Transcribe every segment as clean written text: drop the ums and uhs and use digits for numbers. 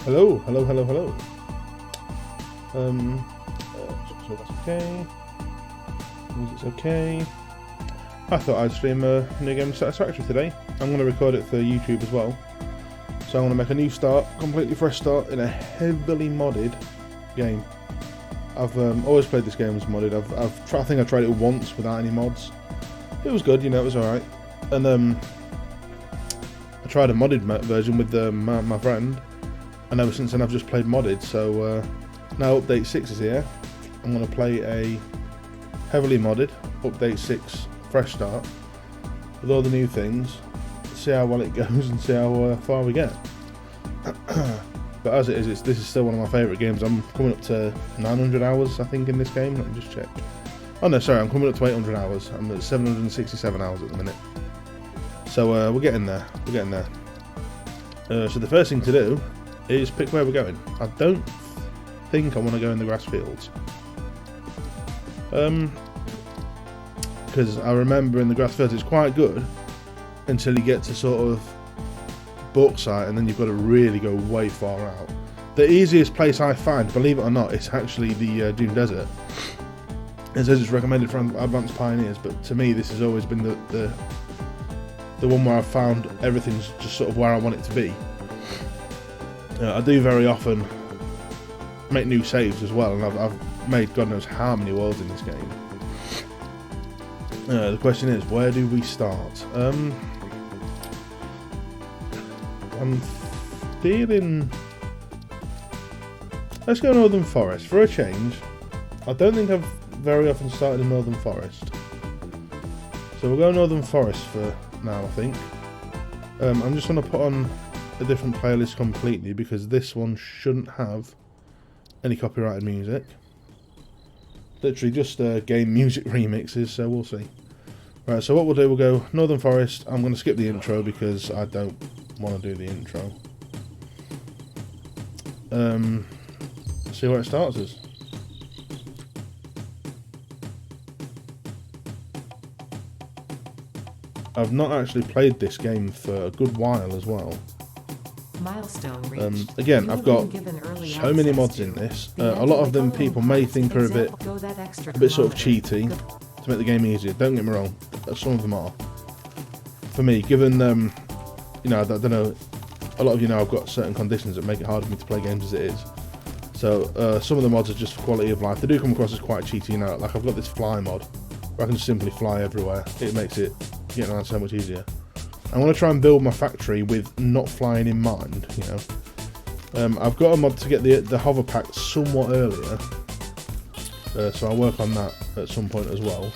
Hello, hello, hello, hello. So that's okay. Music's okay. I thought I'd stream a new game of Satisfactory today. I'm going to record it for YouTube as well. So I'm going to make a new start, completely fresh start in a heavily modded game. I've always played this game as modded. I think I tried it once without any mods. It was good, you know, it was alright. And I tried a modded version with my friend, and ever since then I've just played modded. So now update 6 is here. I'm going to play a heavily modded update 6 fresh start with all the new things, see how well it goes and see how far we get. But as it is, this is still one of my favourite games. I'm coming up to 900 hours I think in this game. Let me just check. Oh no, sorry, I'm coming up to 800 hours. I'm at 767 hours at the minute. So we're getting there. We're getting there. So the first thing to do is pick where we're going. I don't think I want to go in the grass fields. Because I remember in the grass fields it's quite good until you get to sort of bauxite, and then you've got to really go way far out. The easiest place I find, believe it or not, is actually the Dune Desert. It says it's recommended for advanced pioneers, but to me this has always been the one where I've found everything's just sort of where I want it to be. I do very often make new saves as well, and I've made God knows how many worlds in this game. The question is, where do we start? I'm feeling... Let's go Northern Forest for a change. I don't think I've very often started in Northern Forest, so we'll go Northern Forest for now, I think. I'm just going to put on a different playlist completely because this one shouldn't have any copyrighted music. Literally just game music remixes, so we'll see. Right, so what we'll do, we'll go Northern Forest. I'm going to skip the intro because I don't want to do the intro. See where it starts us. I've not actually played this game for a good while as well. Milestone reached. Again, I've got so many mods in this. A lot of them people may think are a bit sort of cheaty to make the game easier. Don't get me wrong, some of them are. For me, given you know, I don't know, a lot of you know I've got certain conditions that make it hard for me to play games as it is. So some of the mods are just for quality of life. They do come across as quite cheaty, you know. Like I've got this fly mod where I can just simply fly everywhere. It makes it getting around so much easier. I want to try and build my factory with not flying in mind, you know. I've got a mod to get the hover pack somewhat earlier, so I'll work on that at some point as well.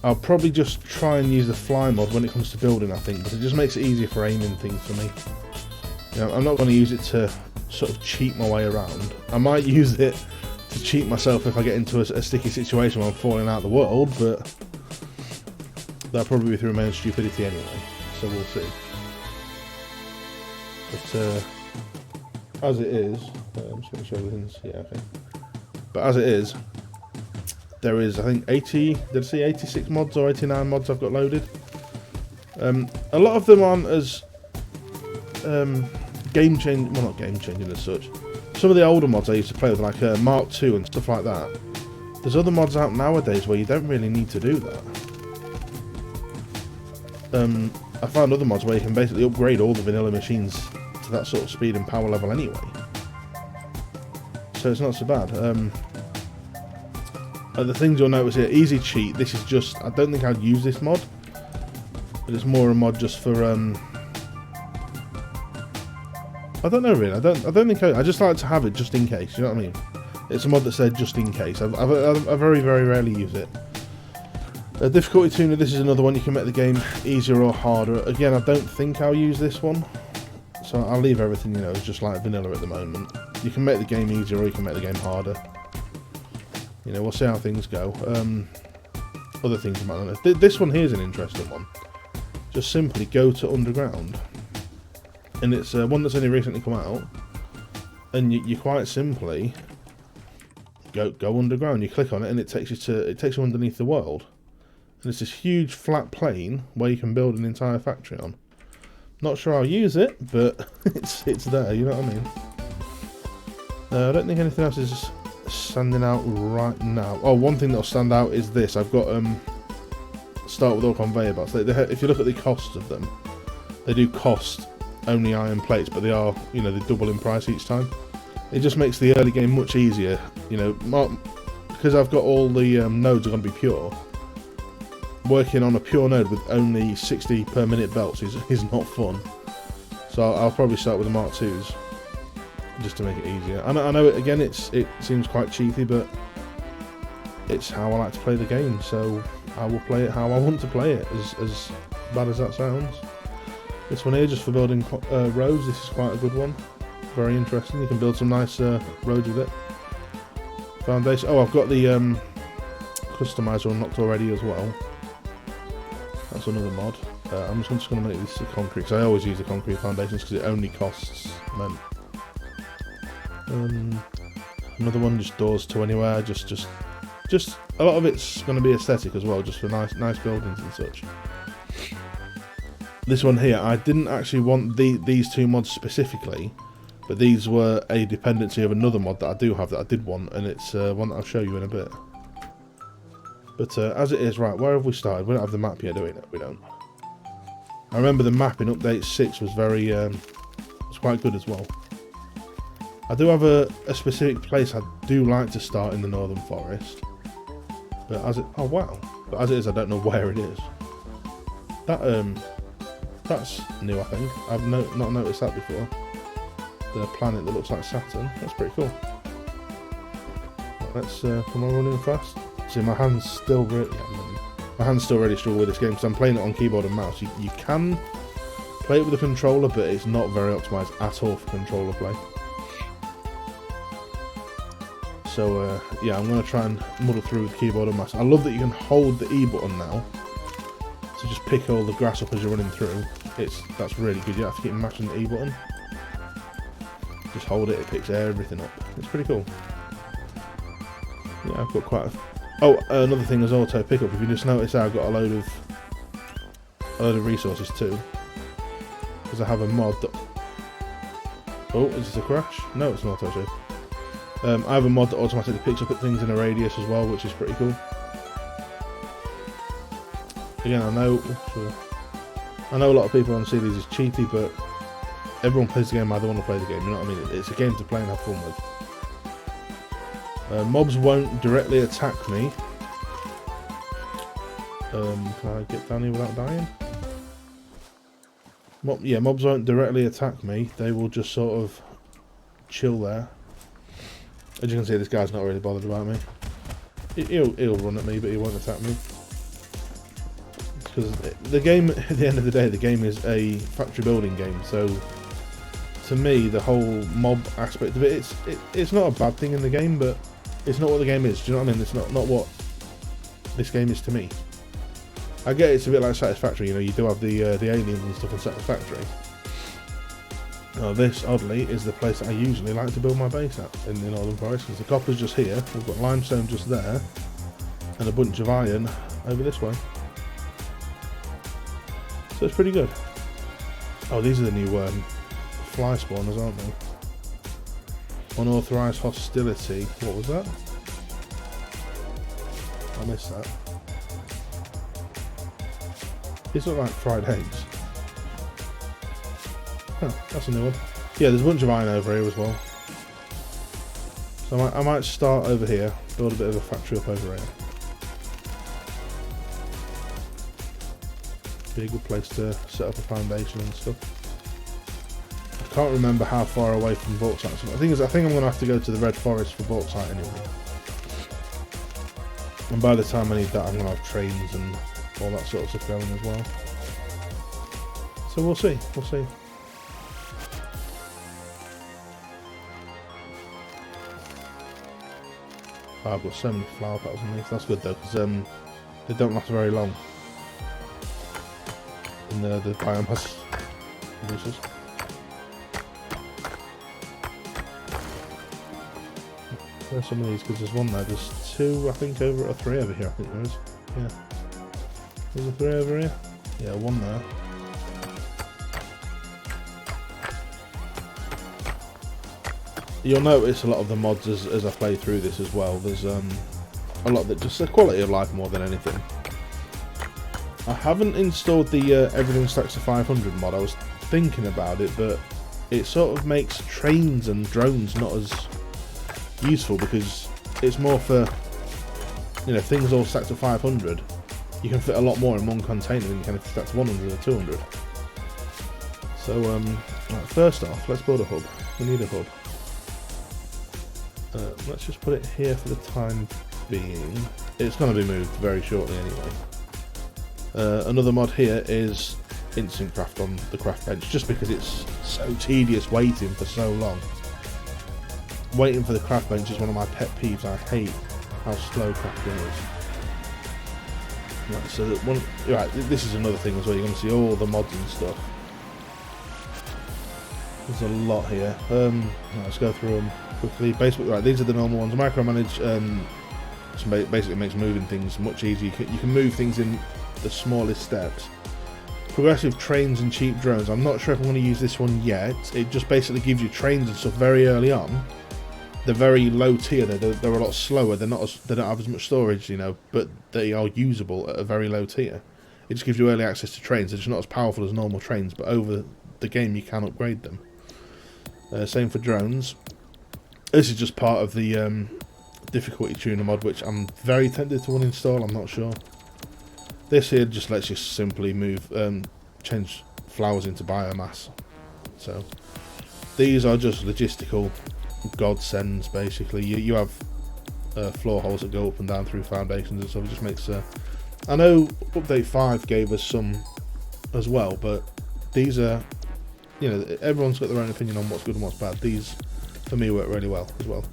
I'll probably just try and use the fly mod when it comes to building, I think, because it just makes it easier for aiming things for me. You know, I'm not going to use it to sort of cheat my way around. I might use it to cheat myself if I get into a sticky situation where I'm falling out of the world, but that'll probably be through my own stupidity anyway, so we'll see. But as it is, I'm just going to show everything. Yeah, okay. But as it is, there is, I think, 80, did I say 86 mods or 89 mods I've got loaded? A lot of them aren't as game-changing, well, not game-changing as such. Some of the older mods I used to play with, like Mark II and stuff like that, there's other mods out nowadays where you don't really need to do that. I found other mods where you can basically upgrade all the vanilla machines to that sort of speed and power level anyway. So it's not so bad. The things you'll notice here, easy cheat, this is just, I don't think I'd use this mod, but it's more a mod just for, I don't know really, I don't think I just like to have it just in case, you know what I mean? It's a mod that said just in case. I very, very rarely use it. Difficulty tuner, this is another one. You can make the game easier or harder. Again, I don't think I'll use this one, so I'll leave everything, you know, just like vanilla at the moment. You can make the game easier or you can make the game harder. You know, we'll see how things go. Other things you might not know. This one here is an interesting one. Just simply go to underground, and it's one that's only recently come out, and you quite simply go underground. You click on it and it takes you underneath the world. And it's this huge flat plane where you can build an entire factory on. Not sure I'll use it, but it's there, you know what I mean? I don't think anything else is standing out right now. Oh, one thing that'll stand out is this. I've got start with all conveyor belts. If you look at the cost of them, they do cost only iron plates, but they are, you know, they double in price each time. It just makes the early game much easier, you know, because I've got all the nodes are going to be pure. Working on a pure node with only 60 per minute belts is not fun. So I'll probably start with the Mark IIs just to make it easier. I know again it seems quite cheapy, but it's how I like to play the game. So I will play it how I want to play it. As bad as that sounds. This one here, just for building roads. This is quite a good one. Very interesting. You can build some nice roads with it. Foundation. Oh, I've got the customizer unlocked already as well. That's another mod. I'm just going to make this a concrete, because I always use the concrete foundations because it only costs cement. Another one, just doors to anywhere. Just a lot of it's going to be aesthetic as well, just for nice buildings and such. This one here, I didn't actually want these two mods specifically, but these were a dependency of another mod that I do have that I did want, and it's one that I'll show you in a bit. But as it is, right, where have we started? We don't have the map yet, do we? No, we don't. I remember the map in update 6 was very, was quite good as well. I do have a specific place I do like to start in the Northern Forest. But as it, oh wow. But as it is, I don't know where it is. That's new, I think. I've not noticed that before. The planet that looks like Saturn. That's pretty cool. Right, let's come on running fast. See, my hand's still really struggle with this game because I'm playing it on keyboard and mouse. You can play it with a controller, but it's not very optimised at all for controller play. So yeah, I'm going to try and muddle through with keyboard and mouse. I love that you can hold the E button now to just pick all the grass up as you're running through. That's really good. You have to keep mashing the E button. Just hold it, it picks everything up. It's pretty cool. Yeah, I've got quite a... Oh, another thing is auto pickup. If you just notice, I've got a load of resources too, because I have a mod that... Oh, is this a crash? No, it's not auto save. I have a mod that automatically picks up at things in a radius as well, which is pretty cool. Again, I know a lot of people on see these as cheapy, but everyone plays the game how they want to play the game. You know what I mean? It's a game to play and have fun with. Mobs won't directly attack me. Can I get down here without dying? Yeah, mobs won't directly attack me. They will just sort of chill there. As you can see, this guy's not really bothered about me. He'll run at me, but he won't attack me. Because the game, at the end of the day, the game is a factory building game. So, to me, the whole mob aspect of it, it's not a bad thing in the game, but it's not what the game is. Do you know what I mean? It's not what this game is to me. I get it's a bit like Satisfactory. You know, you do have the aliens and stuff in Satisfactory. Now this, oddly, is the place that I usually like to build my base at in the Northern Forest, because the copper's just here, we've got limestone just there, and a bunch of iron over this way. So it's pretty good. Oh, these are the new fly spawners, aren't they? Unauthorised hostility. What was that? I missed that. These look like fried eggs. Oh, that's a new one. Yeah, there's a bunch of iron over here as well. So I might start over here, build a bit of a factory up over here. Be a good place to set up a foundation and stuff. I can't remember how far away from bauxite. I think I'm going to have to go to the Red Forest for bauxite anyway. And by the time I need that, I'm going to have trains and all that sort of stuff going as well. So we'll see. We'll see. Oh, I've got so many flower petals on these. That's good though, because they don't last very long. In the biomass producers. There's some of these, because there's one there. There's two, I think, over, or three over here. I think there is. Yeah. There's a three over here. Yeah, one there. You'll notice a lot of the mods as I play through this as well. There's a lot that just the quality of life more than anything. I haven't installed the Everything Stacks to 500 mod. I was thinking about it, but it sort of makes trains and drones not as useful because it's more for, you know, things all stacked to 500. You can fit a lot more in one container than you can if it's stacked to 100 or 200. So, right, first off, let's build a hub. We need a hub. Let's just put it here for the time being. It's going to be moved very shortly anyway. Another mod here is instant craft on the craft bench, just because it's so tedious waiting for so long. Waiting for the craft bench is one of my pet peeves. I hate how slow crafting is. Right, so that one, right, this is another thing as well. You're going to see all the mods and stuff. There's a lot here. Let's go through them quickly. Basically, right, these are the normal ones. Micromanage basically makes moving things much easier. You can move things in the smallest steps. Progressive trains and cheap drones. I'm not sure if I'm going to use this one yet. It just basically gives you trains and stuff very early on. They're very low tier. They're a lot slower. They don't have as much storage, you know, but they are usable at a very low tier. It just gives you early access to trains. They're just not as powerful as normal trains, but over the game you can upgrade them. Same for drones. This is just part of the difficulty tuner mod, which I'm very tempted to uninstall. I'm not sure. This here just lets you simply move, change flowers into biomass. So these are just logistical godsends. Basically, you have floor holes that go up and down through foundations and stuff. It just makes. I know update 5 gave us some as well, but these are, you know, everyone's got their own opinion on what's good and what's bad. These, for me, work really well as well.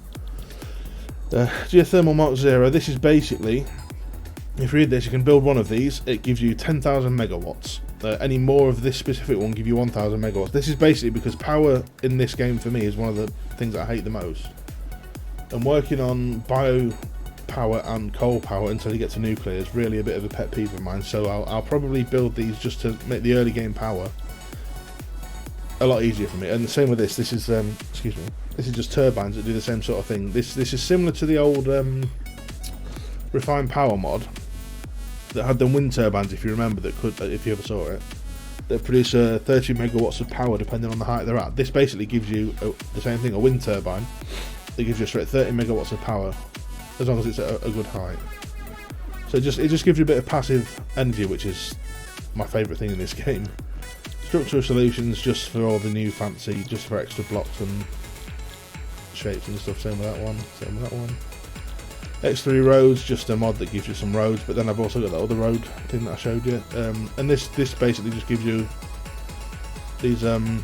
Geothermal Mark 0. This is basically, if you read this, you can build one of these. It gives you 10,000 megawatts. Any more of this specific one give you 1,000 megawatts. This is basically because power in this game for me is one of the things that I hate the most. And working on bio power and coal power until you get to nuclear is really a bit of a pet peeve of mine. So I'll probably build these just to make the early game power a lot easier for me. And the same with this. This is excuse me. This is just turbines that do the same sort of thing. This is similar to the old refined power mod that had the wind turbines, if you remember, that could, if you ever saw it, that produce 30 megawatts of power depending on the height they're at. This basically gives you the same thing, a wind turbine that gives you a straight 30 megawatts of power as long as it's at a good height. So it just gives you a bit of passive energy, which is my favourite thing in this game. Structural solutions just for all the new fancy, just for extra blocks and shapes and stuff. Same with that one. Same with that one. X3 roads, just a mod that gives you some roads, but then I've also got that other road thing that I showed you. And this basically just gives you these the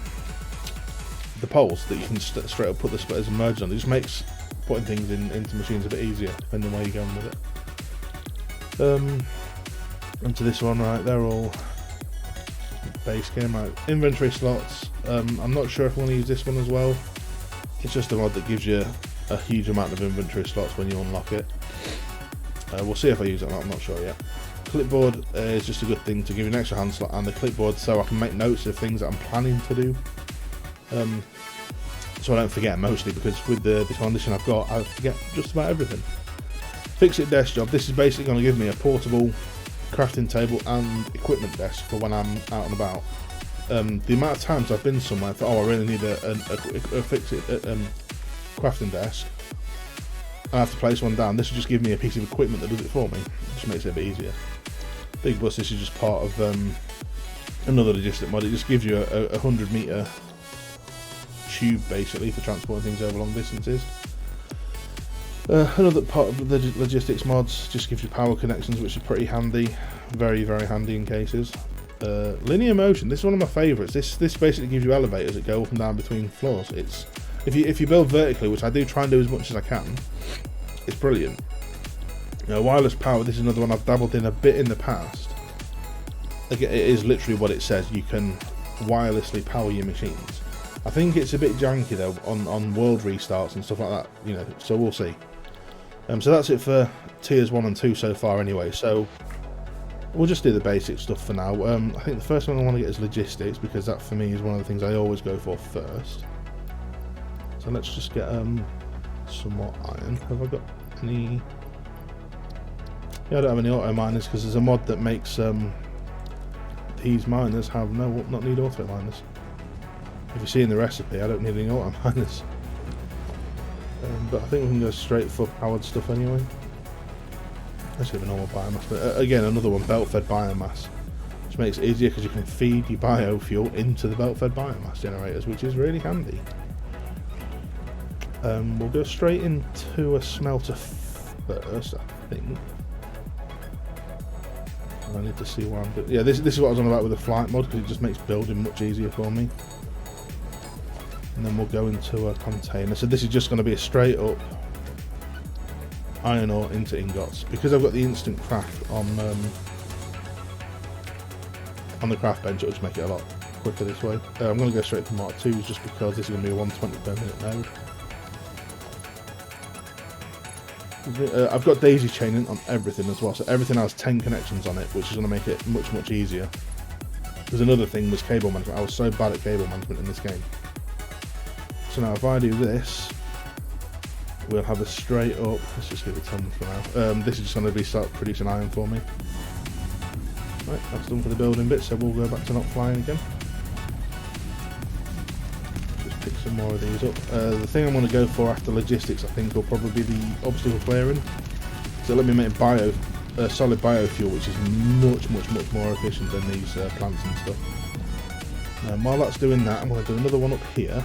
poles that you can straight up put the splitters and merge on. It just makes putting things into machines a bit easier, depending on where you're going with it. Onto this one, right? They're all base game, right? Inventory slots. I'm not sure if I want to use this one as well. It's just a mod that gives you a huge amount of inventory slots when you unlock it. We'll see if I use it or not, I'm not sure yet. Clipboard is just a good thing to give you an extra hand slot and the clipboard so I can make notes of things that I'm planning to do. So I don't forget, mostly because with this condition I've got, I forget just about everything. Fix It desk job. This is basically going to give me a portable crafting table and equipment desk for when I'm out and about. The amount of times I've been somewhere and thought, oh, I really need a Fix It crafting desk, and I have to place one down. This will just give me a piece of equipment that does it for me. It just makes it a bit easier. Big bus. This is just part of another logistic mod. It just gives you a 100 meter tube basically for transporting things over long distances. Another part of the logistics mods just gives you power connections, which is pretty handy, very handy in cases. Linear motion. This is one of my favourites. This basically gives you elevators that go up and down between floors. It's if you build vertically, which I do try and do as much as I can, it's brilliant. Wireless power. This is another one I've dabbled in a bit in the past. Again, it is literally what it says. You can wirelessly power your machines. I think it's a bit janky though on world restarts and stuff like that. So we'll see. So that's it for tiers 1 and 2 so far anyway. So we'll just do the basic stuff for now. I think the first one I want to get is logistics, because that for me is one of the things I always go for first. So So let's just get some more iron. Have I got any? Yeah, I don't have any auto miners because there's a mod that makes these miners not need auto miners. If you see in the recipe, I don't need any auto miners. But I think we can go straight for powered stuff anyway. Let's get a normal biomass. But again, another one, belt-fed biomass, which makes it easier because you can feed your biofuel into the belt-fed biomass generators, which is really handy. We'll go straight into a smelter first, I think. I need to see what I'm doing. Yeah, this is what I was on about with the flight mod, because it just makes building much easier for me. And then we'll go into a container. So this is just going to be a straight up iron ore into ingots. Because I've got the instant craft on the craft bench, it'll just make it a lot quicker this way. I'm going to go straight to Mark 2s just because this is going to be a 120 per minute node. I've got daisy chaining on everything as well, so everything has 10 connections on it, which is going to make it much easier. There's another thing was cable management. I was so bad at cable management in this game. So now if I do this, we'll have a straight up, let's just give it 10 for now. This is just going to start producing iron for me. Right, that's done for the building bit, so we'll go back to not flying again. Just pick some more of these up. The thing I'm going to go for after logistics, I think, will probably be the obstacle clearing. So let me make solid biofuel, which is much more efficient than these plants and stuff. And while that's doing that, I'm going to do another one up here.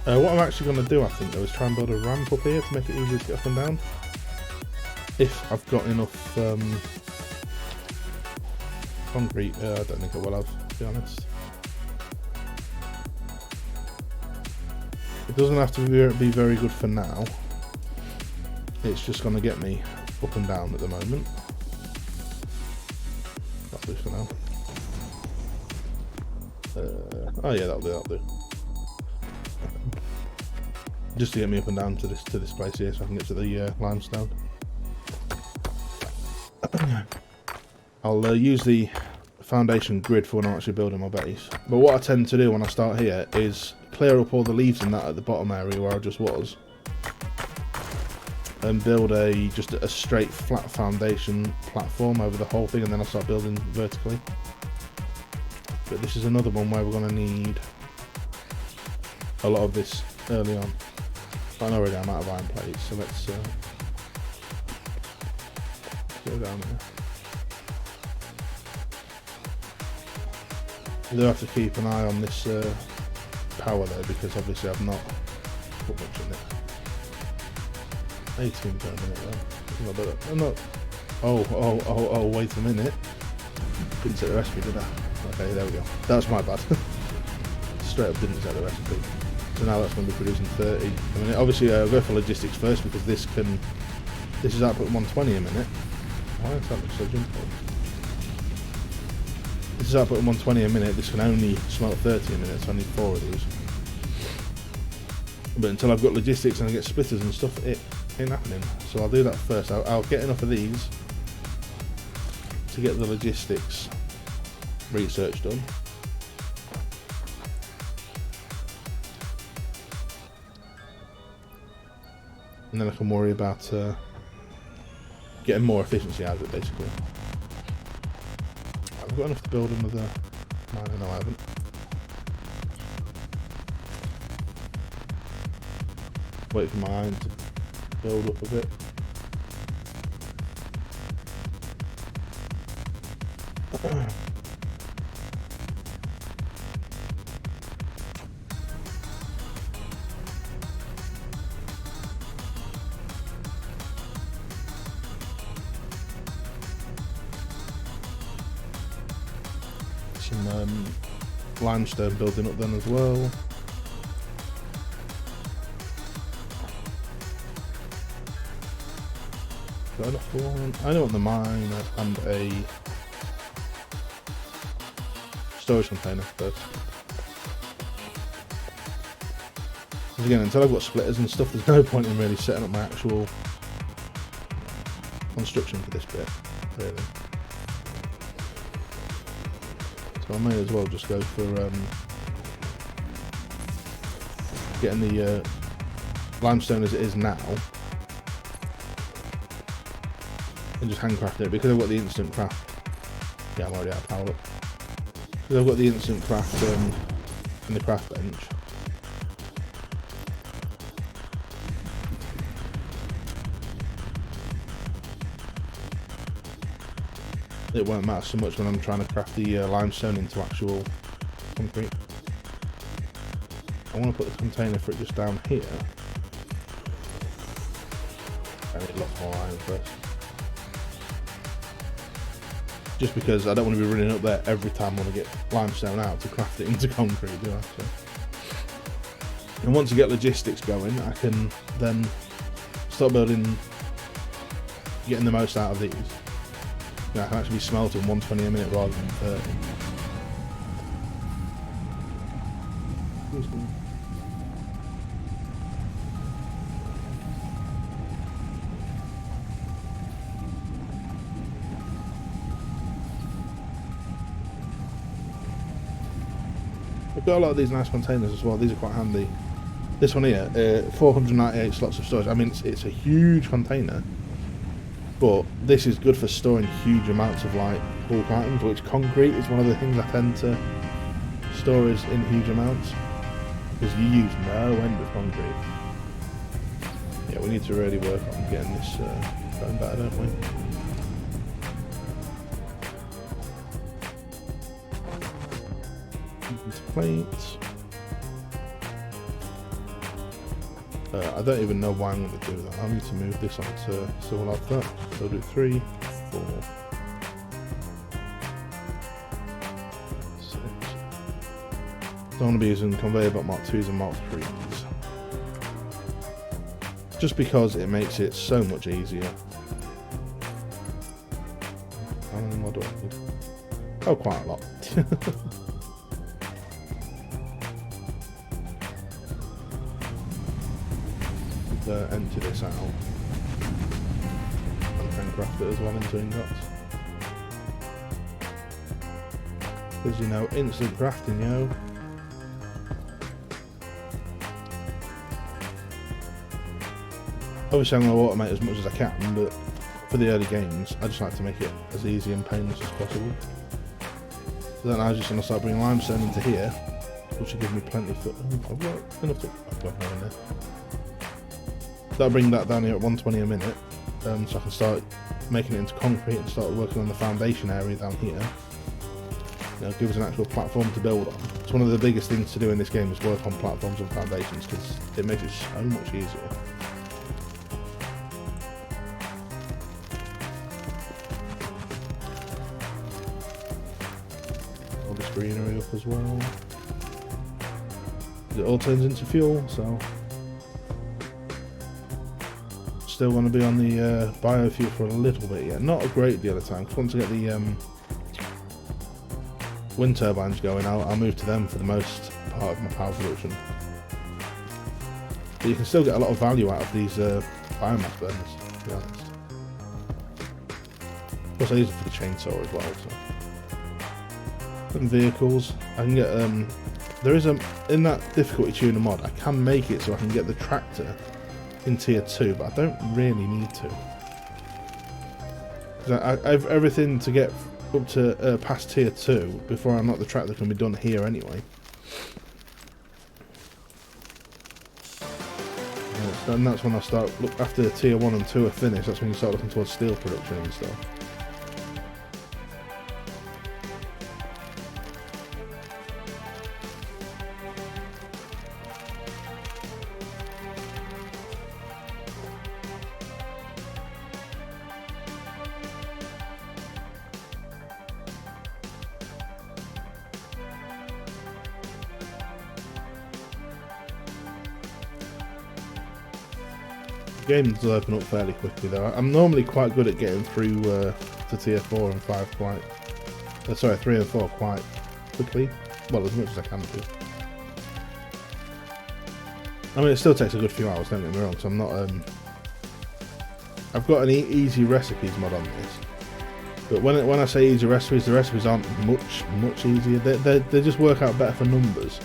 What I'm actually going to do, I think, though, is try and build a ramp up here to make it easier to get up and down. If I've got enough concrete, I don't think I will have, to be honest. It doesn't have to be very good for now. It's just going to get me up and down at the moment. That'll do for now. Oh yeah, that'll do. Just to get me up and down to this place here, so I can get to the limestone. I'll use the foundation grid for when I'm actually building my base. But what I tend to do when I start here is clear up all the leaves and that at the bottom area where I just was, and build just a straight flat foundation platform over the whole thing, and then I'll start building vertically. But this is another one where we're going to need a lot of this early on. But already I'm out of iron plates, so let's go down there. I do have to keep an eye on this power though, because obviously I've not put much in it. 18 per minute though. I'm not. Oh, wait a minute. Didn't set the recipe, did I? Okay, there we go. That's my bad. Straight up didn't set the recipe. So now that's going to be producing 30 a minute. Obviously I'll go for logistics first, because this is output 120 a minute. Why is that much so jump on? This is output 120 a minute. This can only smelt 30 a minute, so I need 4 of these. But until I've got logistics and I get splitters and stuff, it ain't happening. So I'll do that first. I'll get enough of these to get the logistics research done. And then I can worry about getting more efficiency out of it, basically. I've got enough to build another miner. No, I haven't. Wait for my iron to build up a bit. Some limestone building up then as well. Got enough for one. I know on the mine and a storage container first. Because again, until I've got splitters and stuff, there's no point in really setting up my actual construction for this bit, really. So I may as well just go for getting the limestone as it is now and just handcraft it, because I've got the instant craft. Yeah, I'm already out of power up. Because I've got the instant craft and the craft bench. It won't matter so much when I'm trying to craft the limestone into actual concrete. I want to put the container for it just down here. I need lots more iron first. Just because I don't want to be running up there every time I want to get limestone out to craft it into concrete, do I? So. And once you get logistics going, I can then start building, getting the most out of these. Yeah, I can actually be smelting 120 a minute rather than 30. I've got a lot of these nice containers as well. These are quite handy. This one here, 498 slots of storage. I mean, it's a huge container, but this is good for storing huge amounts of like bulk items, which concrete is one of the things I tend to store is in huge amounts, because you use no end of concrete. Yeah, we need to really work on getting this going better, don't we? Plates. I don't even know why I'm going to do that. I need to move this onto, so we'll have that. So I'll do 3, 4, 6. Don't want to be using conveyor belt Mark 2s and Mark 3s. Just because it makes it so much easier. How many more do I need? Oh, quite a lot. Empty this out and then craft it as well into ingots, because you know, instant crafting, yo. Obviously I'm going to automate as much as I can, but for the early games I just like to make it as easy and painless as possible. So then I'm just going to start bringing limestone into here, which will give me plenty for... I've got enough to... I've got more in there. So I'll bring that down here at 120 a minute, so I can start making it into concrete and start working on the foundation area down here. You know, give us an actual platform to build on. It's one of the biggest things to do in this game is work on platforms and foundations, because it makes it so much easier. All this greenery up as well. It all turns into fuel, so... Still want to be on the biofuel for a little bit yet, not a great deal of time, because once I get the wind turbines going, I'll move to them for the most part of my power production. But you can still get a lot of value out of these biomass burners, to be honest. Of course I use it for the chainsaw as well. So. And vehicles, I can get there is in that difficulty tuner mod, I can make it so I can get the tractor in tier 2, but I don't really need to. Because I have everything to get up to past tier 2 before I unlock the track that can be done here anyway. And that's when I start, after tier 1 and 2 are finished, that's when you start looking towards steel production and stuff. Games will open up fairly quickly though. I'm normally quite good at getting through to tier 4 and 5 quite... sorry, 3 and 4 quite quickly. Well, as much as I can do. I mean, it still takes a good few hours, don't get me wrong, so I'm not... I've got an easy recipes mod on this. But when I say easy recipes, the recipes aren't much easier. They just work out better for numbers.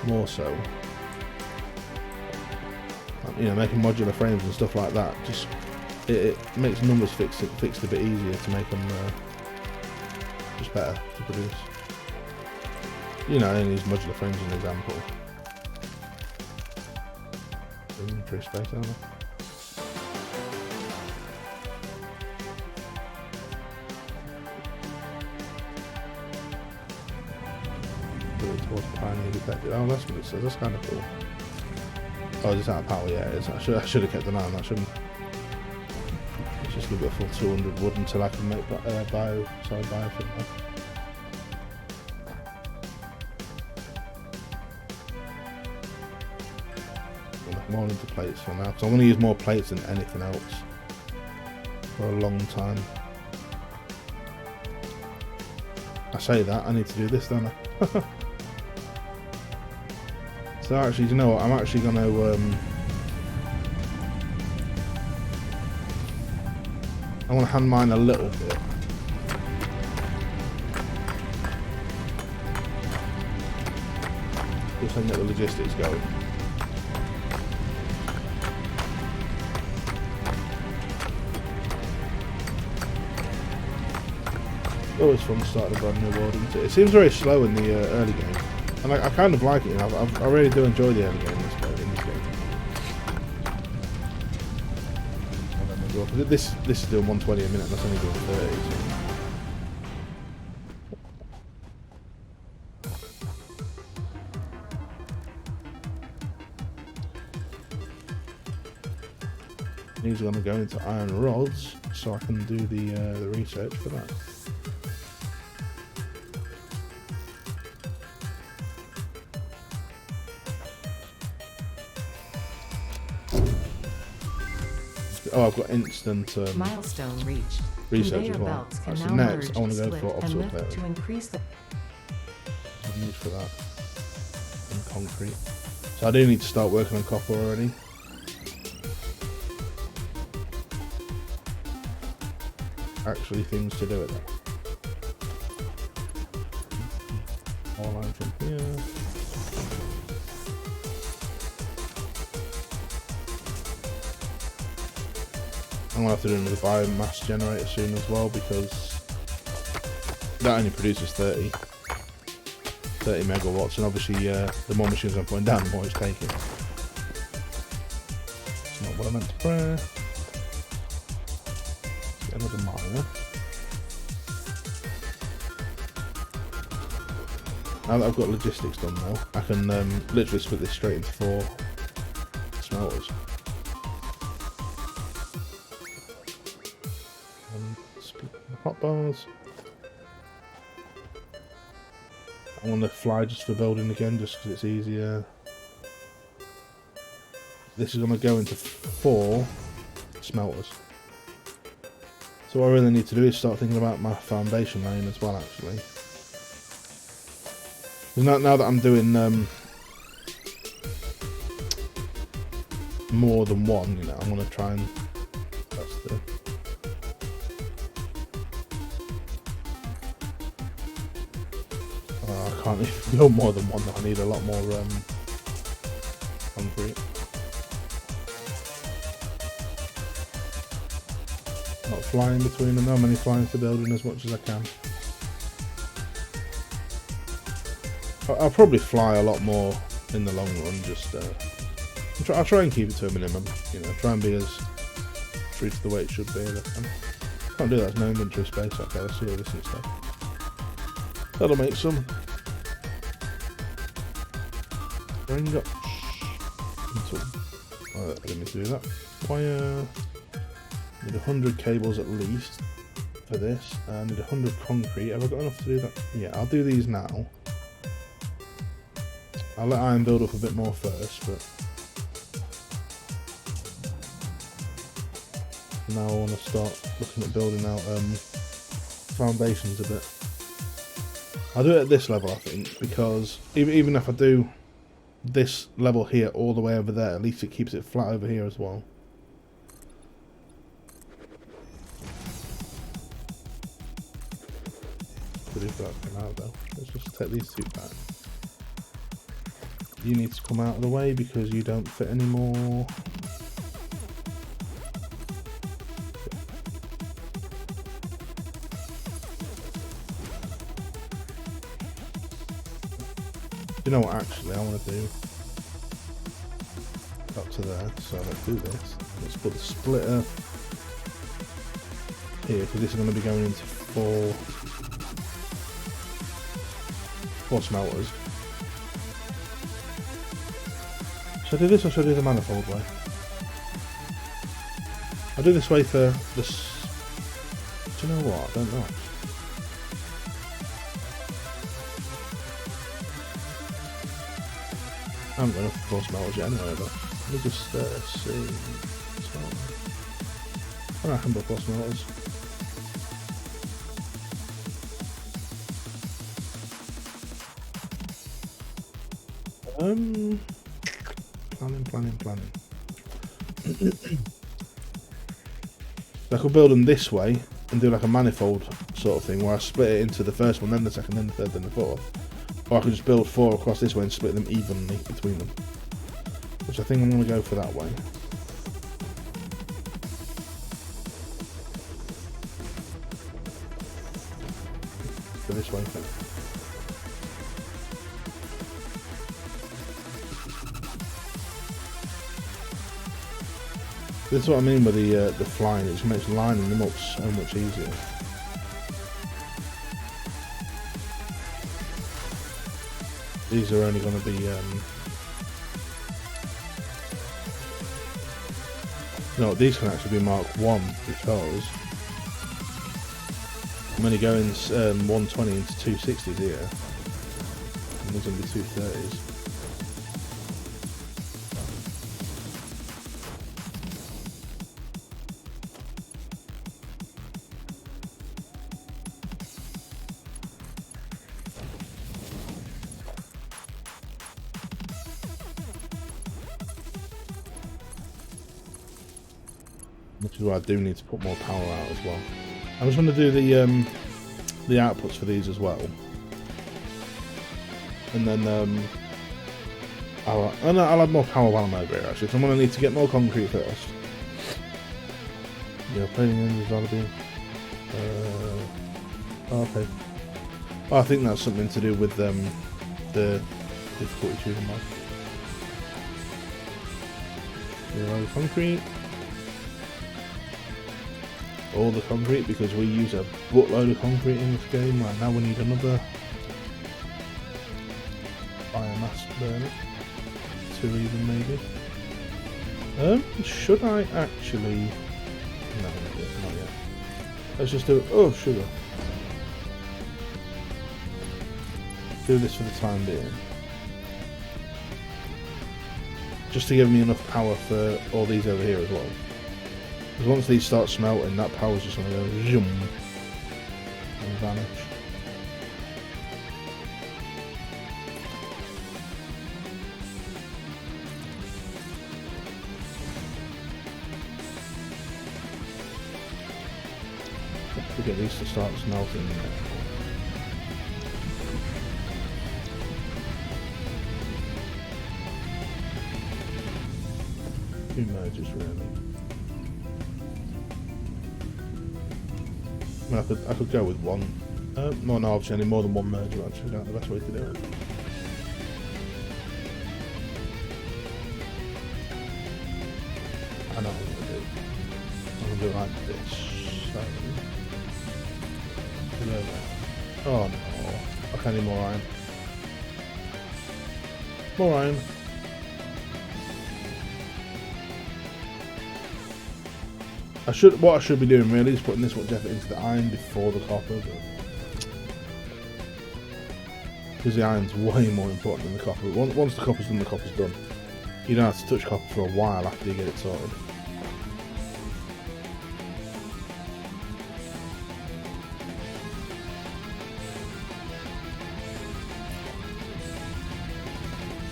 More so. you know, making modular frames and stuff like that, just it makes numbers fixed a bit easier to make them just better to produce. You know, I only use modular frames as an example. Inventory space, aren't I? Towards pioneer detected. Oh, that's what it says. That's kind of cool. Oh, it's out of power. Yeah, it is. I should have kept an eye on that. Shouldn't. Let's just give it a full 200 wood until I can make biofilm. More into plates for now, so I'm going to use more plates than anything else for a long time. I say that, I need to do this, don't I? So actually, you know what, I'm actually going to I want to hand mine a little bit. Just so I can get the logistics going. Always fun starting a brand new world, isn't it? It seems very slow in the early game, and I kind of like it. You know, I really do enjoy the early game in this game. This is doing 120 a minute. That's only doing 30. So. These are going to go into iron rods, so I can do the research for that. Oh, I've got instant milestone reached. Research as well. Actually, next I want to go for obstacle clearing. To increase the Need for that and concrete. So I do need to start working on copper already. Actually, things to do with it. All line from here. I'm going to have to do another biomass generator soon as well, because that only produces 30 megawatts, and obviously the more machines I'm putting down, the more it's taking. It's not what I meant to press. Let's get another miner. Now that I've got logistics done now, I can literally split this straight into 4 smelters. Hot bars. I want to fly just for building again, just because it's easier. This is going to go into 4 smelters. So what I really need to do is start thinking about my foundation lane as well, actually. Now that I'm doing more than one, you know, I'm going to try and... That's the... I can't even build more than one. I need a lot more concrete. Not flying between them. I'm only flying to building as much as I can. I'll probably fly a lot more in the long run. Just I'll try and keep it to a minimum. You know, try and be as true to the way it should be. Can't do that. There's no inventory space. Okay, let's see all this instead. That'll make some. Bring up. I didn't mean to do that. Wire. Need 100 cables at least for this. I need 100 concrete. Have I got enough to do that? Yeah, I'll do these now. I'll let iron build up a bit more first, but now I want to start looking at building out foundations a bit. I'll do it at this level, I think, because even if I do this level here all the way over there, at least it keeps it flat over here as well. Let's just take these 2 back. you need to come out of the way because you don't fit anymore. You know what, actually, I want to do up to there. So let's do this. Let's put the splitter here because this is going to be going into four smelters. Should I do this or should I do the manifold way? I'll do this way for this. Do you know what? I don't know. I haven't got enough for 4 smelters yet anyway, but let me just see. So, I can build 4 smelters. Planning. I could build them this way and do like a manifold sort of thing where I split it into the first one, then the second, then the third, then the fourth. Or I could just build 4 across this way and split them evenly between them. Which I think I'm going to go for that way. Go this way first. This is what I mean by the flying. It just makes lining them up so much easier. These are only going to be no, these can actually be Mark 1 because I'm only going 120 into 260s here, and these are going to be 230s. Which is why I do need to put more power out as well. I was going to do the outputs for these as well, and then I'll add more power while I'm over here actually. So I'm going to need to get more concrete first. Yeah, plating engines ought to be. Okay. Oh, I think that's something to do with the difficulty choosing mod. Yeah, concrete. All the concrete because we use a buttload of concrete in this game. Right now we need another biomass burner, 2 even maybe. Should I actually? No, not yet. Let's just do. Oh, sugar. Do this for the time being, just to give me enough power for all these over here as well. Because once these start smelting, that power's just going to go zoom and vanish. To get these to start smelting. Two merges really. I mean, I could go with one. No, obviously I need more than one merger actually. That's the best way to do it. I know what I'm going to do. I'm going to do it like this. So, oh no. Okay, I need more iron. More iron. What I should be doing really is putting this much effort into the iron before the copper, because the iron's way more important than the copper. Once the copper's done, the copper's done. You don't have to touch copper for a while after you get it sorted.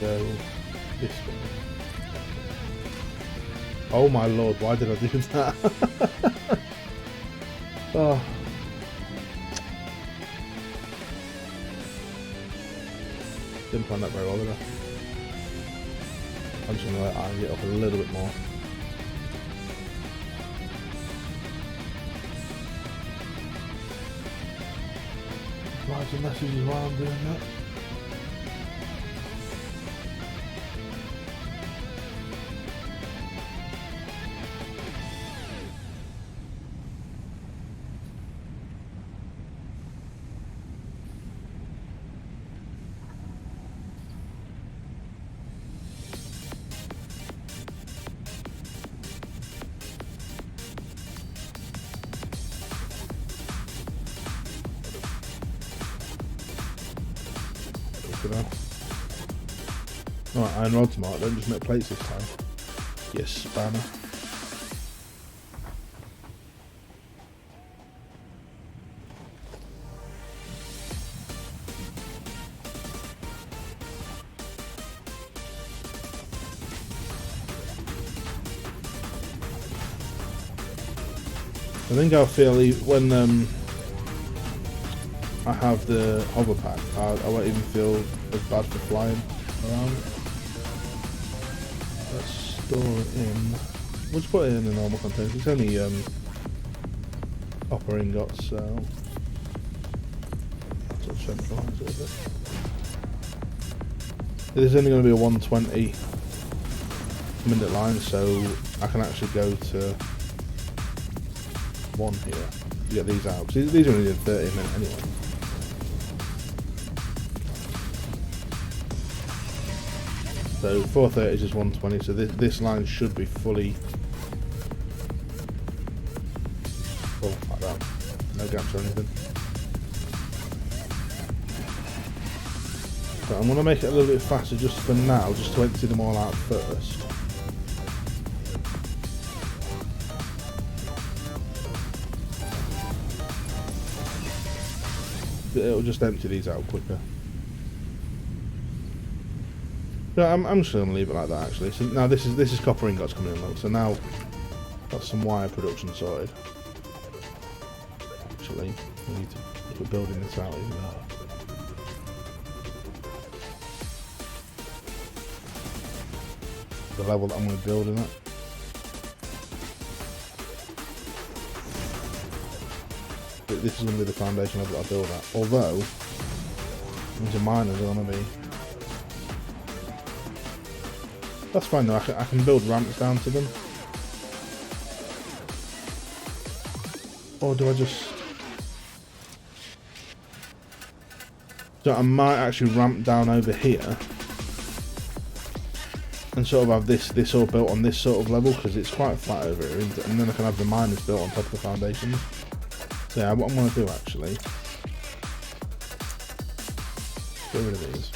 So this one. Oh my lord, why did I do that? Oh. Didn't find that very well, did I? I'm just going to let iron get up a little bit more. Write some messages while I'm doing that. Right, iron rod tomorrow, don't just make plates this time. Yes, spammer. I think I'll feel when I have the hover pack, I won't even feel as bad for flying around. Let's store it in. We'll just put it in a normal container. It's only copper ingots, so sort of centralise it a bit. There's only going to be a 120 minute line, so I can actually go to one here to get these out. These are only in 30 minutes anyway. So 430 is just 120, so this line should be fully full like that. No gaps or anything. So I'm going to make it a little bit faster just for now, just to empty them all out first. It'll just empty these out quicker. No, I'm just going to leave it like that actually. So now this is copper ingots coming in though. So now got some wire production sorted. Actually, we need to look at building this out even more. The level that I'm going to build in it. This is going to be the foundation level that I build at. Although, these miners are going to be. That's fine though, I can build ramps down to them. Or do I just... So I might actually ramp down over here. And sort of have this all built on this sort of level, because it's quite flat over here. And then I can have the miners built on top of the foundations. So yeah, what I'm going to do actually... Get rid of these.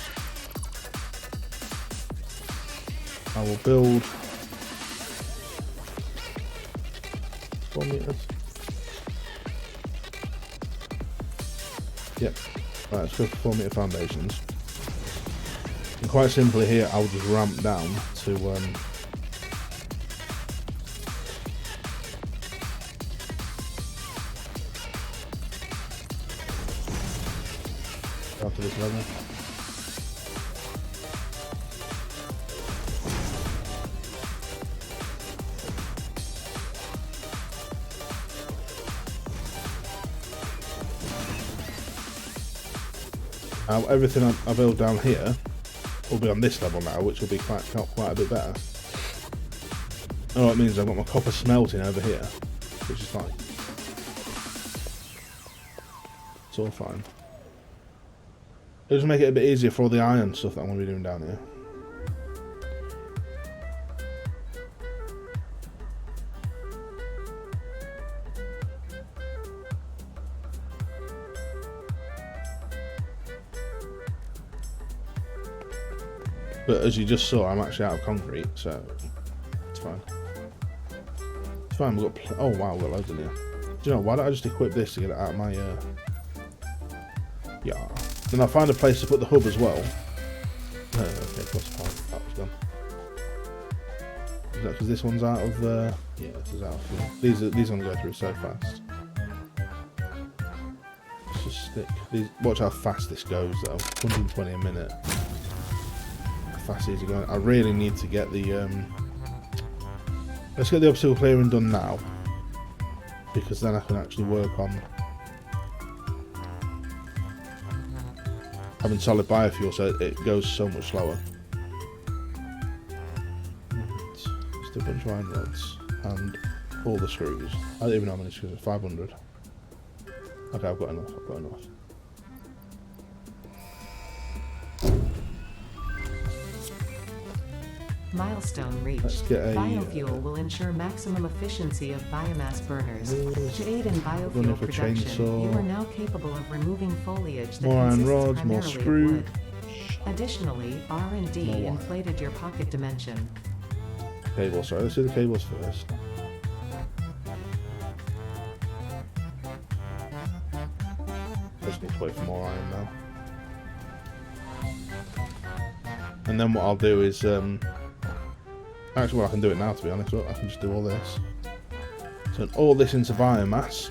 I will build 4 meters. Yep. Right, let's go for 4 meter foundations. And quite simply here, I'll just ramp down to after this level. Everything I build down here will be on this level now, which will be quite a bit better. And what it means, I've got my copper smelting over here, which is fine. It's all fine. It'll just make it a bit easier for all the iron stuff that I'm going to be doing down here. But as you just saw, I'm actually out of concrete, so it's fine. It's fine, we've got... oh wow, we've got loads in here. Do you know, why don't I just equip this to get it out of my... yeah. Then I'll find a place to put the hub as well. Okay, plus 5, that was done. Is that because this one's out of... yeah, this is out of fuel. These ones go through so fast. Let's just stick... watch how fast this goes though. 120 a minute. I fast easy going. I really need to get the let's get the obstacle clearing done now, because then I can actually work on having solid biofuel, so it goes so much slower. Just a bunch of iron rods and all the screws. I don't even know how many screws. 500. Okay, I've got enough. Milestone reached. Let's get a Biofuel will ensure maximum efficiency of biomass burners. To aid in running biofuel for production, chainsaw. you are now capable of removing foliage that More iron consists rods, more primarily of screw. wood. Additionally, R&D More wire. inflated your pocket dimension. Cable, sorry, let's do the cables first. Just need to wait for more iron now. And then what I'll do is, actually, well, I can do it now, to be honest. I can just do all this. Turn all this into biomass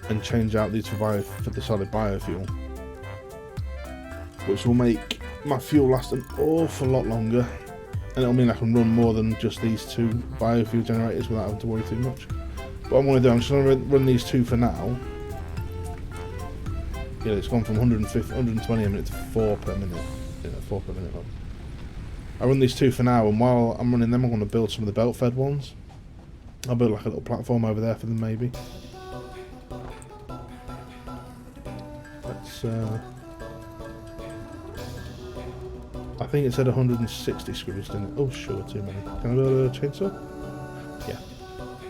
and change out these for the solid biofuel, which will make my fuel last an awful lot longer, and it'll mean I can run more than just these two biofuel generators without having to worry too much. What I'm going to do, I'm just going to run these two for now. Yeah, it's gone from 120 a minute to 4 per minute. Yeah, 4 per minute. I run these two for now, and while I'm running them, I'm going to build some of the belt-fed ones. I'll build like a little platform over there for them, maybe. Let's, I think it said 160 screws, didn't it? Oh, sure, too many. Can I build a chainsaw? Yeah,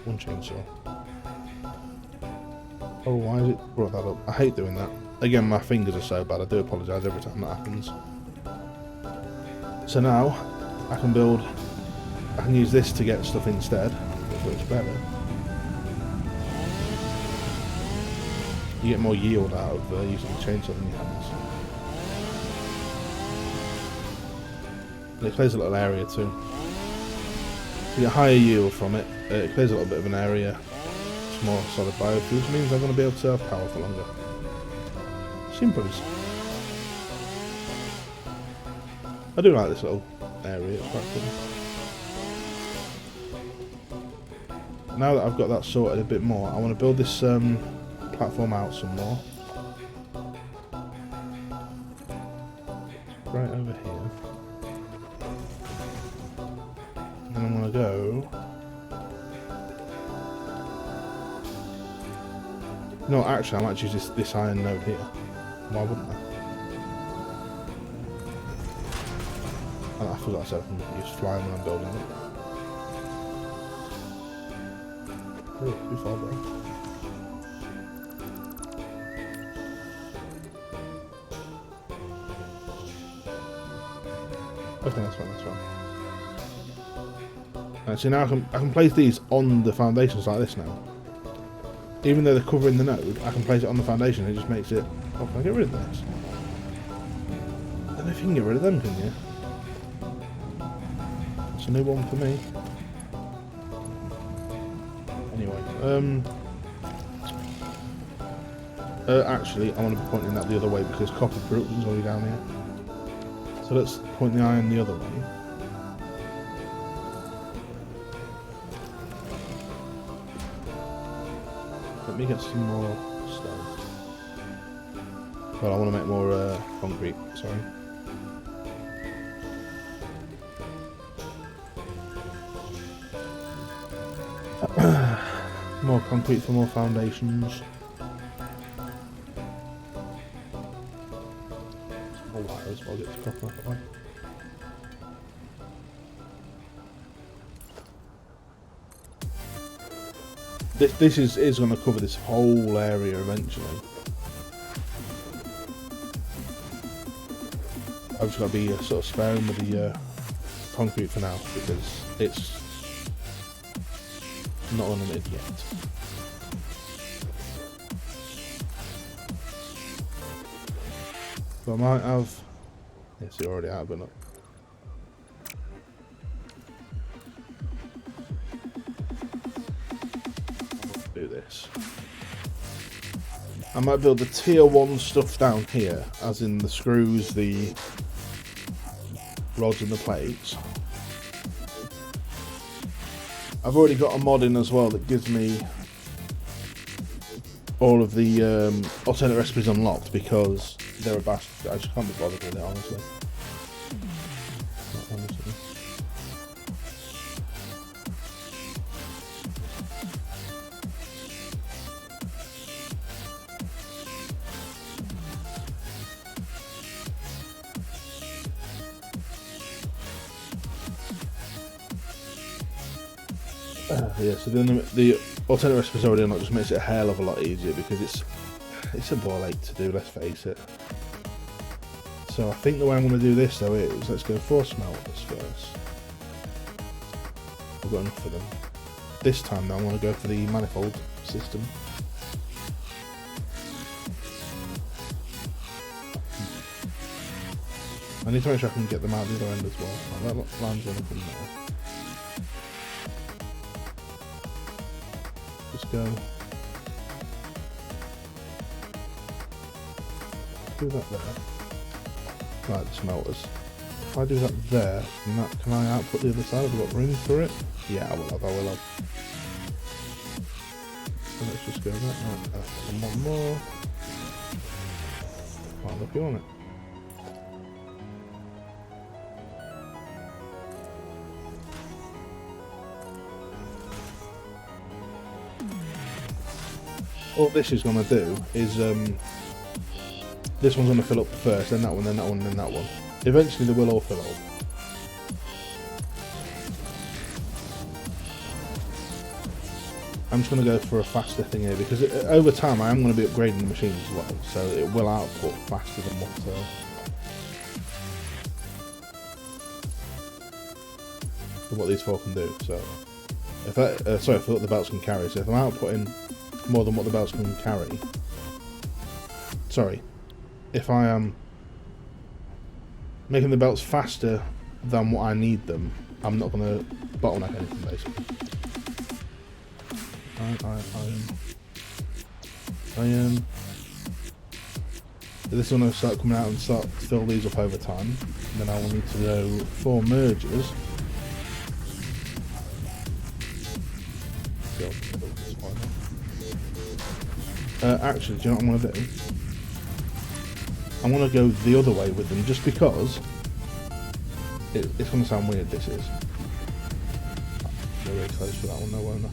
one chainsaw. Oh, why has it brought that up? I hate doing that. Again, my fingers are so bad, I do apologise every time that happens. So now, I can use this to get stuff instead, which works better. You get more yield out of using the chainsaw than your hands. And it clears a little area too. You get higher yield from it, it clears a little bit of an area. It's more solid biofuel, which means I'm going to be able to have power for longer. Simple. I do like this little area, it's quite cool. Now that I've got that sorted a bit more, I want to build this platform out some more. Right over here. And I'm going to go... No, actually, I might use this iron node here. Why wouldn't I? Oh, I forgot I said I can use flying when I'm building it. Oh, too far, bro. Okay, that's fine, so now I can place these on the foundations like this now. Even though they're covering the node, I can place it on the foundation. It just makes it... Oh, can I get rid of this? I don't know if you can get rid of them, can you? It's a new one for me. Anyway, actually, I want to be pointing that the other way because copper production's already down here. So let's point the iron the other way. Let me get some more stone. Well, I want to make more concrete, sorry. More concrete for more foundations. More wires while I get to copper that way. This is going to cover this whole area eventually. I've just got to be sort of sparing with the concrete for now because it's not unlimited yet. But I might have... Yes, you already have, but not. Do this. I might build the tier 1 stuff down here, as in the screws, the rods and the plates. I've already got a mod in as well that gives me all of the alternate recipes unlocked because they're a bastard. I just can't be bothered with it, honestly. Yeah, so then the alternate recipes already unlocked just makes it a hell of a lot easier because it's a ball ache to do, let's face it. So I think the way I'm going to do this though is, let's go 4 smelters first. I've got enough for them. This time though I want to go for the manifold system. I need to make sure I can get them out the other end as well. That line's going to come there. Just go. Do that there. Right, the smelters. If I do that there, can I output the other side? Have I got room for it? Yeah, I will have. So let's just go that. And one more. Quite lucky on it. All this is going to do is this one's going to fill up first, then that one, then that one, then that one. Eventually they will all fill up. I'm just going to go for a faster thing here because over time I am going to be upgrading the machines as well, so it will output faster than what these 4 can do. So if I sorry, for what the belts can carry. So if I'm outputting more than what the belts can carry, sorry, if I am making the belts faster than what I need them, I'm not going to bottleneck anything basically. Iron. This is going to start coming out and start to fill these up over time. And then I will need to go 4 mergers. Actually, do you know what I'm going to do? I'm going to go the other way with them just because it's going to sound weird, this is. They're really close for that one though, won't I?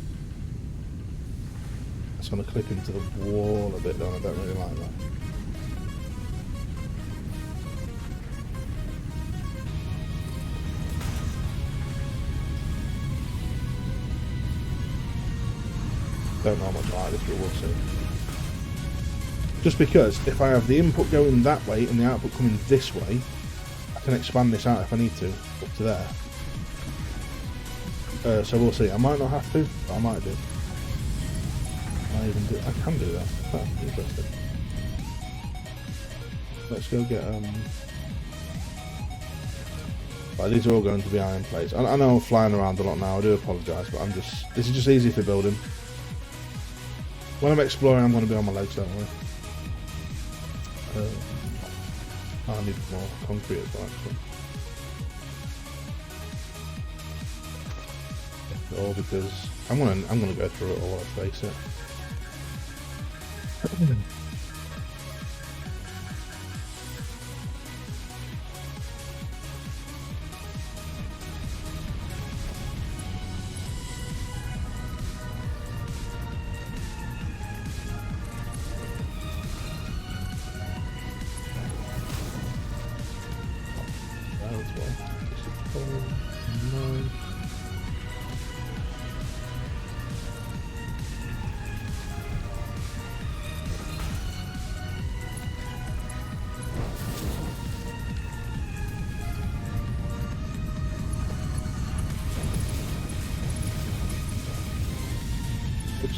It's going to clip into the wall a bit though, and I don't really like that. Don't know how much I like this, but we'll see. Just because if I have the input going that way and the output coming this way, I can expand this out if I need to, up to there. So we'll see. I might not have to, but I might do. I can do that. Oh, interesting. Let's go get right, these are all going to be iron plates. I know I'm flying around a lot now, I do apologise, but this is just easy for building. When I'm exploring, I'm going to be on my legs, don't worry. I need more concrete as well, actually. All because I'm gonna go through it all, let's face it.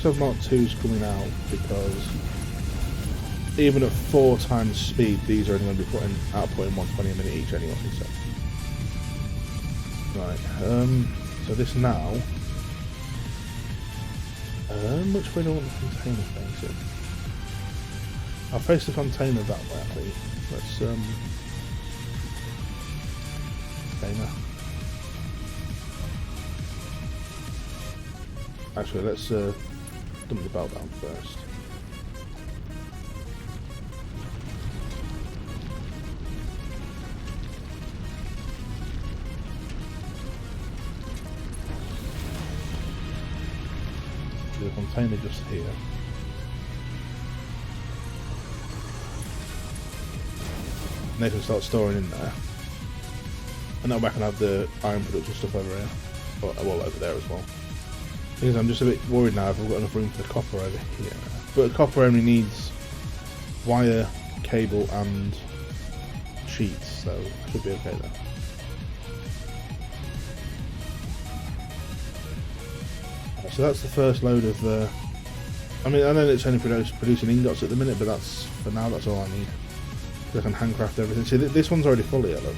Have Mark 2s coming out because even at 4 times speed, these are only going to be outputting 120 a minute each anyway. So. Right, so this now. Which way do I want the container facing? I'll face the container that way, I think. Let's container. Actually, let's dump the belt down first. The container just here. And they can start storing in there. And now I can have the iron production stuff over here. Well, over there as well. Because I'm just a bit worried now if I've got enough room for the copper over here. But copper only needs wire, cable and sheets, so I should be okay there. So that's the first load of I mean, I know it's only producing ingots at the minute, but that's, for now, that's all I need. So I can handcraft everything. See, this one's already full here, look.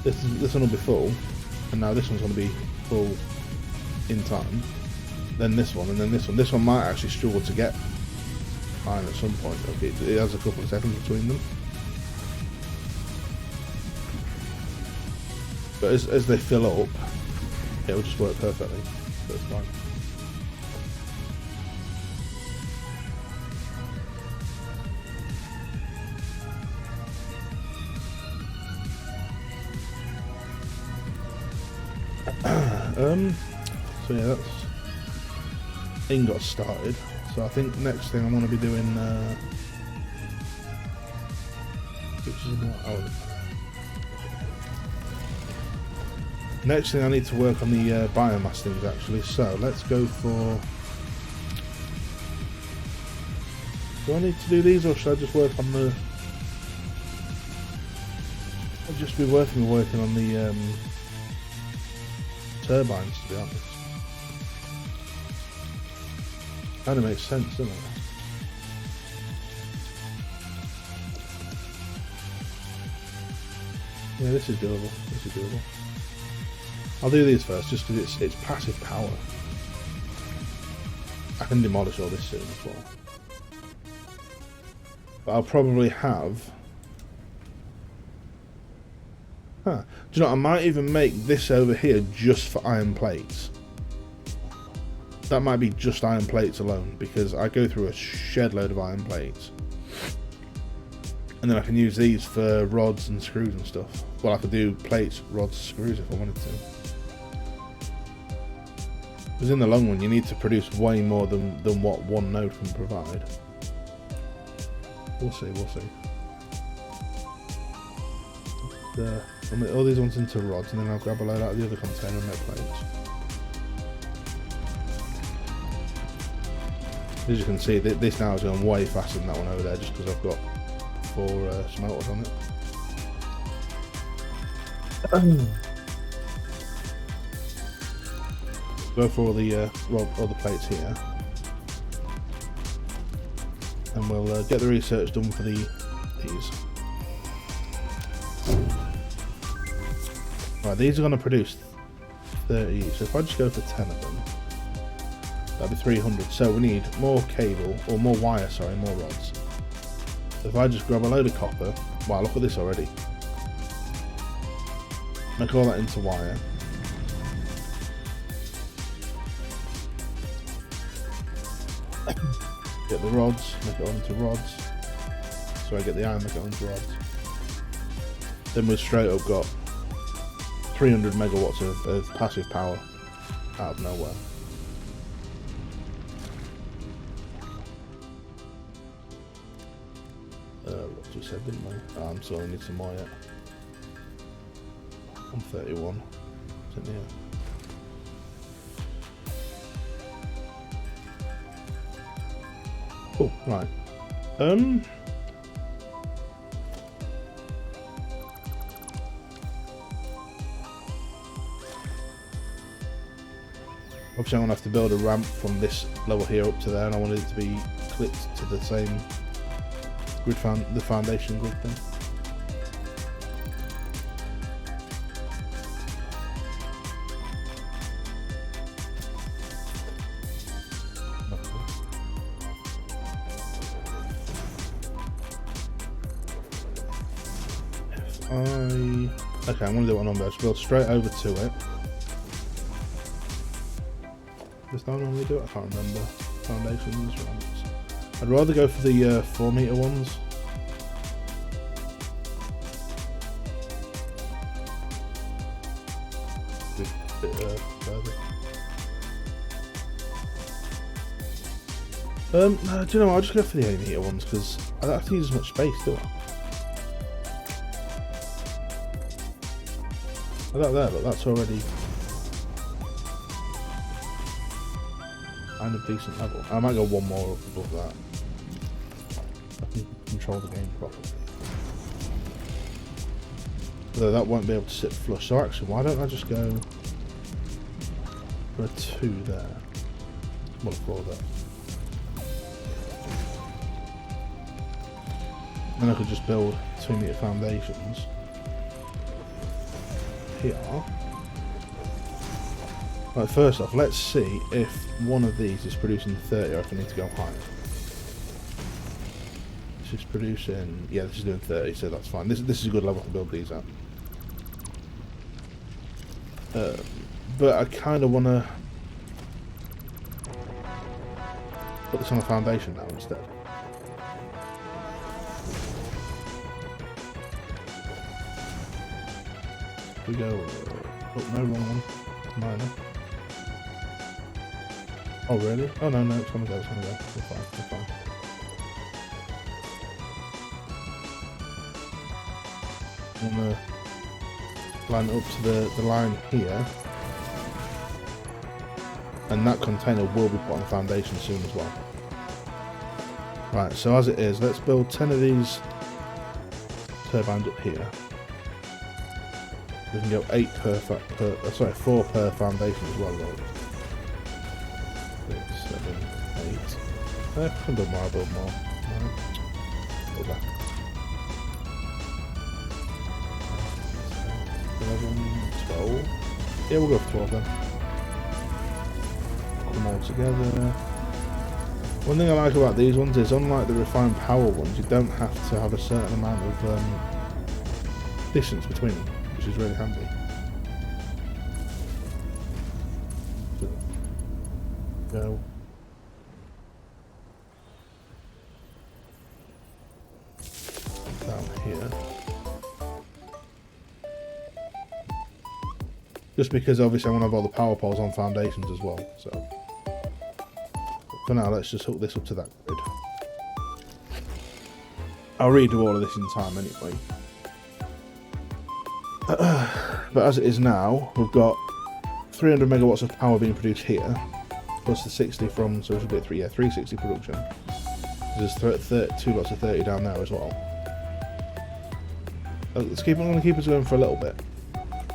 This one will be full, and now this one's going to be full in time. Then this one, and then this one. This one might actually struggle to get iron at some point. Okay, it has a couple of seconds between them. But as they fill up, it'll just work perfectly. So it's fine. So yeah, that's ingot started. So I think next thing I'm going to be doing, which is about next thing I need to work on the biomass things actually. So let's go for. Do I need to do these, or should I just work on the? I'll just be working on the turbines, to be honest. Kind of makes sense, doesn't it? Yeah, this is doable. This is doable. I'll do these first, just because it's passive power. I can demolish all this soon as well. But I'll probably have. Huh. Do you know what? I might even make this over here just for iron plates. That might be just iron plates alone, because I go through a shed load of iron plates. And then I can use these for rods and screws and stuff. Well, I could do plates, rods, screws if I wanted to. Because in the long run, you need to produce way more than what one node can provide. We'll see, we'll see. I'll make all these ones into rods, and then I'll grab a load out of the other container and make plates. As you can see, this now is going way faster than that one over there, just because I've got 4 smelters on it. Go for all the plates here, and we'll get the research done for these. Right, these are going to produce 30 each, so if I just go for 10 of them, that'd be 300. So we need more cable, or more wire, sorry, more rods. So if I just grab a load of copper, wow, look at this already. Make all that into wire. Get the rods, make it onto rods. So I get the iron, make it onto rods. Then we've straight up got 300 megawatts of passive power out of nowhere. What we said, didn't we? I'm still need some more yet. I'm 31. Is it here? Oh, right. Obviously I'm going to have to build a ramp from this level here up to there, and I wanted it to be clipped to the same grid the foundation grid thing. Okay, I'm going to do what I'm going to build straight over to it. Does that normally do it? I can't remember. Foundations, ramps. I'd rather go for the 4 meter ones. Bit further. No, do you know what? I'll just go for the 8 meter ones because I don't have to use as much space, do I? I got there, but that's already kind of decent level. I might go one more up above that. I can control the game properly. Although that won't be able to sit flush. So actually, why don't I just go for a 2 there? Well, a 4 there. Then I could just build 2 meter foundations here. Right, first off, let's see if one of these is producing 30 or if I need to go higher. This is producing, yeah, this is doing 30, so that's fine. This is a good level to build these at. But I kind of want to put this on a foundation now instead. We go, oh no, wrong one, minor. Oh really? Oh no, it's gonna go, We're fine, we're fine. I'm gonna line it up to the line here. And that container will be put on the foundation soon as well. Right, so as it is, let's build 10 of these turbines up here. We can go 4 per foundation as well, right? 6, 7, 8. I can build more, I'll build more. Right. Build that. 11, 12. Yeah, we'll go for 12 then. Put them all together. One thing I like about these ones is, unlike the refined power ones, you don't have to have a certain amount of distance between them, which is really handy. Go. Down here. Just because obviously I want to have all the power poles on foundations as well, so. For now, let's just hook this up to that grid. I'll redo all of this in time anyway. But as it is now, we've got 300 megawatts of power being produced here, plus the 60 from, so it should be 360 production. There's 2 lots of 30 down there as well. I'm going to keep us going for a little bit.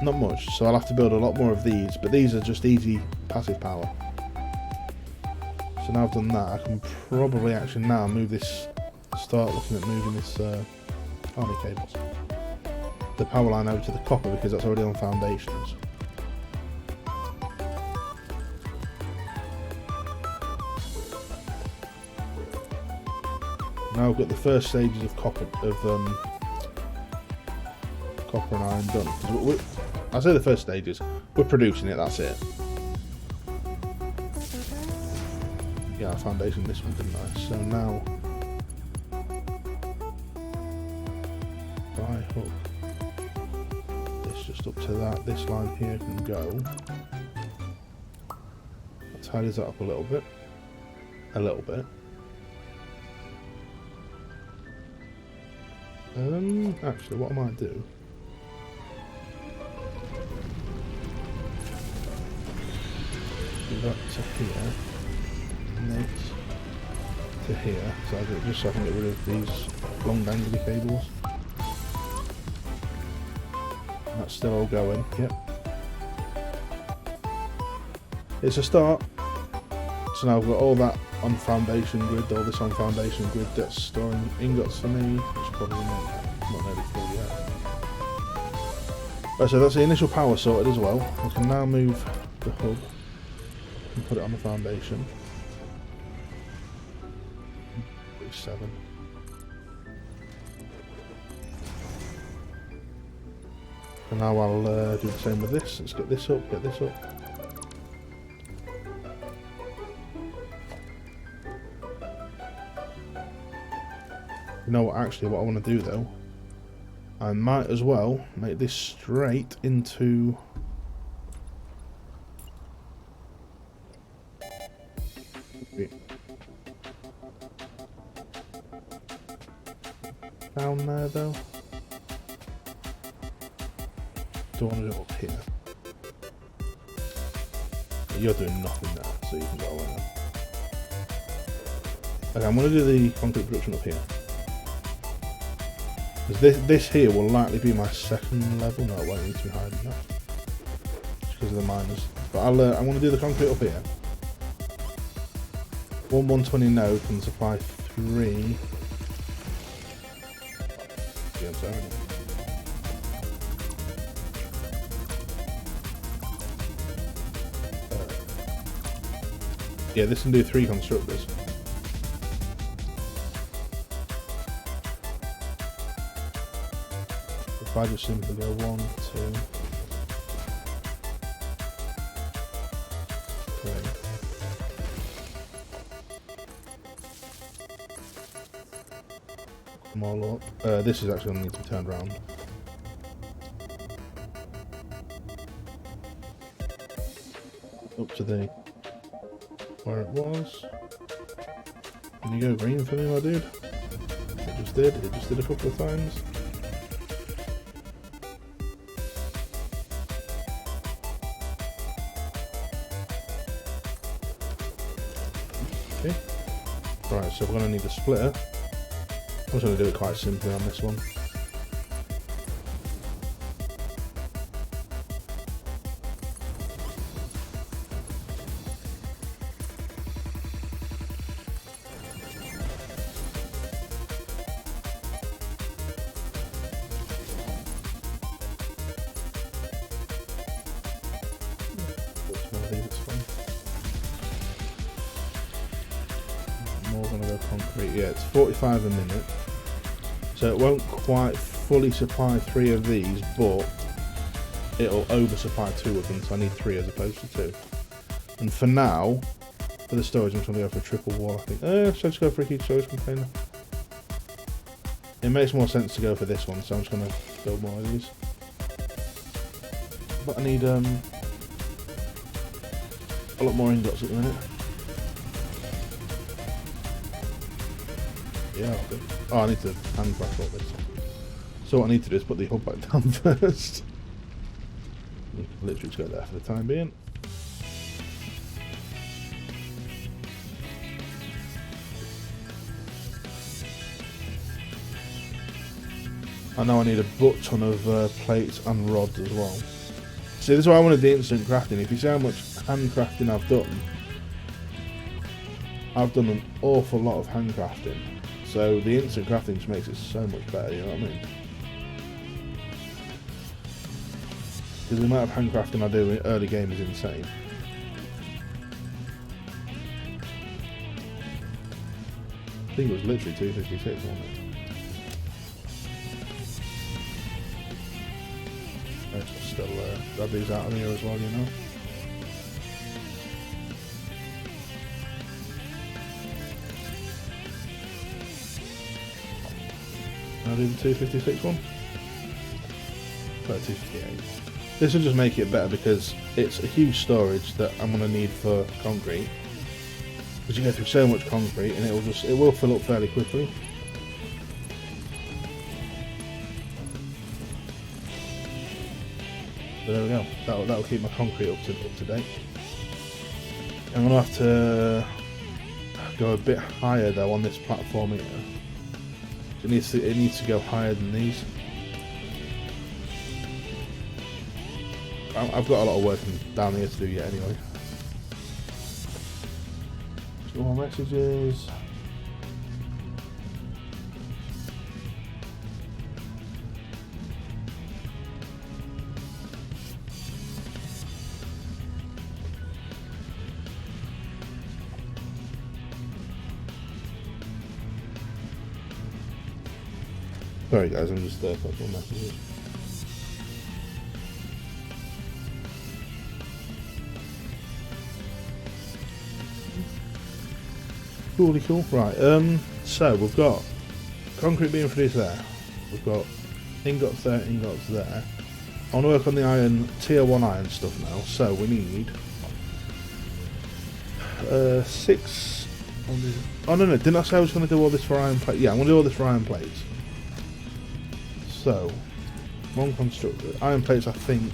Not much, so I'll have to build a lot more of these, but these are just easy passive power. So now I've done that, I can probably actually now move this, start looking at moving this army cables. The power line over to the copper because that's already on foundations. Now we've got the first stages of copper and iron done. I say the first stages, we're producing it, that's it. Yeah, our foundation this one didn't I? So now if I hook this just up to that, this line here can go. That tidies that up a little bit. Actually what I might do, that to here, next to here, so just so I can get rid of these long dangly cables. That's still all going, yep. It's a start. So now I've got all that on foundation grid, all this on foundation grid that's storing ingots for me, which probably not nearly full yet. Right, so that's the initial power sorted as well. We can now move the hub and put it on the foundation. 7. And now I'll do the same with this. Let's get this up, get this up. You know what, actually, what I want to do though, I might as well make this straight into... down there though. Don't want to do it up here. You're doing nothing there, so you can go away now. Okay, I'm going to do the concrete production up here. Because this here will likely be my second level. No, it won't need to be higher than that. Just because of the miners. But I'm going to do the concrete up here. 120 now can supply 3. Yeah, I'm sorry. Yeah, this can do 3 constructors. If I just simply go 1, 2, 3. Come all up. This is actually going to need to be turned around. Up to the where it was. Can you go green for me, my dude? It just did. It just did a couple of times. Okay. Right, so we're going to need a splitter. I'm just going to do it quite simply on this one. More gonna go concrete. Yeah, it's 45 a minute, so it won't quite fully supply 3 of these, but it'll oversupply 2 of them, so I need 3 as opposed to 2. And for now, for the storage, I'm just gonna go for a triple wall, I think. Should I just go for a huge storage container? It makes more sense to go for this one, so I'm just gonna build more of these. But I need a lot more ingots at the minute. Yeah, I'll do. Oh, I need to handcraft all this. So what I need to do is put the hub back down first. You can literally just go there for the time being. I know I need a butt ton of plates and rods as well. See, this is why I wanted the instant crafting. If you see how much handcrafting I've done an awful lot of handcrafting. So the instant crafting just makes it so much better, you know what I mean? Because the amount of handcrafting I do in early game is insane. I think it was literally 256, wasn't it? Let's still grab these out of here as well, you know? I'll do the 256 one. 258. This will just make it better because it's a huge storage that I'm going to need for concrete. Because you go through so much concrete and it will fill up fairly quickly. But there we go. That'll keep my concrete up to date. I'm going to have to go a bit higher though on this platform here. It needs to go higher than these. I've got a lot of work down here to do yet anyway. Some more messages. Sorry guys, I'm just got more messages. Cool, cool. Right, so we've got concrete being produced there. We've got ingots there, ingots there. I want to work on the iron, tier 1 iron stuff now, so we need 6... Oh no, didn't I say I was going to do all this for iron plates? Yeah, I'm going to do all this for iron plates. So, one constructor. Iron plates I think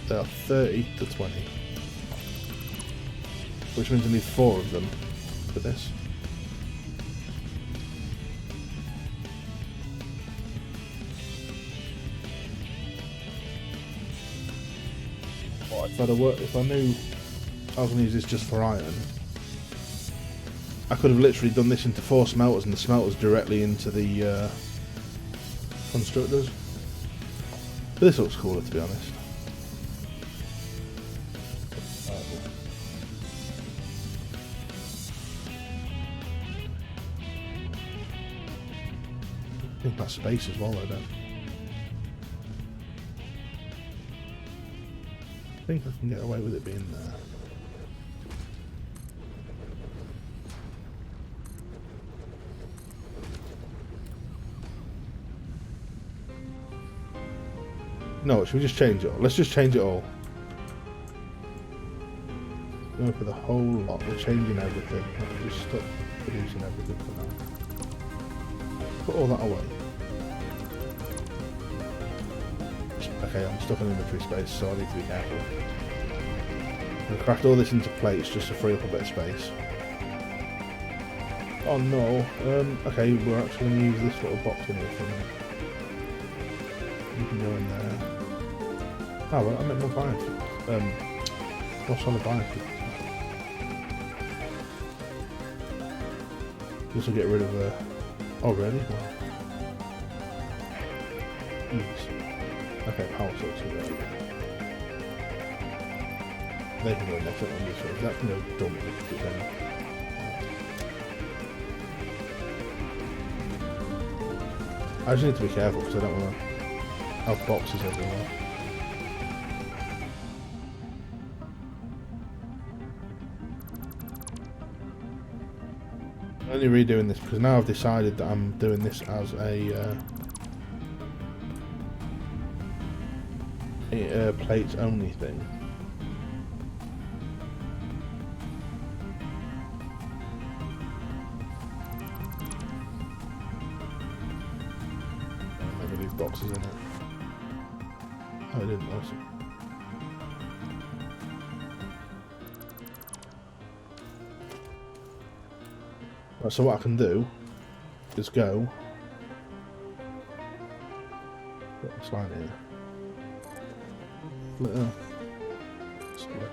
they are 30 to 20. Which means I need 4 of them for this. If I knew I was going to use this just for iron, I could have literally done this into 4 smelters and the smelters directly into the constructors. But this looks cooler, to be honest. I think that's space as well, though, don't I think I can get away with it being there. No, should we just change it all? Let's just change it all. Going for the whole lot. We're changing everything. I'll just stop producing everything for now. Put all that away. Okay, I'm stuck in inventory space, so I need to be careful. I'm going to craft all this into plates just to free up a bit of space. Oh no. Okay, we're actually going to use this little box in here for a minute. You can go in there. Oh, well, I meant more biofuels. More solid biofuels. This will get rid of oh, really? Well, okay, power sources are there. They can go next on this one. That can go dump if it's any. I just need to be careful because I don't want to have boxes everywhere. I'm only redoing this because now I've decided that I'm doing this as a plates only thing. Maybe leave boxes in it. Oh, I didn't. Awesome. Right, so what I can do is go. Put this line here. Little split.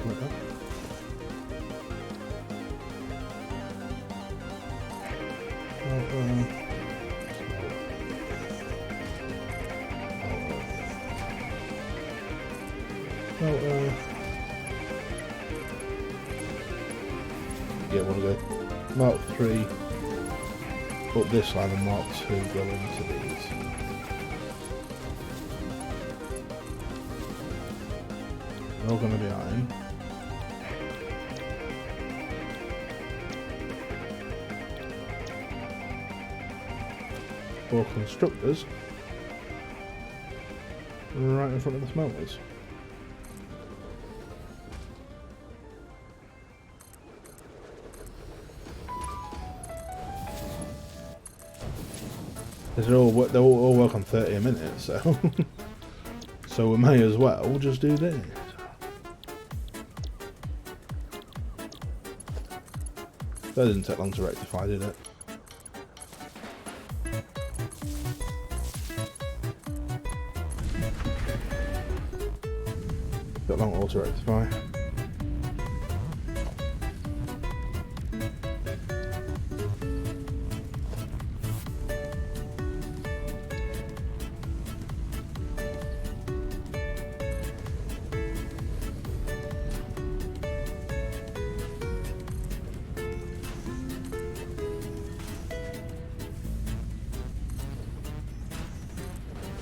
Like that. Yeah, I want to go Mark 3 up this line and Mark 2 go into these. They're all going to be iron. For constructors right in front of the smelters. They all work on 30 a minute, so so we may as well just do this. That didn't take long to rectify, did it? Got long all to rectify.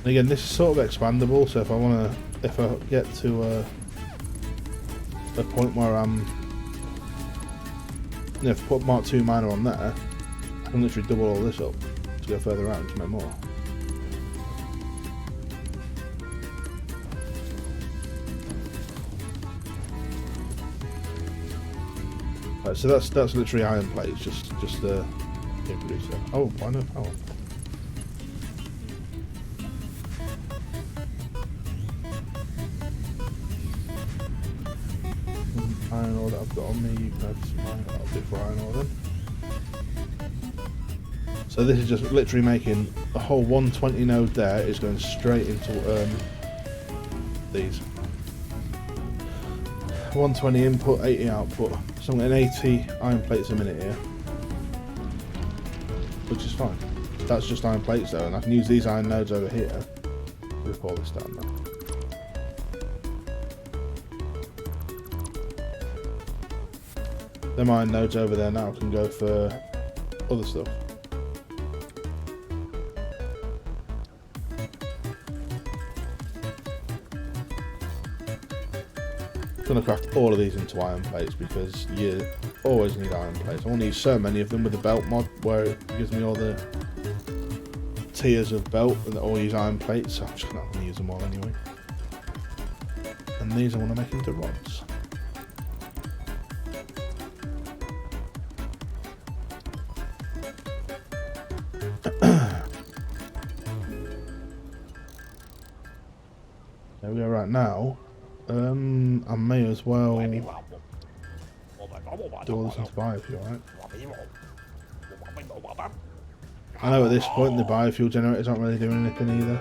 And again, this is sort of expandable, so if I get to a point where I'm, if I put Mark II miner on there, I can literally double all this up to go further out and to make more. Right, so that's literally iron plates, just the producer. Oh, why no power? Iron ore that I've got on me, you can have some iron, I'll do for iron ore then. So this is just literally making a whole 120 node there is going straight into these. 120 input, 80 output. So I'm getting 80 iron plates a minute here, which is fine. That's just iron plates though, and I can use these iron nodes over here. We'll pull this down now. Them iron nodes over there now can go for other stuff. I'm going to craft all of these into iron plates because you always need iron plates. I want to use so many of them with the belt mod where it gives me all the tiers of belt and they all use iron plates, so I'm just going to have to use them all anyway. And these I want to make into rods. There we go. Right now, I may as well do all this into biofuel, right? I know at this point the biofuel generators aren't really doing anything either.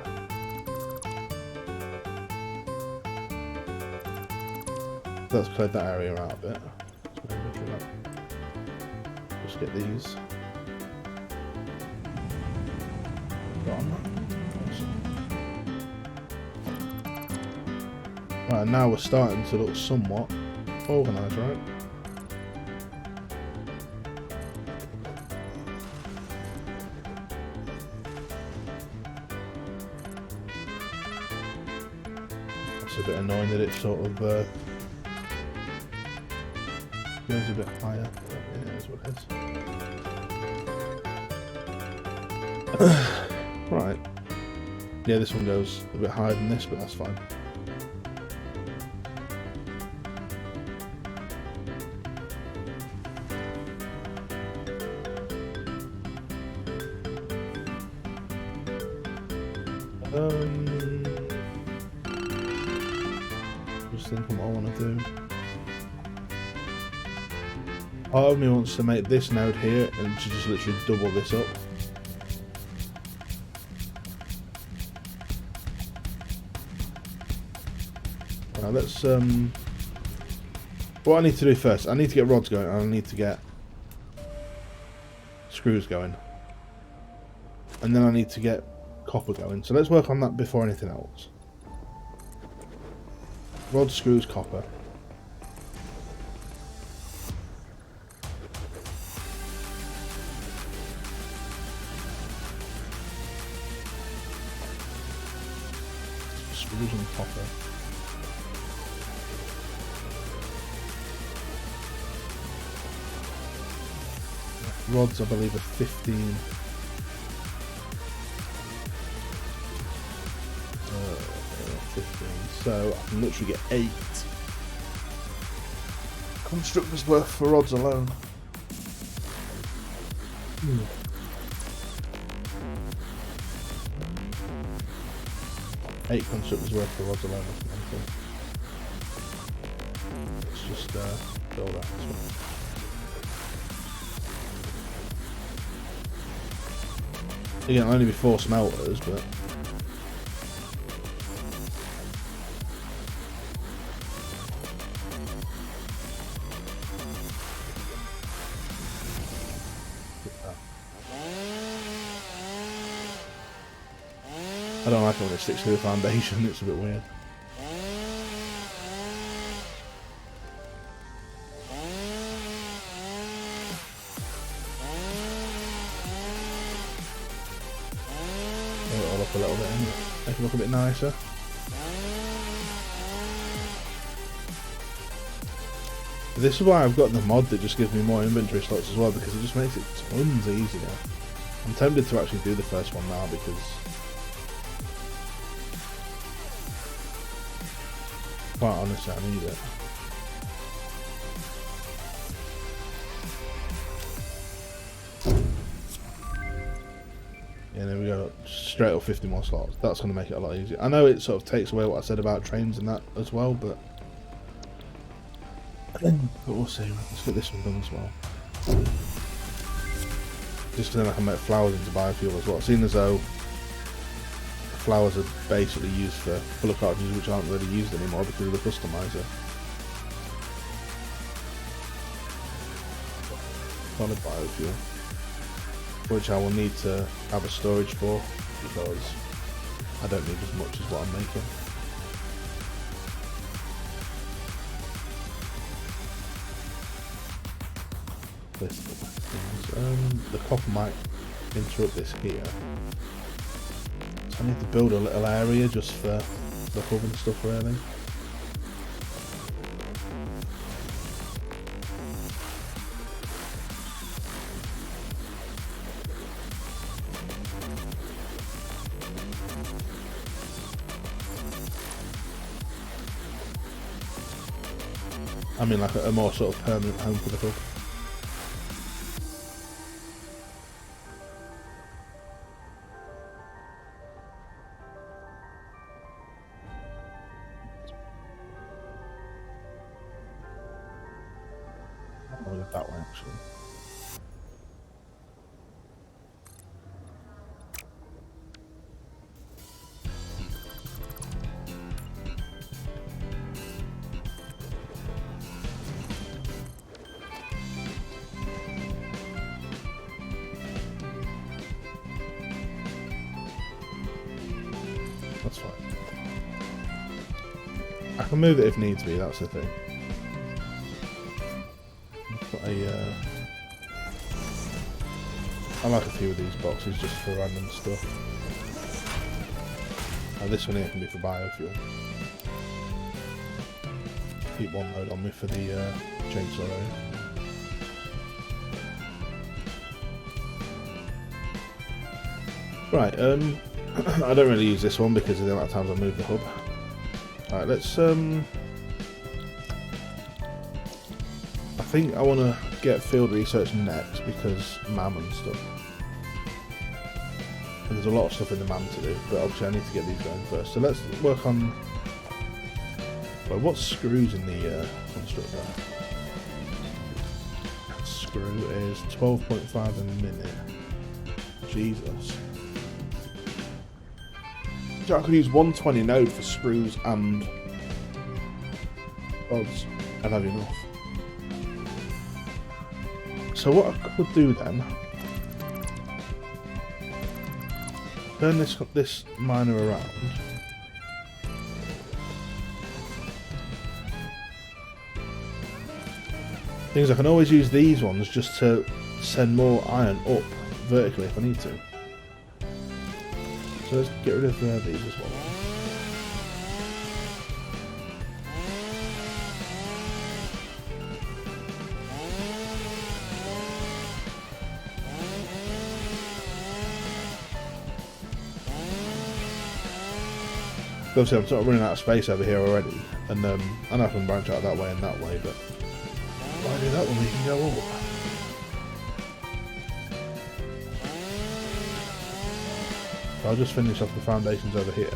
Let's clear that area out a bit. Just get these gone. Right, now we're starting to look somewhat organised, right? It's a bit annoying that it sort of goes a bit higher, but yeah, that's what it is. Right. Yeah, this one goes a bit higher than this, but that's fine. Just thinking what I want to do. Part of me wants to make this node here and to just literally double this up. Now let's what I need to do first, I need to get rods going and I need to get screws going. And then I need to get copper going. So let's work on that before anything else. Rod, screws, copper. Screws and copper. Rods, I believe, are 15. So I can literally get 8 constructors worth for rods alone. 8 constructors worth for rods alone. Let's just build that as well. Again, only be 4 smelters, but I don't like it when it sticks to the foundation, it's a bit weird. Bring it all up a little bit anyway. Make it look a bit nicer. This is why I've got the mod that just gives me more inventory slots as well, because it just makes it tons easier. I'm tempted to actually do the first one now because quite honestly I need it. Yeah, there we go. Straight up 50 more slots. That's going to make it a lot easier. I know it sort of takes away what I said about trains and that as well, but we'll see. Let's get this one done as well. Just then I can make flowers into biofuel as well. Seeing as though flowers are basically used for colour cartridges which aren't really used anymore because of the customizer. Solid biofuel, which I will need to have a storage for because I don't need as much as what I'm making. The copper might interrupt this here, so I need to build a little area just for the hub and stuff really. I mean like a more sort of permanent home for the hub. I'll go that way actually. That's fine. I can move it if needs be, that's the thing. I like a few of these boxes just for random stuff. Now this one here can be for biofuel. Keep one load on me for the chainsaw area. Right, I don't really use this one because of the amount of times I move the hub. Alright, let's I think I want to get field research next because MAM and stuff. And there's a lot of stuff in the MAM to do, but obviously I need to get these going first. So let's work on... Well, what screws in the constructor? Screw is 12.5 a minute. Jesus. So I could use 120 node for screws and rods and have enough. So what I could do then, turn this miner around. Things I can always use these ones just to send more iron up vertically if I need to. So let's get rid of these as well. Obviously I'm sort of running out of space over here already, and I know I can branch out that way and that way, but why do that when we can go up? So I'll just finish off the foundations over here.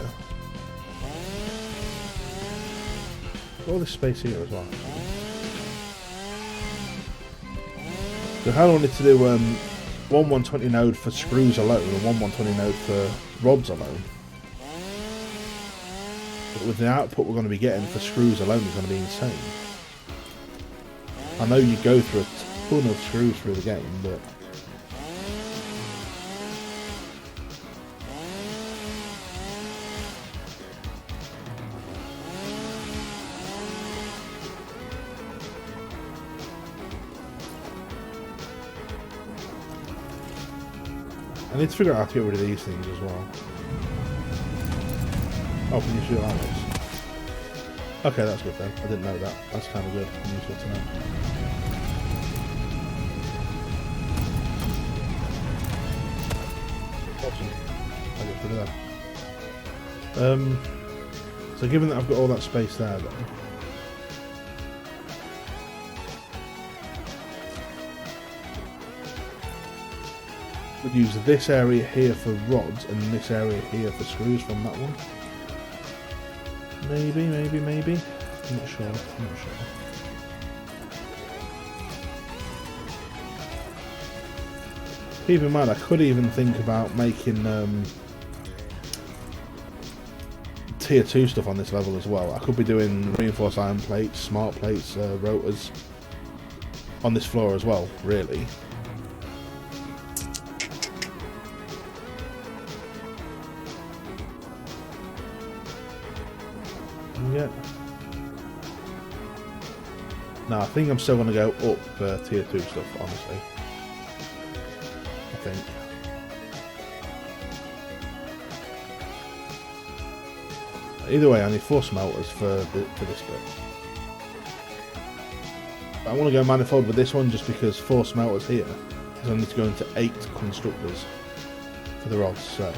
All this space here as well. So how I wanted to do one 120 node for screws alone and one 120 node for rods alone. But with the output we're going to be getting for screws alone is going to be insane. I know you go through a ton of screws through the game, but I need to figure out how to get rid of these things as well. Oh, can you shoot like this? Okay, that's good then. I didn't know that. That's kind of good and useful to know. Awesome. I'll get rid of that. So given that I've got all that space there then, would use this area here for rods and this area here for screws from that one. Maybe. I'm not sure. Keep in mind, I could even think about making tier 2 stuff on this level as well. I could be doing reinforced iron plates, smart plates, rotors on this floor as well, really. Yeah. No, I think I'm still going to go up tier 2 stuff, honestly. I think. Either way, I need 4 smelters for this bit. But I want to go manifold with this one just because 4 smelters here is I need to go into 8 constructors for the rods, so...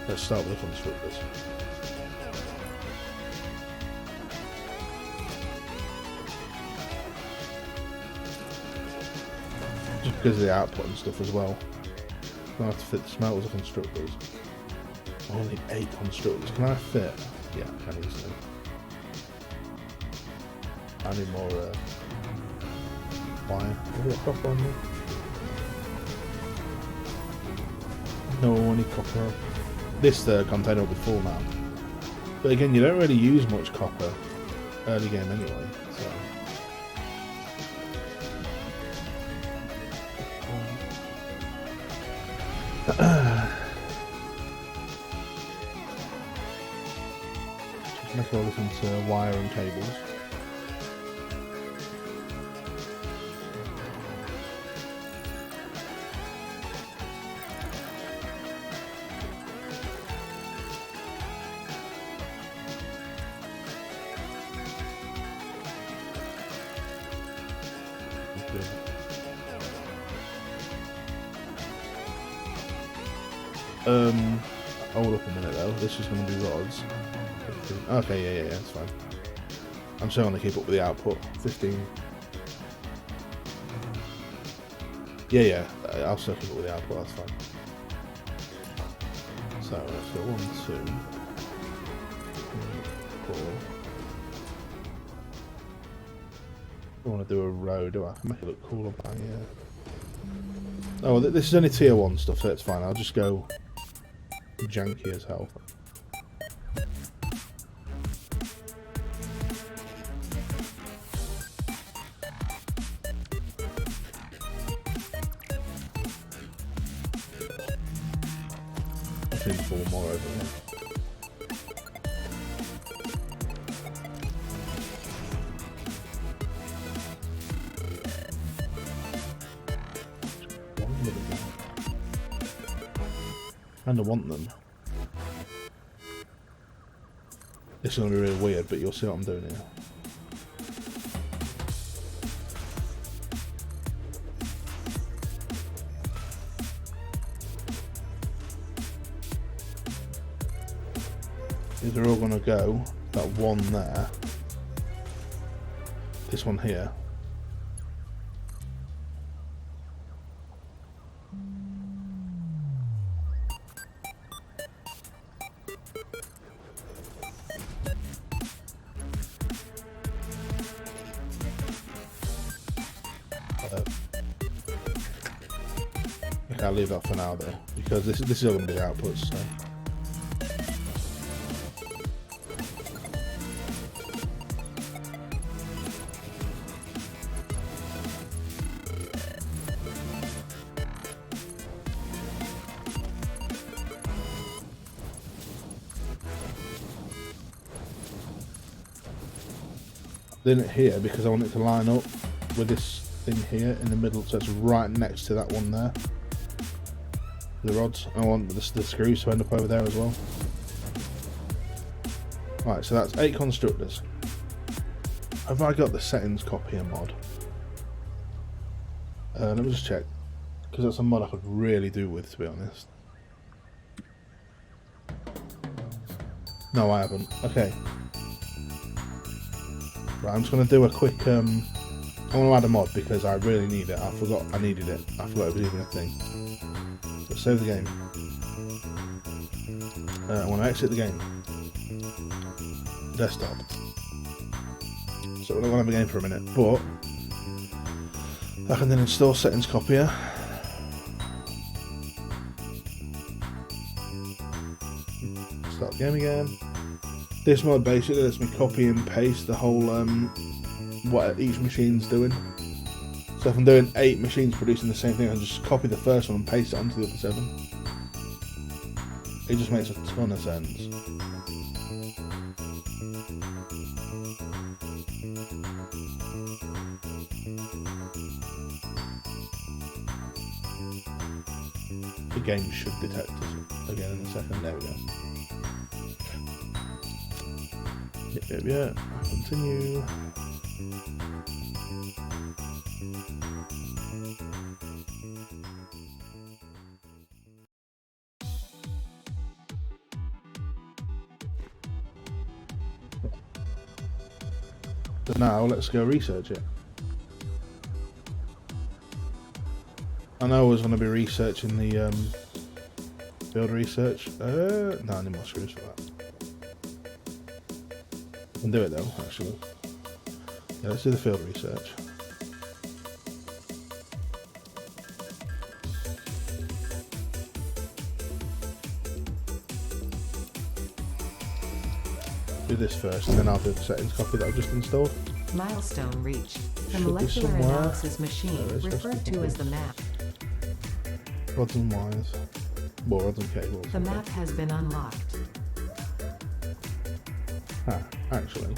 Let's start with the constructors. Just because of the output and stuff as well. I have to fit the smelters of constructors. I only need 8 constructors. Can I fit? Yeah, I can easily. I need more wire. Have we got copper on me? No, I need copper. This container will be full now. But again, you don't really use much copper early game anyway, so... Just make all this into wire and cables. Hold up a minute though, this is going to be rods. 15. Okay, yeah, that's fine. I'm still going to keep up with the output. 15. Yeah, I'll still keep up with the output, that's fine. So, let's go 1, 2, 3, 4. I want to do a row, do I? Make it look cool up here. Oh, well, this is only tier 1 stuff, so it's fine. I'll just go janky as hell. I think 4 more over here. And I want them. This is going to be really weird, but you'll see what I'm doing here. These are all going to go, that one there, this one here. I'll leave that for now though, because this is all going to be the outputs. So. then here because I want it to line up with this thing here in the middle, so it's right next to that one there. The rods. I want the screws to end up over there as well. Right, so that's 8 constructors. Have I got the settings copier mod? Let me just check, because that's a mod I could really do with, to be honest. No, I haven't. Okay. Right, I'm just going to do a quick... I want to add a mod because I really need it. I forgot I needed it. I forgot it was even a thing. So save the game. I want to exit the game. Desktop. So we're not going to have a game for a minute, but I can then install settings copier. Start the game again. This mod basically lets me copy and paste the whole what each machine's doing. So if I'm doing 8 machines producing the same thing, I can just copy the first one and paste it onto the other 7. It just makes a ton of sense. The game should detect us again in a second. There we go. Yeah. Continue. So now let's go research it. I know I was going to be researching the field research. No, I need more screws for that. I can do it though, actually. Yeah, let's do the field research. Do this first, and then I'll do the settings copy that I've just installed. Milestone reached. The Should be molecular somewhere. analysis machine, referred to as the MAP. Rods and wires. More rods and cables. The map has been unlocked. Ah, actually.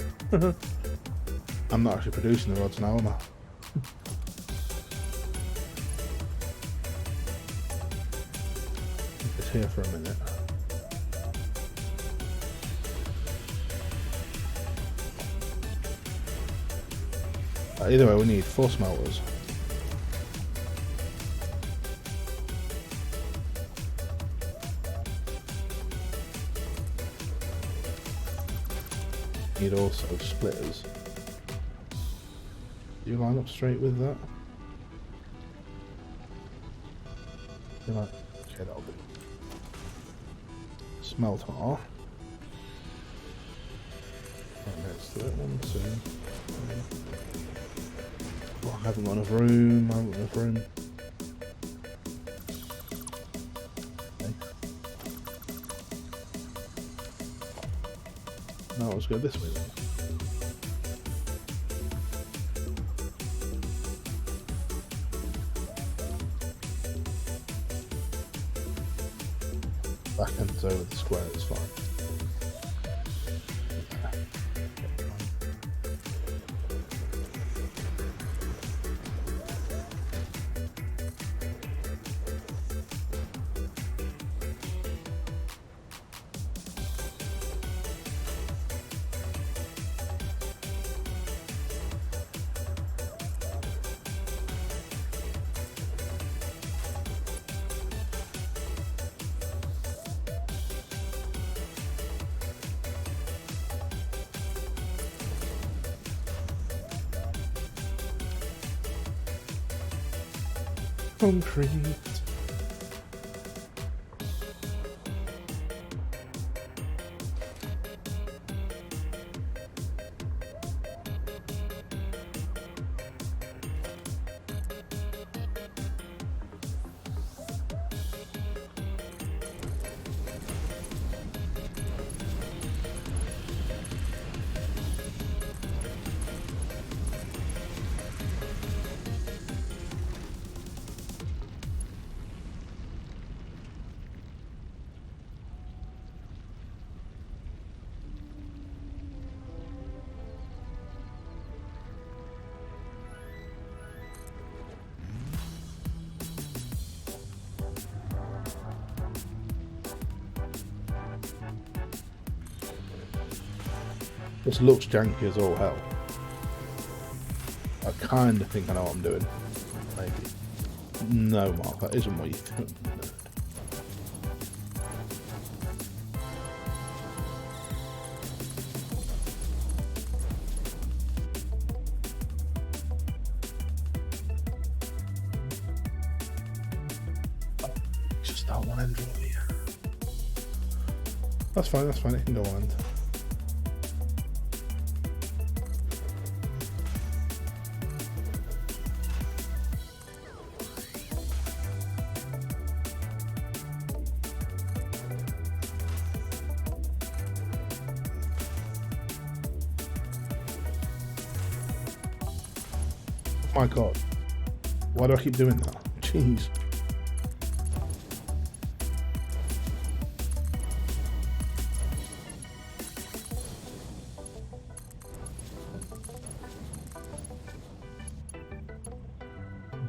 I'm not actually producing the rods now, am I? It's here for a minute. Either way, we need 4 smelters. Need also splitters. Do you line up straight with that? You like, okay, that'll do. Smelter. Right next to it. 1, 2, 3. Oh, I haven't got enough room. I haven't got enough room. Okay. Now let's go this way then. Back end's over the square, it's fine. Concrete. This looks janky as all hell. I kind of think I know what I'm doing. Maybe. No, Mark, that isn't what you think. Just start one end over here. That's fine, it can go on end. My god, why do I keep doing that? Jeez.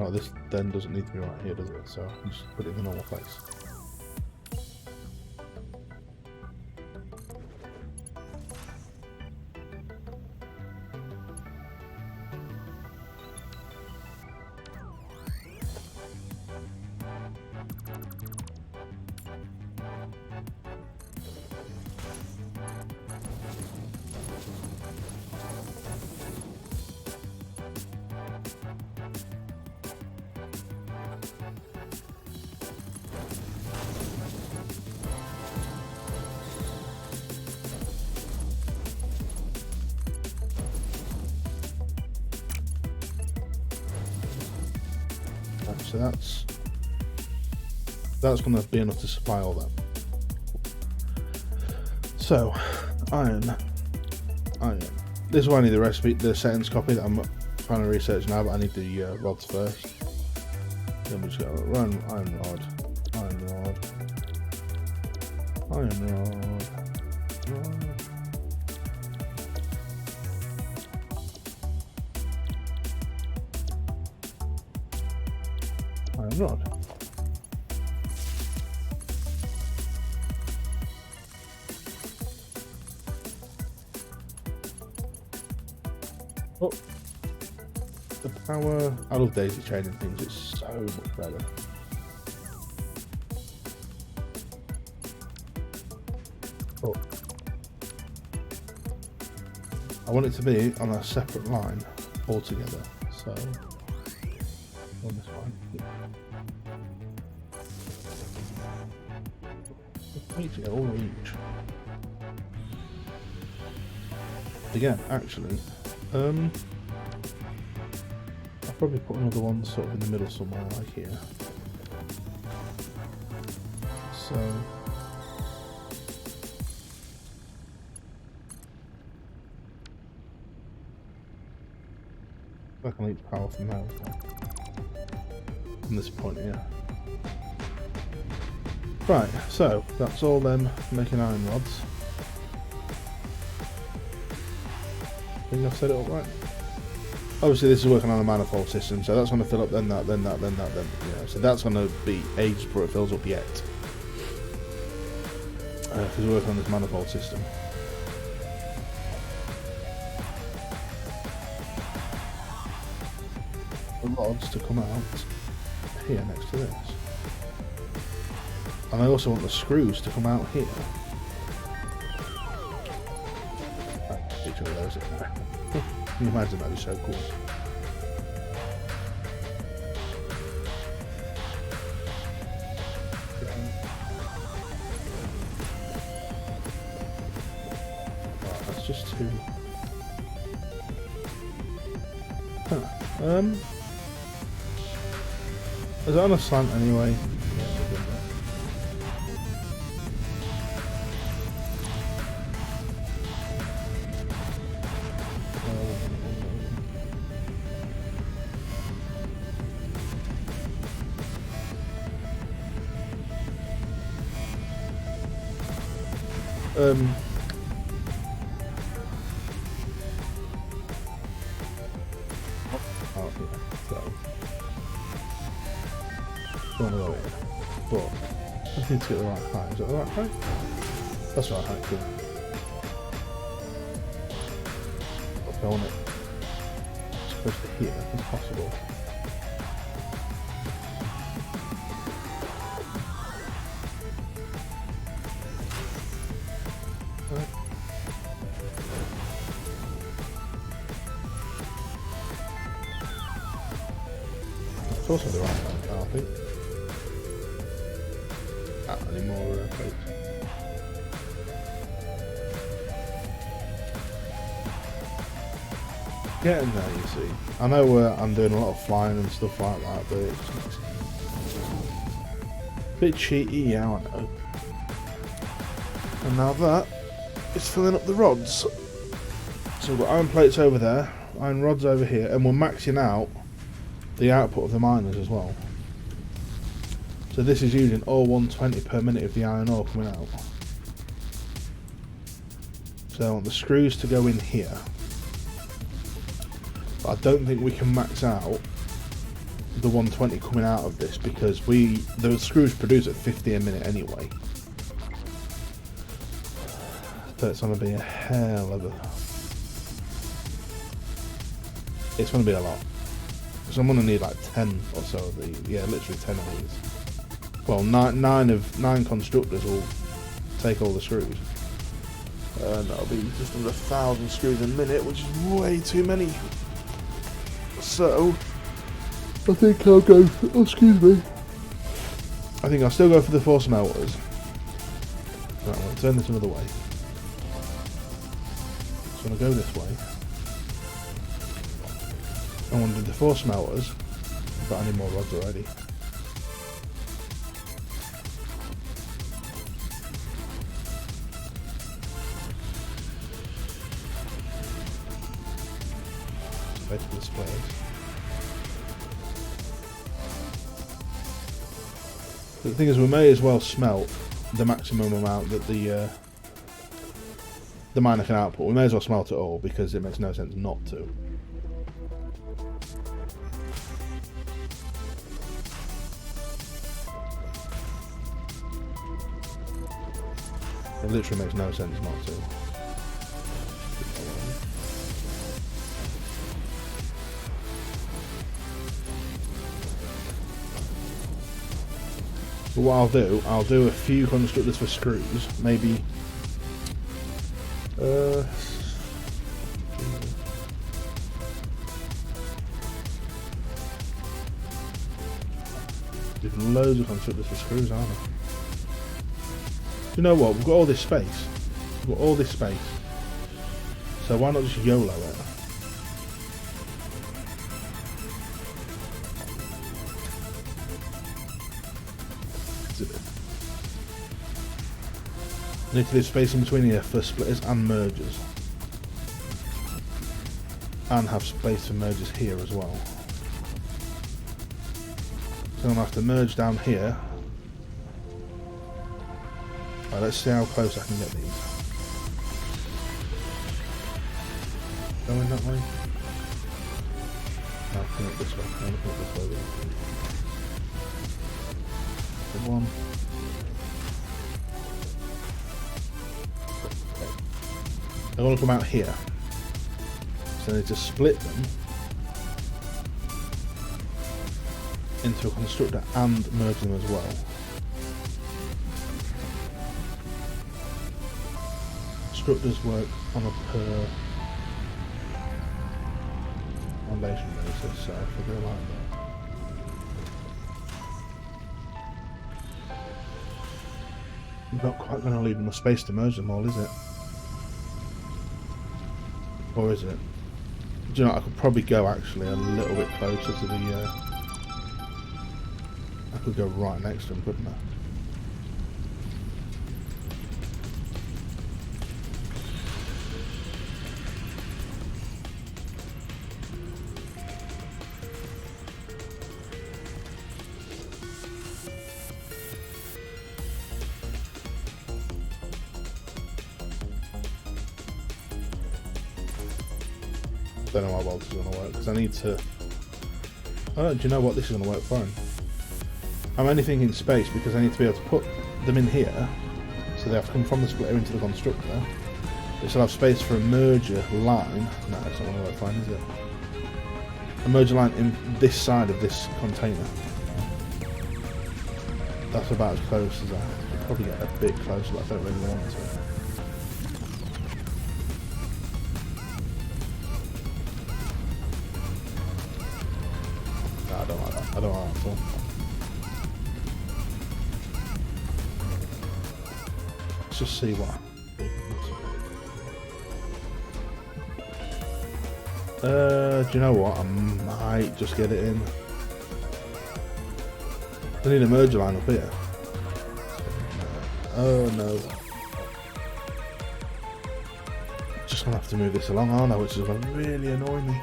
Oh, this then doesn't need to be right here, does it? So I'll just put it in the normal place. So that's going to be enough to supply all that. So iron. This is why I need the recipe, the settings copy that I'm trying to research now, but I need the rods first. Then we just got to run iron rod, iron rod, iron rod, iron rod. Oh, the power! I love daisy chaining things. It's so much better. Oh, I want it to be on a separate line altogether. So on this one. Each all of each. Again, actually, I'll probably put another one sort of in the middle somewhere, like here. So I can leak power from there, from this point here. Right, so that's all them making iron rods. I think I've set it up right. Obviously this is working on a manifold system, so that's going to fill up, then that, then that, then that, then, yeah, so that's going to be ages before it fills up yet. Because we're working on this manifold system. The rods to come out here next to this. And I also want the screws to come out here. Each of those in there. Can you imagine that would be so cool? Right, that's just two. Huh. Is that on a slant anyway? Oh, yeah, so going away, but I need to get the right height. Is that the right height? That's the right height, cool. So I want it as close to here as possible. It's also the right one now, I think. Any more plates? Getting there, you see. I know I'm doing a lot of flying and stuff like that, but it's a bit cheaty, yeah, I know. And now that is filling up the rods. So we've got iron plates over there, iron rods over here, and we're maxing out the output of the miners as well. So this is using all 120 per minute of the iron ore coming out. So I want the screws to go in here. But I don't think we can max out the 120 coming out of this because the screws produce at 50 a minute anyway. So it's going to be a hell of a... It's going to be a lot. So I'm going to need like 10 or so of these. Yeah, literally 10 of these. Well, nine constructors will take all the screws. And that'll be just under 1,000 screws a minute, which is way too many. So, I think I'll go for, oh, excuse me. I think I'll still go for the 4 smelters. Right, I'm going to turn this another way. So I'm going to go this way. I want to do the 4 smelters, but I need more rods already. Basically the splitters. But the thing is, we may as well smelt the maximum amount that the miner can output. We may as well smelt it all because it makes no sense not to. It literally makes no sense not to. But what I'll do a few constructors for screws, maybe there's loads of constructors for screws, aren't there? You know what? We've got all this space. We've got all this space. So why not just YOLO it? I need to leave space in between here for splitters and mergers. And have space for mergers here as well. So I'm going to have to merge down here. Right, let's see how close I can get these. Going that way? No, come up this way. I'm looking up this way. Good one. I want to come out here. So I need to split them into a constructor and merge them as well. Constructors work on a per foundation basis, so if we go like that. I'm not quite going to leave enough space to merge them all, is it? Or is it? Do you know, I could probably go actually a little bit closer to the... I could go right next to them, couldn't I? Don't know how well this is going to work because I need to... Oh, do you know what? This is going to work fine. I'm only thinking space because I need to be able to put them in here, so they have to come from the splitter into the constructor, They still have space for a merger line. No, it's not going to work fine, is it? A merger line in this side of this container. That's about as close as I could probably get a bit closer, but I don't really want to. No, I don't like that. I don't like that at all. Let's just see what. Do you know what? I might just get it in. I need a merger line up here. Oh no. Just gonna have to move this along, aren't I? Which is gonna really annoy me.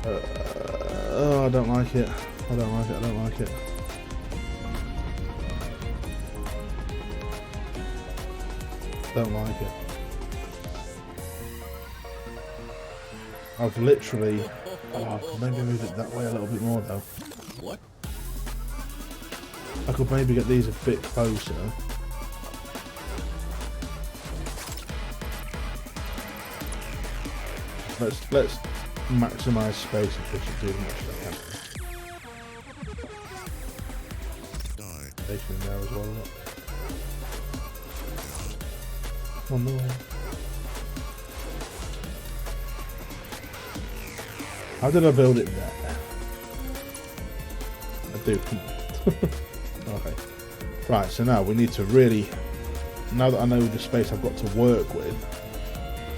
Oh, I don't like it. I don't like it. I don't like it. Don't like it. I've literally. Oh, I could maybe move it that way a little bit more though. What? I could maybe get these a bit closer. Let's maximise space efficiency as much as I can. Die. Station in there as well. Look. On the way. How did I build it there? I do. Okay. Right, so now we need to really, now that I know the space I've got to work with,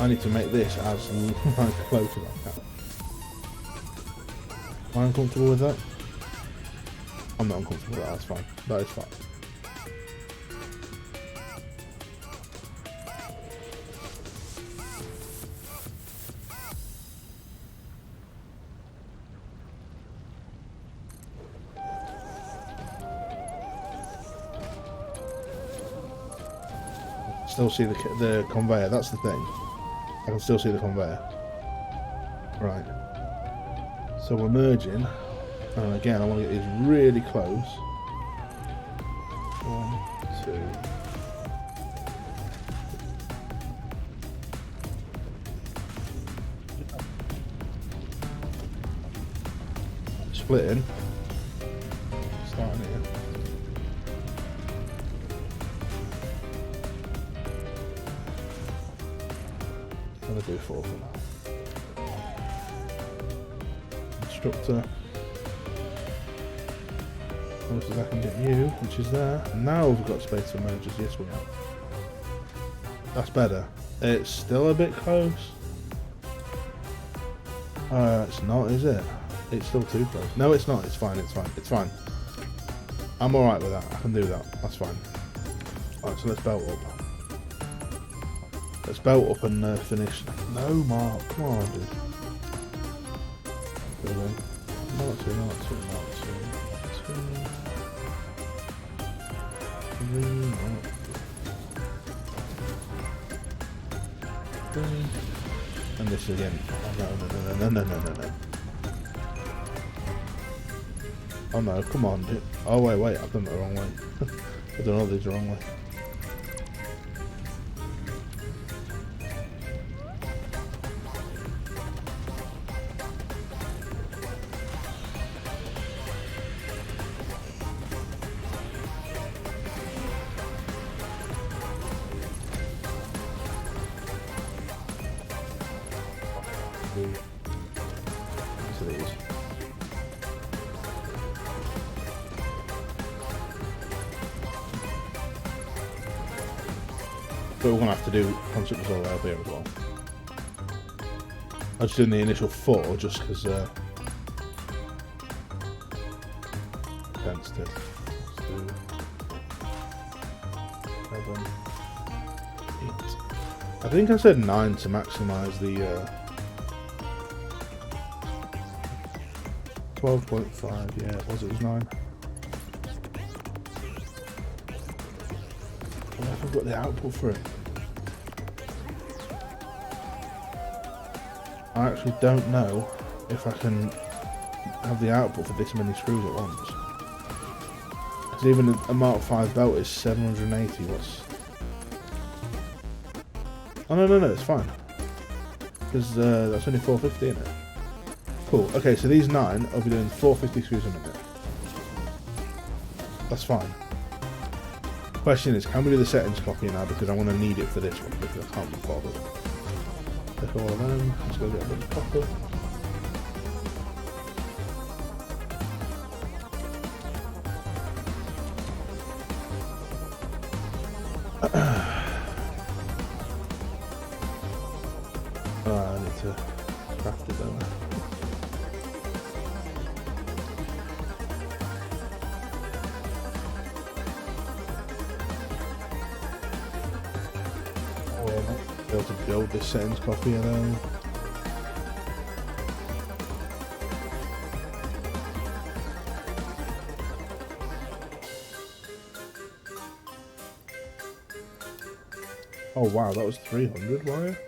I need to make this as close as I can. Am I uncomfortable with that? I'm not uncomfortable with that, that's fine. That is fine. Still see the conveyor, that's the thing. I can still see the conveyor. Right. So we're merging. And again, I want to get these really close. 1, 2. Splitting. Starting here. I'm going to do 4 for now. Instructor. Close as I can get you, which is there. And now we've got space for mergers. Yes, we have. That's better. It's still a bit close. It's not, is it? It's still too close. No, it's not. It's fine. It's fine. It's fine. I'm alright with that. I can do that. That's fine. Alright, so let's belt up. Let's belt up and finish. No, Mark. Come on, dude. Go then. Not two, not two, not two, not two. 3, not 3. And this again. Oh, no. Oh no, come on, dude. Oh wait, I've done it the wrong way. I've done all these the wrong way. To these. But we're going to have to do constructors all over here as well. I was doing the initial 4 just because against it. Let's do 7, 8. I think I said 9 to maximise the 12.5, yeah, it was 9. I haven't got the output for it. I actually don't know if I can have the output for this many screws at once. Because even a Mark 5 belt is 780. What's... Oh no, it's fine. Because that's only 450 in it. Cool. Okay, so these 9, I'll be doing 450 screws a minute. That's fine. Question is, can we do the settings copy now? Because I want to need it for this one because I can't be bothered. Take all of them. Let's go get a bit of copper. I need to craft it, don't I? Be able to build this settings copy though. Oh wow, that was 300 wire.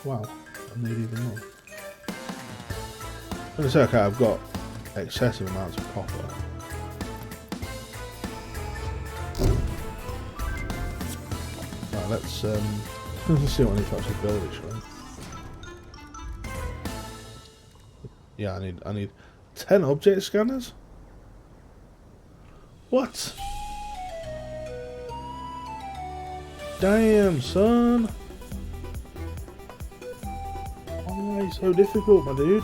Wow, I need even more. I'm gonna say, okay, I've got excessive amounts of copper. Right, let's see what I need to actually build it, shall I? Yeah, I need 10 object scanners? What? Damn, son! Why are you so difficult, my dude?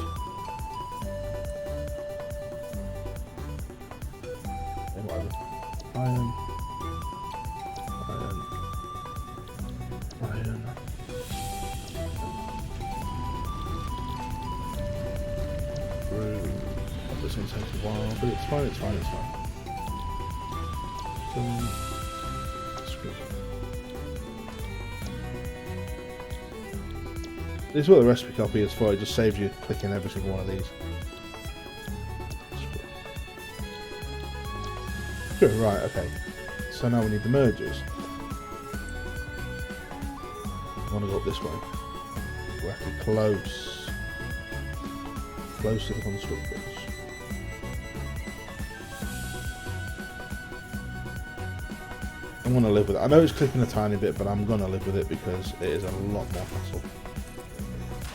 Iron. This one takes a while, but it's fine, it's fine. This is what the recipe copy is for, it just saves you clicking every single one of these. Good, right, okay. So now we need the mergers. I want to go up this way. We're actually close to the constructors. I'm going to live with it. I know it's clicking a tiny bit, but I'm going to live with it because it is a lot more hassle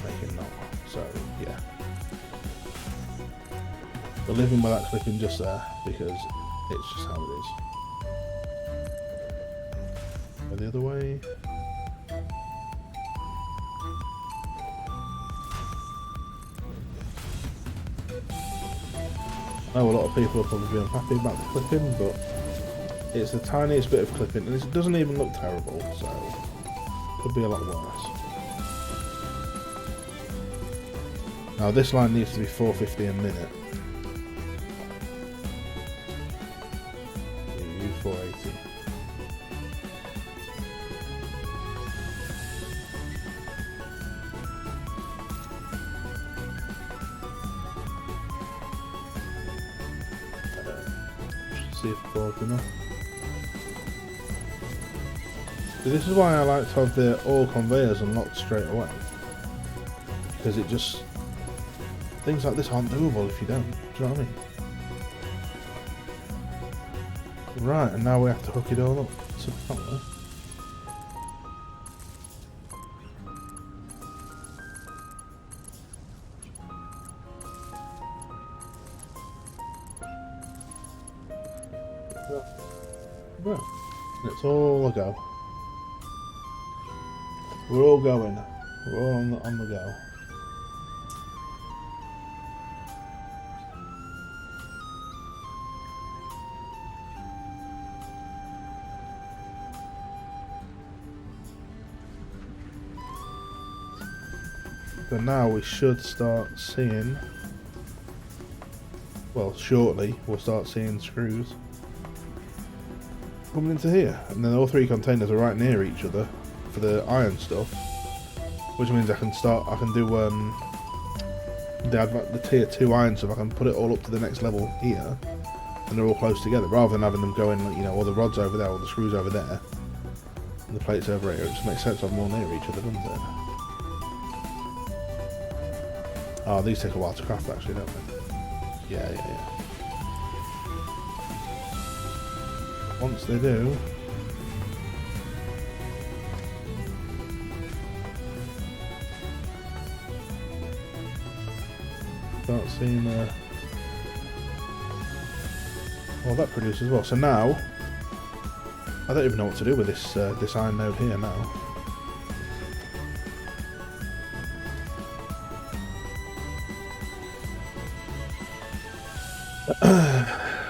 making that. So, yeah. We're living with that clipping just there because it's just how it is. Go the other way. I know a lot of people are probably unhappy about the clipping, but it's the tiniest bit of clipping, and it doesn't even look terrible, so could be a lot worse. Now this line needs to be 450 a minute. You 480. See if it's broken enough. This is why I like to have the all conveyors unlocked straight away, because it just, things like this aren't doable if you don't. Do you know what I mean? Right, and now we have to hook it all up to power. Right, it's all a go. We're all going. We're all on the go. So now we should start seeing, well, shortly we'll start seeing screws coming into here, and then all three containers are right near each other for the iron stuff, which means I can do the tier 2 iron stuff. I can put it all up to the next level here, and they're all close together, rather than having them going, you know, all the rods over there, all the screws over there, and the plates over here. It just makes sense to have them all near each other, doesn't it? Oh, these take a while to craft actually, don't they? Yeah. Once they do... Start seeing... well, that produces as well. So now... I don't even know what to do with this this iron node here now.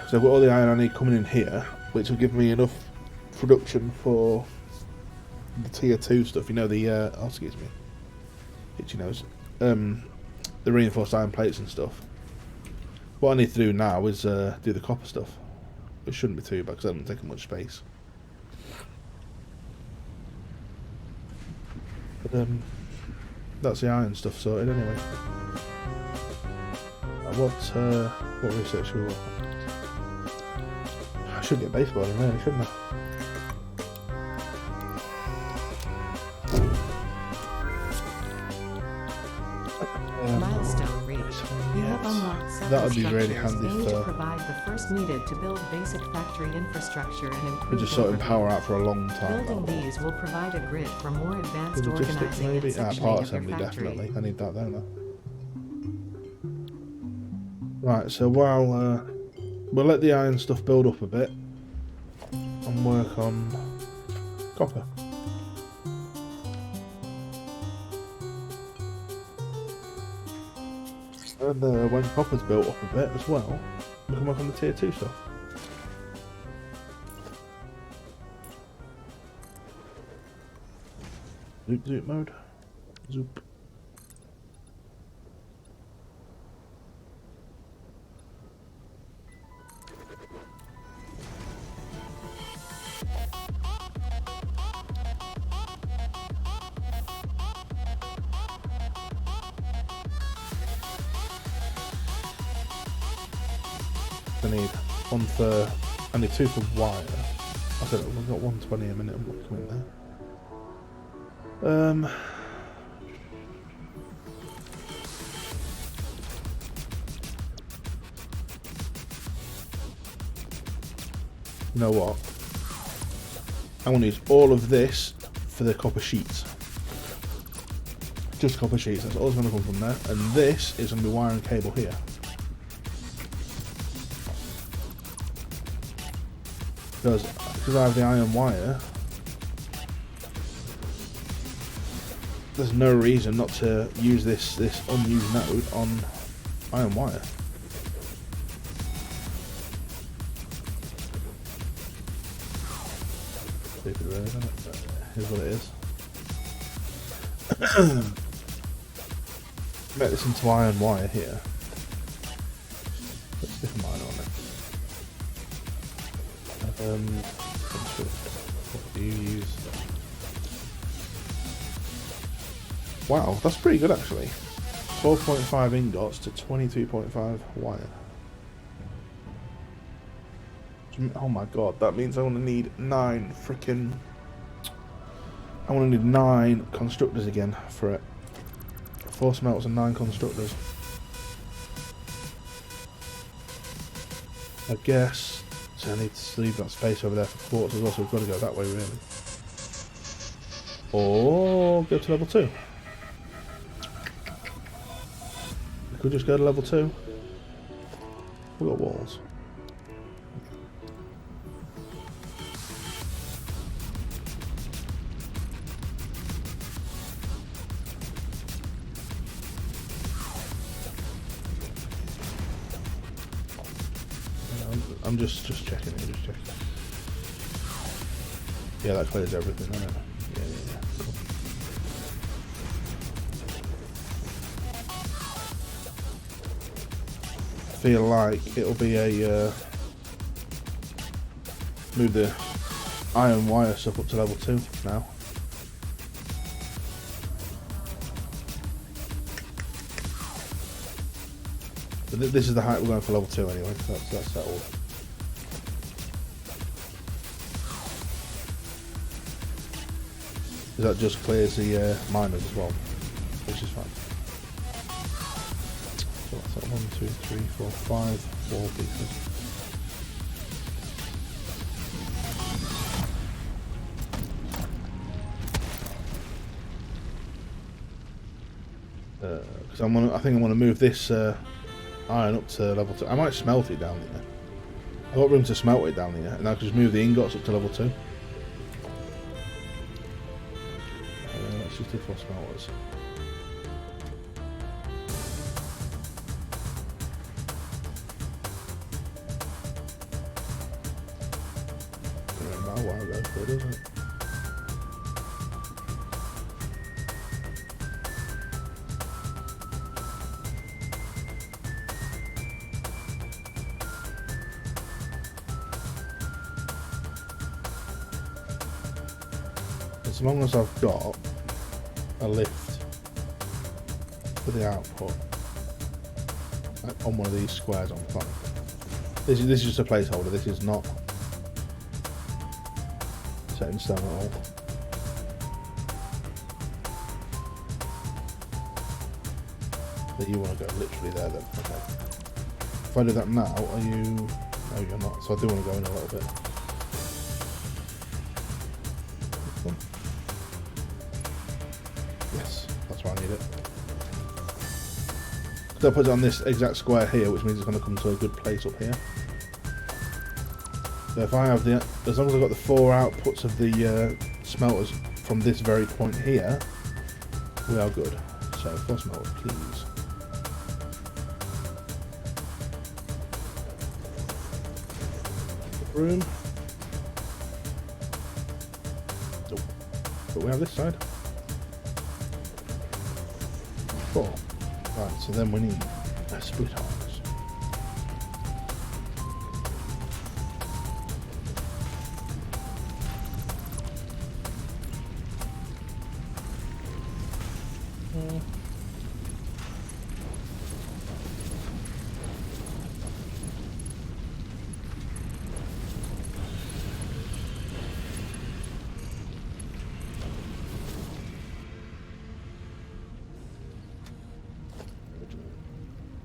So I've got all the iron I need coming in here, which will give me enough production for the tier 2 stuff, you know, the oh, excuse me, itchy nose, the reinforced iron plates and stuff. What I need to do now is do the copper stuff, which shouldn't be too bad because that doesn't take much space. But that's the iron stuff sorted anyway. What research should we want? I should get baseball in really, shouldn't I? Milestone reached. You have unlocked several that would be really structures handy aimed for... to provide the first needed to build basic factory infrastructure and We're improve just sorting overview. power out for a long time. Building these will provide a grid for more advanced Logistics organizing and maybe? sectioning Part of your assembly factory. definitely. I need that, don't I? Right, so while we'll let the iron stuff build up a bit and work on copper. And when copper's built up a bit as well, we can work on the tier 2 stuff. Zoop mode. Zoop. I need one for... I need 2 for wire. I said we've got 120 a minute. What's coming there? You know what? I'm going to use all of this for the copper sheets. Just copper sheets, that's all that's going to come from there. And this is going to be wire and cable here. Because I have the iron wire, there's no reason not to use this unused node on iron wire. Stupid really, isn't it? But here's what it is. Make this into iron wire here. Put a different iron on it. What do you use? Wow, that's pretty good actually. 12.5 ingots to 22.5 wire. Oh my god, that means I'm gonna need 9 freaking... I'm gonna need 9 constructors again for it. 4 smelters and 9 constructors. I guess... So I need to leave that space over there for quartz as well, so we've got to go that way really. Or go to level 2. We could just go to level 2. We've got walls. I'm just checking it, just checking. Yeah, that clears everything, doesn't it? Yeah. Cool. I feel like it'll be a move the iron wire stuff up to level 2 now. But this is the height we're going for level 2 anyway, so that's settled. That just clears the miners as well, which is fine. So that's 1, 2, 3, 4, 5 wall pieces. Because I think I want to move this iron up to level 2. I might smelt it down here. I've got room to smelt it down here, and I can just move the ingots up to level 2. Let's just do 4 smelters. Doesn't matter what I go for, does it? As long as I've got a lift for the output on one of these squares, I'm fine. This is just a placeholder. This is not set in stone at all. But you want to go literally there then. Okay. If I do that now, are you... No, you're not. So I do want to go in a little bit. Yes, that's why I need it. So I put it on this exact square here, which means it's going to come to a good place up here. So if I have the, as long as I've got the 4 outputs of the smelters from this very point here, we are good. So 4 smelters, please. Room. Oh. But we have this side. 4. Right, so then we need a split arms.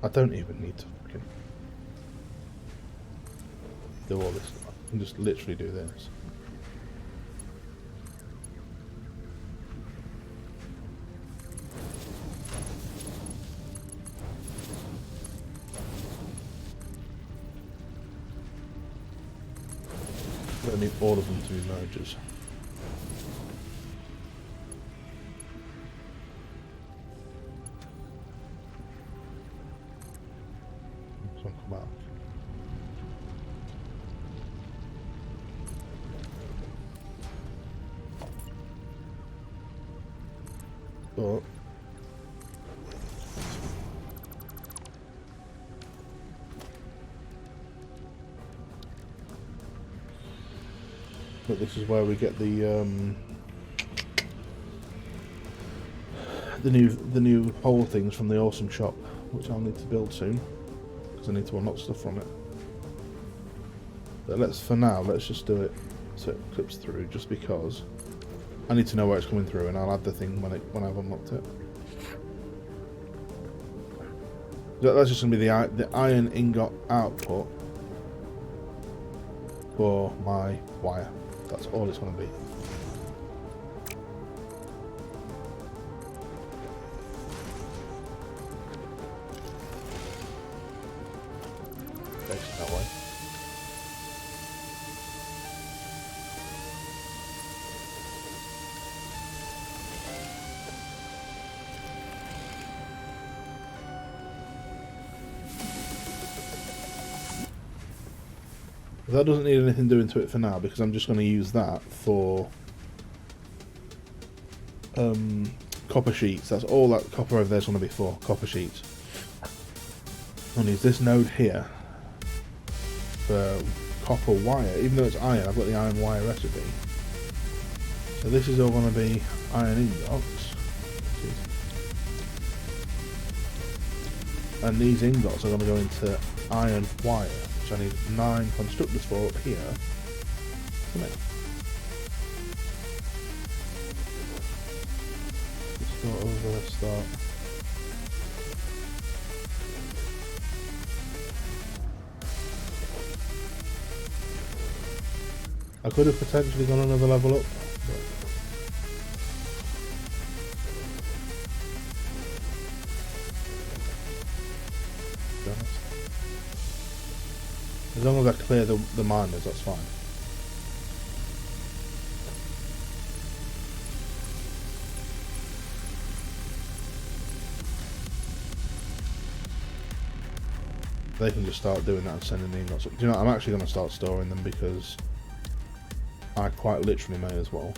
I don't even need to fucking do all this stuff. I can just literally do this. I need all of them to be mergers. But this is where we get the new hole things from the awesome shop, which I'll need to build soon because I need to unlock stuff from it. But let's just do it so it clips through, just because I need to know where it's coming through, and I'll add the thing when I've unlocked it. That's just going to be the iron ingot output for my wire. That's all it's going to be. Face it that way. That doesn't need anything doing to it for now, because I'm just going to use that for copper sheets. That's all that copper over there is going to be for, copper sheets. I'll use this node here for copper wire, even though it's iron. I've got the iron wire recipe. So this is all going to be iron ingots. And these ingots are going to go into iron wire. I need 9 constructors for up here. Come in. Start over, start. I could have potentially gone another level up, but to be honest, as long as I clear the miners, that's fine. They can just start doing that and sending me emails. Do you know, I'm actually going to start storing them because I quite literally may as well.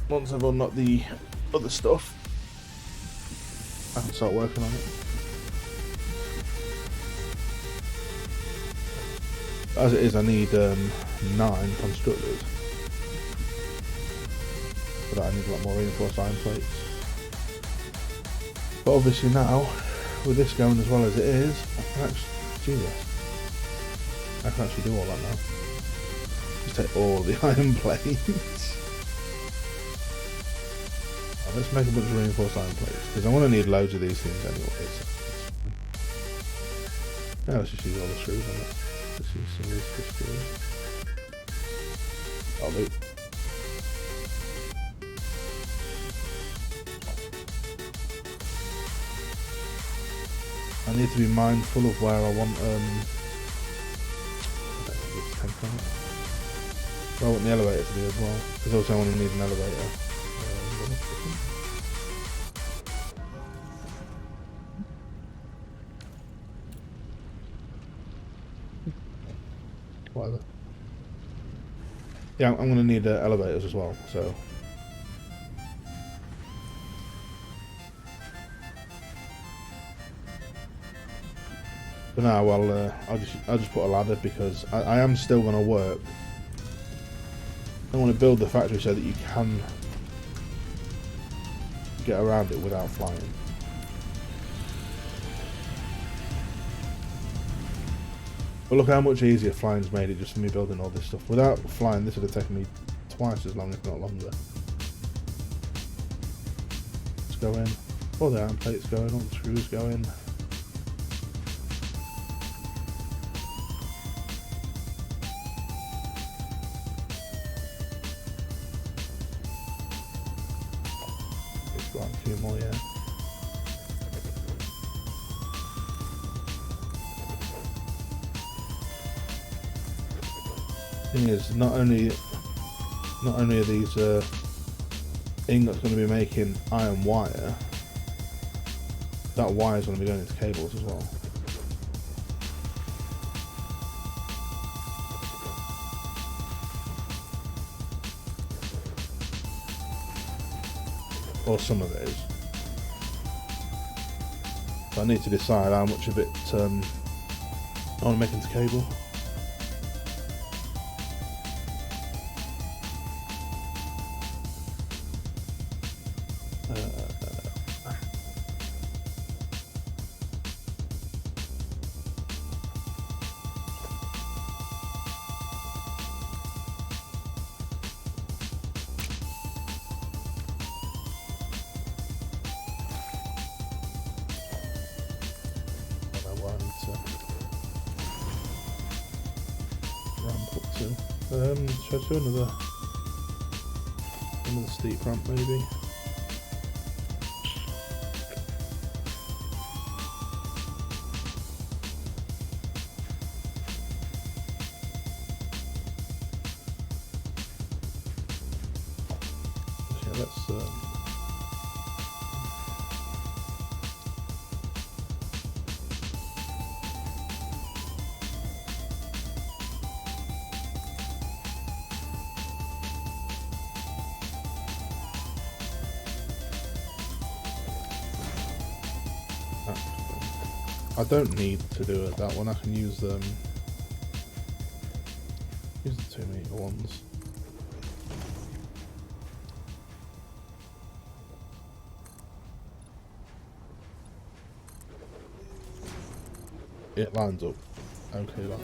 Once I've unlocked the other stuff, I can start working on it. As it is, I need 9 constructors. For that I need a lot more reinforced iron plates. But obviously now, with this going as well as it is, I can actually do this. I can actually do all that now. Just take all the iron plates. Right, let's make a bunch of reinforced iron plates, because I'm going to need loads of these things anyway. So. Yeah, let's just use all the screws on it. Let's use some of these screws. I'll do. I need to be mindful of where I want where I want the elevator to be as well, because also I want to need an elevator. Whatever. Yeah, I'm going to need elevators as well, so. But now I'll just put a ladder, because I am still going to work. I want to build the factory so that you can get around it without flying. But look how much easier flying's made it just for me building all this stuff. Without flying, this would have taken me twice as long, if not longer. Let's go in. All the iron plates go in, all the screws go in. A few more, yeah. Thing is, not only are these ingots going to be making iron wire, that wire is going to be going into cables as well. Or some of it is. So I need to decide how much of it I want to make into cable. Should I do another steep ramp maybe? Okay, let's I don't need to do it that one. I can use them. Use the 2 meter ones. It lines up. Okay, that.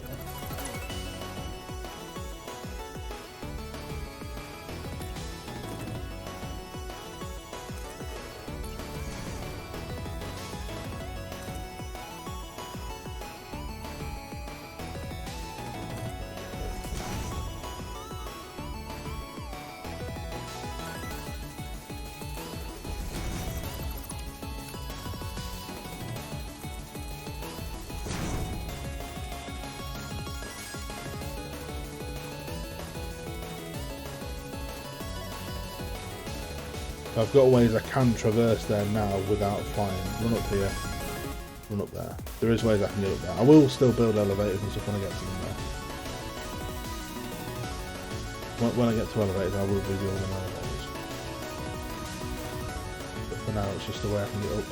I've got ways I can traverse there now without flying. Run up here, run up there. There is ways I can get up there. I will still build elevators and stuff when I get to them there. When I get to elevators, I will be building elevators. But for now, it's just the way I can get up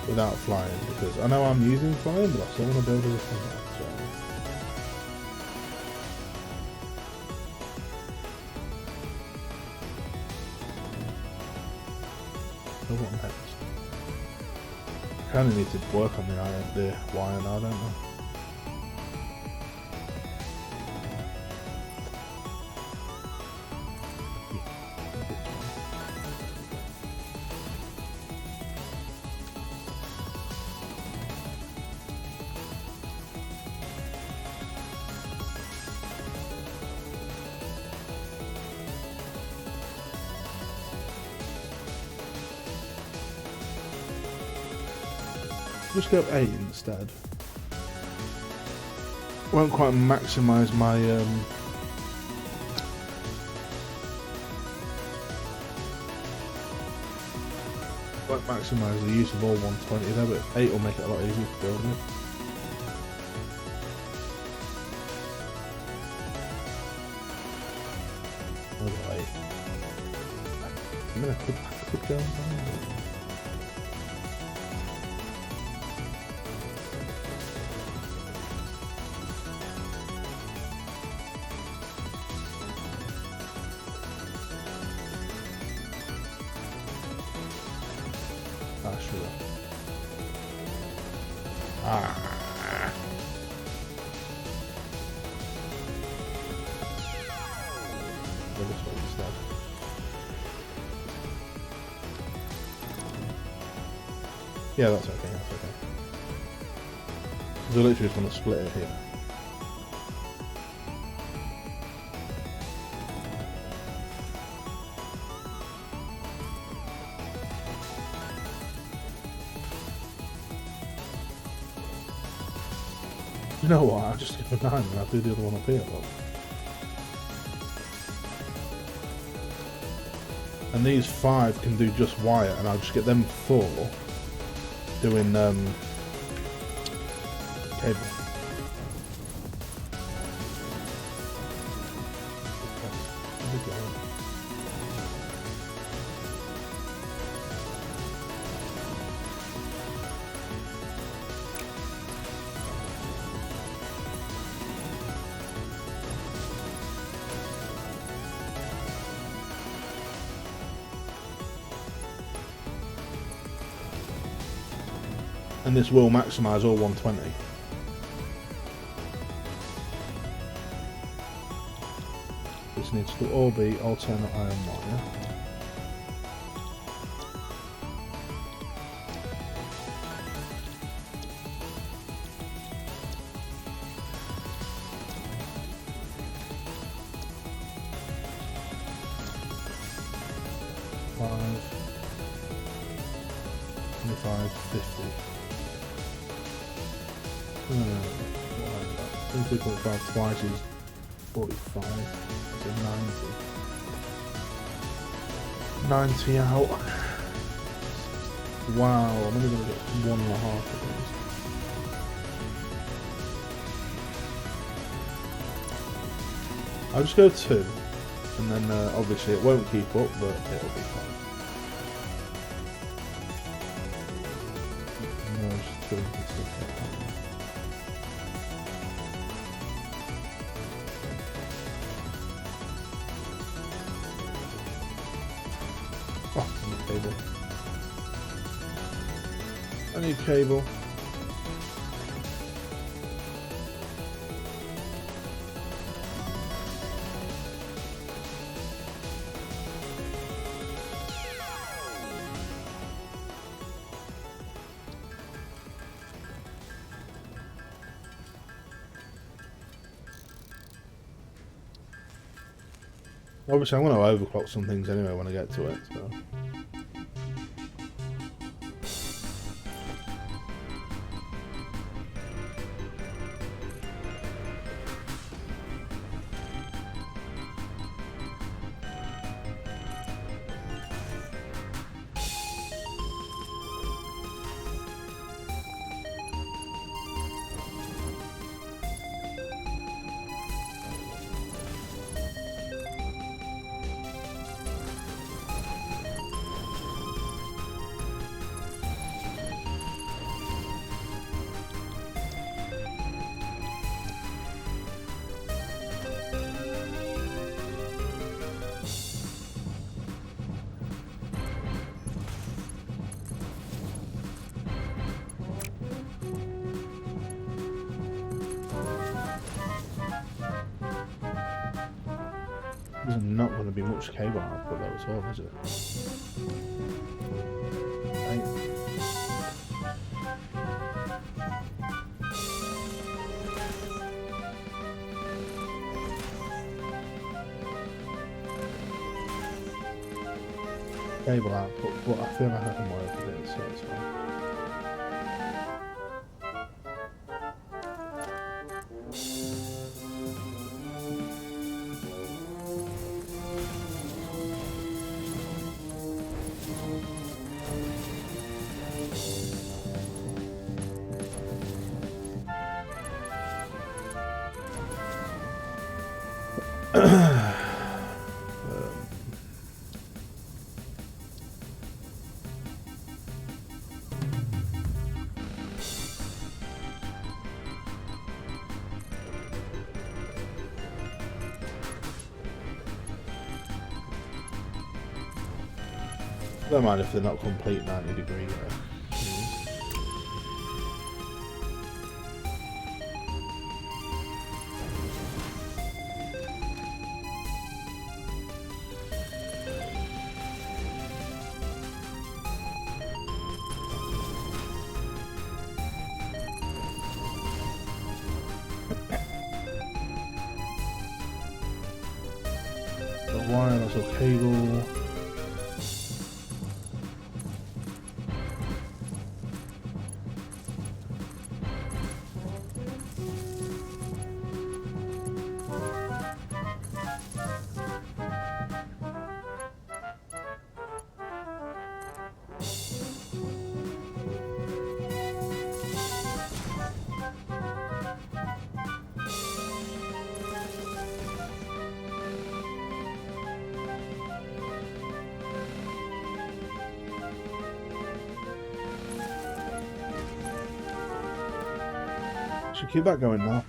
without flying, because I know I'm using flying, but I still want to build everything there. So. What next? I kind of need to work on the wire now, don't I? Just go up 8 instead. Won't quite maximise my won't maximise the use of all 120 there, but 8 will make it a lot easier to build with. Right. I mean, I could go on. Yeah, that's okay, that's okay. So I literally just want to split it here. You know what, I'll just give a 9 and I'll do the other one up here, look. And these 5 can do just wire, and I'll just get them 4 doing cable. And this will maximise all 120. This needs to all be alternate iron wire. Five, 25, 50. 3.5 twice is 45, so 90. 90 out. Wow, I'm only going to get 1.5 of these. I'll just go 2, and then obviously it won't keep up, but it'll be fine. No, just 2 and stuff like that. Oh, I need cable. I need cable. Obviously, I'm going to overclock some things anyway when I get to it, so. There's not going to be much cable output though at all, is it? Right. Cable output, but I feel like I can work with it, so it's fine. Don't mind if they're not complete 90-degree. Got wire, that's a cable. Should keep that going now.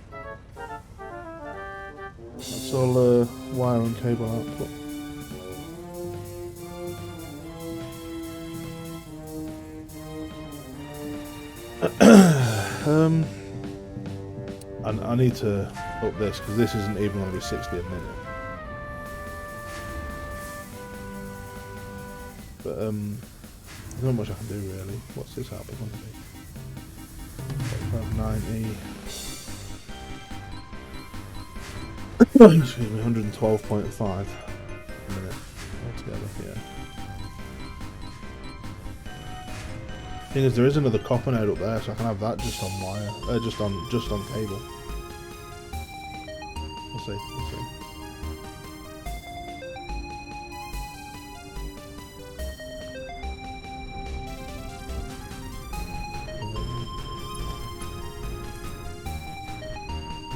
That's all wire and cable output. I need to up this because this isn't even going to be 60 a minute. But there's not much I can do really. What's this output going to be? 90. Excuse me, 112.5 a minute altogether. Yeah. Thing is, there is another copper node up there, so I can have that just on wire, just on cable. We'll see. We'll see.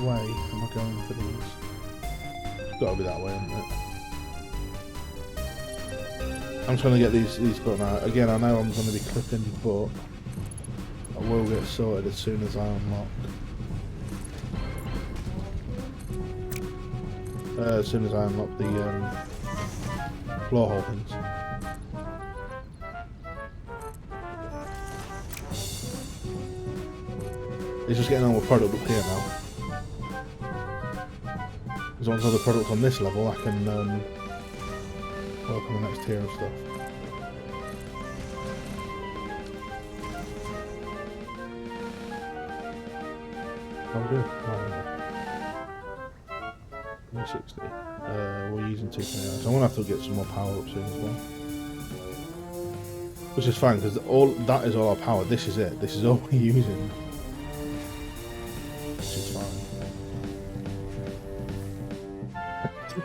Way am I going for these? It's got to be that way, isn't it? I'm trying to get these cut now. Again, I know I'm going to be clipping, but I will get sorted as soon as I unlock. As soon as I unlock the floor hole pins. He's just getting on with product up here now. As long as all the products on this level, I can work on the next tier of stuff. Oh, good. 360. We're using 229, so I'm gonna have to get some more power up soon as well. Which is fine because that is all our power. This is it. This is all we're using. Which is fine.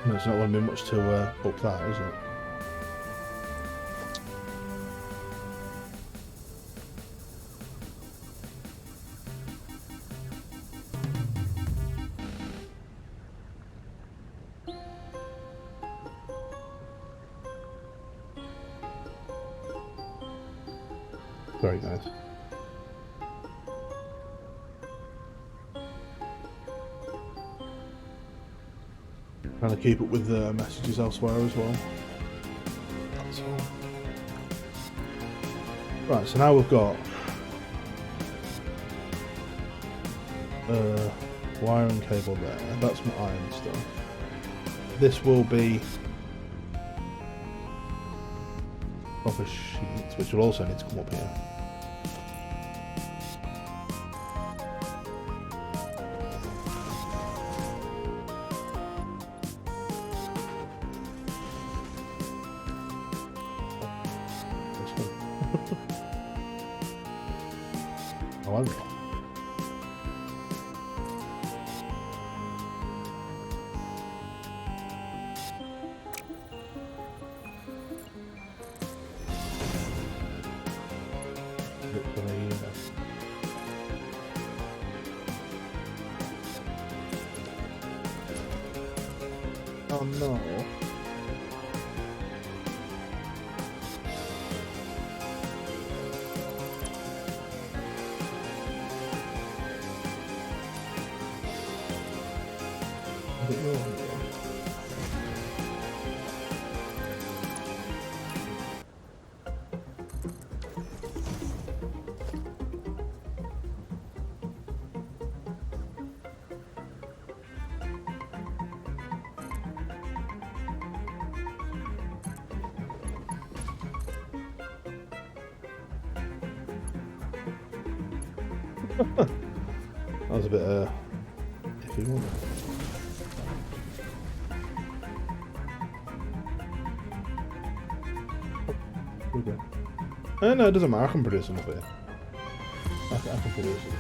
There's not going to be much to up that, is it? Very nice. Trying to keep up with the messages elsewhere as well. That's all. Right, so now we've got wire and cable there. That's my iron stuff. this will be copper sheets, which will also need to come up here. Oh, I'm wrong. Oh no. That was a bit iffy, wasn't it? Okay. No, it doesn't matter. I can produce them up here. I can produce them.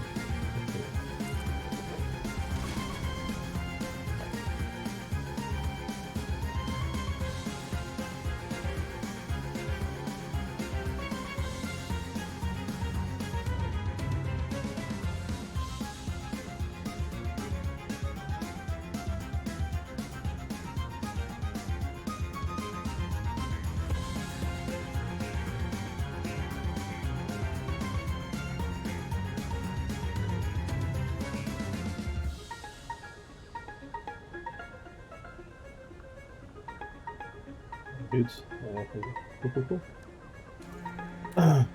Cool.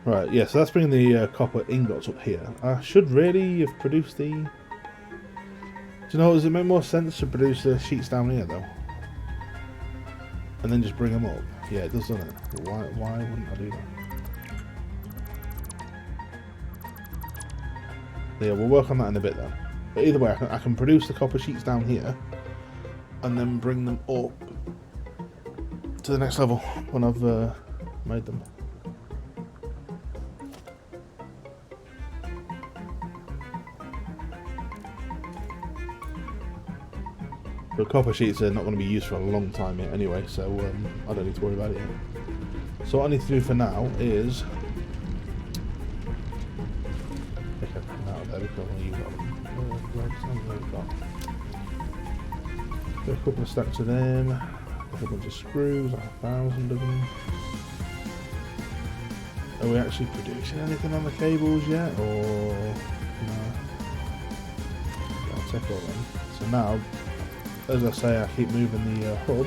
Right, yeah, so that's bringing the copper ingots up here. I should really have produced the... Do you know, does it make more sense to produce the sheets down here, though? And then just bring them up? Yeah, it does, doesn't it? Why wouldn't I do that? Yeah, we'll work on that in a bit, then. But either way, I can produce the copper sheets down here, and then bring them up to the next level when I've made them. The copper sheets are not going to be used for a long time yet anyway, so I don't need to worry about it yet. So what I need to do for now is pick everything out of there because I'll use a couple of stacks of them, a bunch of screws, like 1,000 of them. Are we actually producing anything on the cables yet, or no? Yeah, I'll check all them. So now, as I say, I keep moving the hub.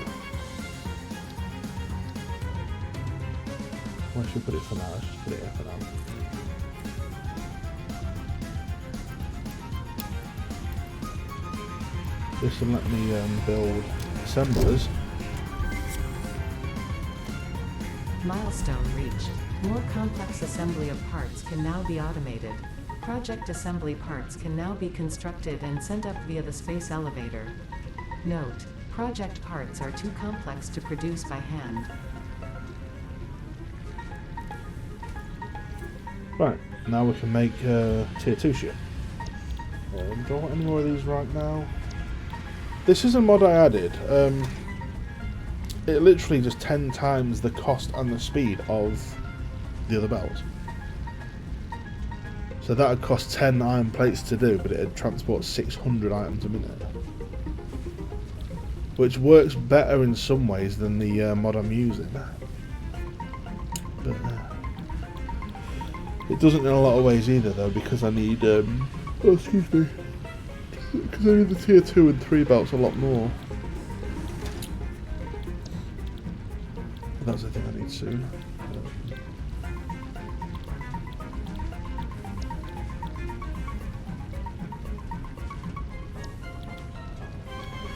Where should we put it for now? Let's just put it here for now. This will let me build assemblers. Milestone reached. More complex assembly of parts can now be automated. Project assembly parts can now be constructed and sent up via the space elevator. Note: project parts are too complex to produce by hand. Right, now we can make tier 2 ship. Do I want any more of these right now? This is a mod I added. It literally just 10 times the cost and the speed of the other bells. So that would cost 10 iron plates to do, but it'd transport 600 items a minute. Which works better in some ways than the mod I'm using. But it doesn't in a lot of ways either though, because I need, oh excuse me, because I need the tier 2 and 3 belts a lot more. But that's the thing I need soon.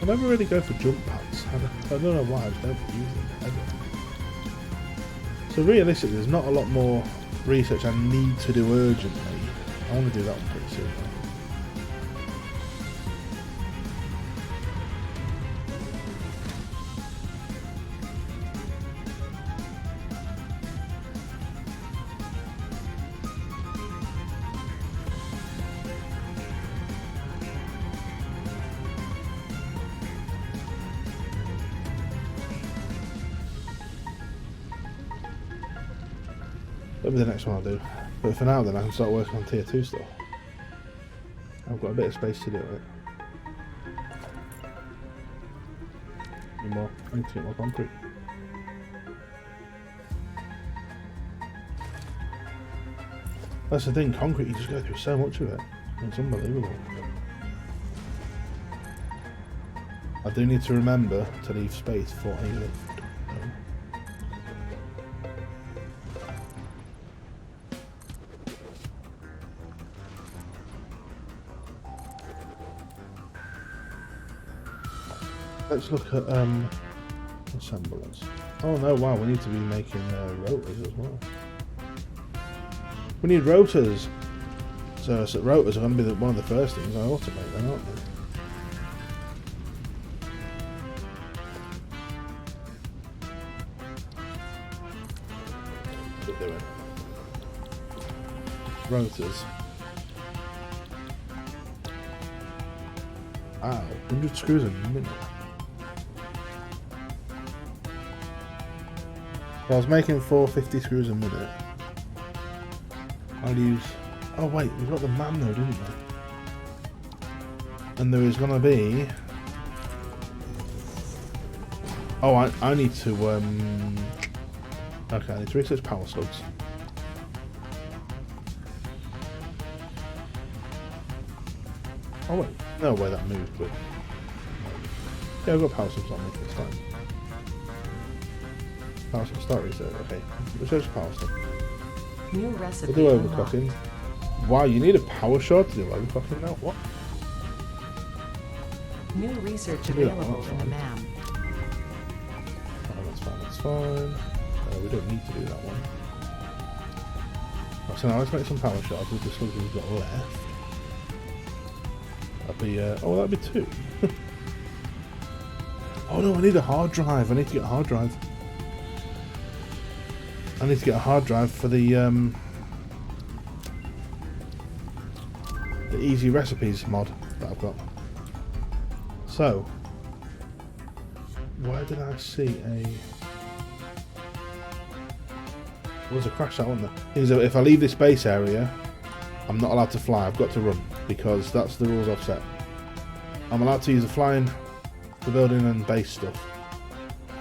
I never really go for jump pads. I don't know why, I just don't use them ever. So realistically, there's not a lot more research I need to do urgently. I want to do that one pretty soon. That'll be the next one I'll do. But for now then I can start working on tier 2 stuff. I've got a bit of space to do it. I need to get more concrete. That's the thing, concrete, you just go through so much of it. It's unbelievable. I do need to remember to leave space for a lift. Let's look at assemblers. Oh no, wow, we need to be making rotors as well. We need rotors. So rotors are going to be one of the first things I automate then, aren't they? What we're doing. Rotors. Ow, 100 screws a minute. If I was making 450 screws a minute, I'd use... Oh wait, we've got the man though, didn't we? And there is going to be... Oh, I need to... Okay, I need to research power slugs. Oh wait, no way that moved, but... Yeah, I've got power slugs on me, it's fine. Power slug, start research, okay. Research power slug. New recipe. We'll do overclocking. Wow, you need a power shard to do overclocking now? What? New research available in the map. Oh, that's fine, that's fine. We don't need to do that one. Right, so now let's make some power shards with the slugs we've got left. That'd be, oh, that'd be 2. Oh no, I need a hard drive. I need to get a hard drive. I need to get a hard drive for the easy recipes mod that I've got. So, where did I see a... There was a crash that, wasn't there? If I leave this base area, I'm not allowed to fly. I've got to run because that's the rules I've set. I'm allowed to use the flying, the building and base stuff.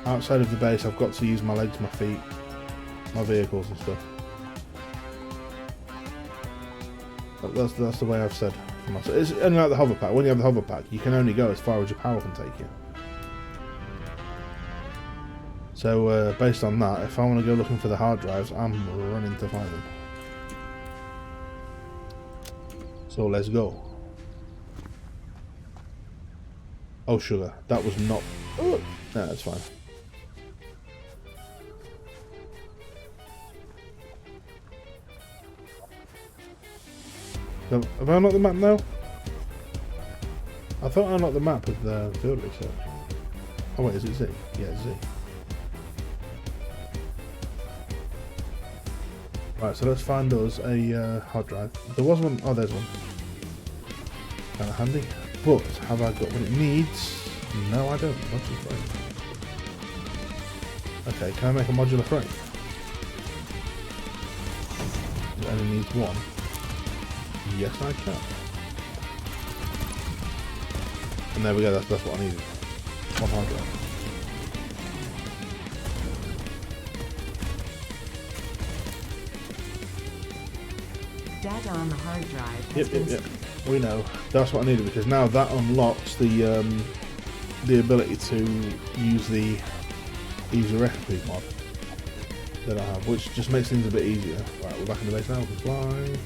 Outside of the base, I've got to use my legs, my feet, my vehicles and stuff. That's the way I've said for myself. It's only like the hover pack. When you have the hover pack, you can only go as far as your power can take you. So based on that, if I want to go looking for the hard drives, I'm running to find them. So let's go. Oh sugar, that was not... Oh, no, that's fine. So, have I unlocked the map now? I thought I unlocked the map with the field research. Oh wait, is it Z? Yeah, Z. Right, so let's find us a hard drive. There was one. Oh, there's one. Kind of handy. But have I got what it needs? No, I don't. Modular frame. Okay, can I make a modular frame? It only needs one. Yes, I can. And there we go. That's what I needed. One hard drive. Data on the hard drive. Yep. We know. That's what I needed because now that unlocks the ability to use the easy recipe mod that I have, which just makes things a bit easier. Right, we're back in the base now. We can fly,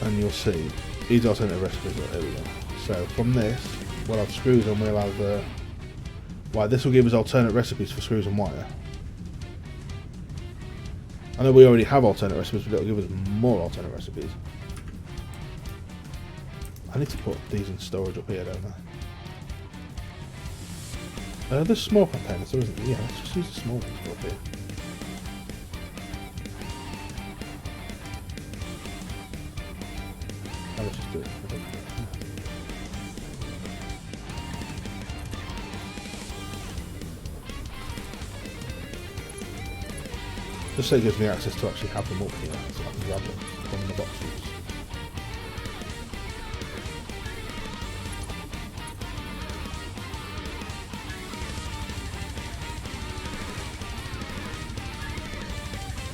and you'll see These alternative recipes. There we go. So from this, we'll have screws and we'll have. Right, this will give us alternate recipes for screws and wire. I know we already have alternate recipes, but it'll give us more alternate recipes. I need to put these in storage up here, don't I? There's small containers, so isn't it? Yeah, let's just use the small ones up here. Let's just do it. Just so it gives me access to actually have them up here, so I can grab them from the boxes.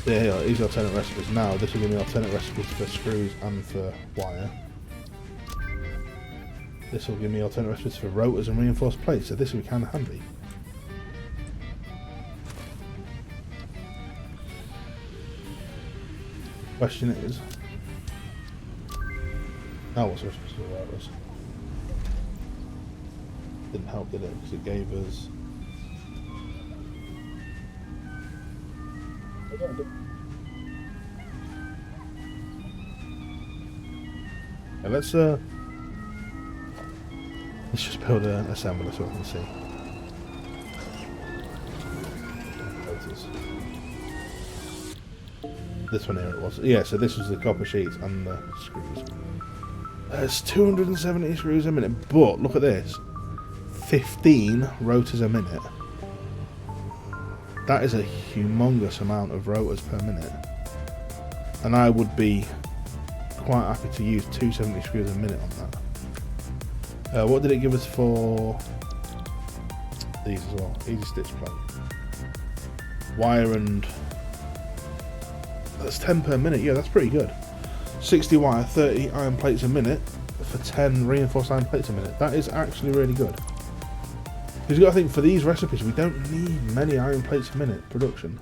There you are, these are alternate recipes. Now this will give me alternate recipes for screws and for wire. This will give me alternate recipes for rotors and reinforced plates, so this will be kind of handy. Question is, now what's the recipe for rotors? Didn't help, did it? Because it gave us. Yeah, let's just build an assembler so I can see. This one here it was. Yeah, so this was the copper sheets and the screws. There's 270 screws a minute, but look at this. 15 rotors a minute. That is a humongous amount of rotors per minute. And I would be quite happy to use 270 screws a minute on that. What did it give us for these as well? Easy stitch plate. Wire and... That's 10 per minute, yeah, that's pretty good. 60 wire, 30 iron plates a minute for 10 reinforced iron plates a minute. That is actually really good. Because you've got to think, for these recipes, we don't need many iron plates a minute production.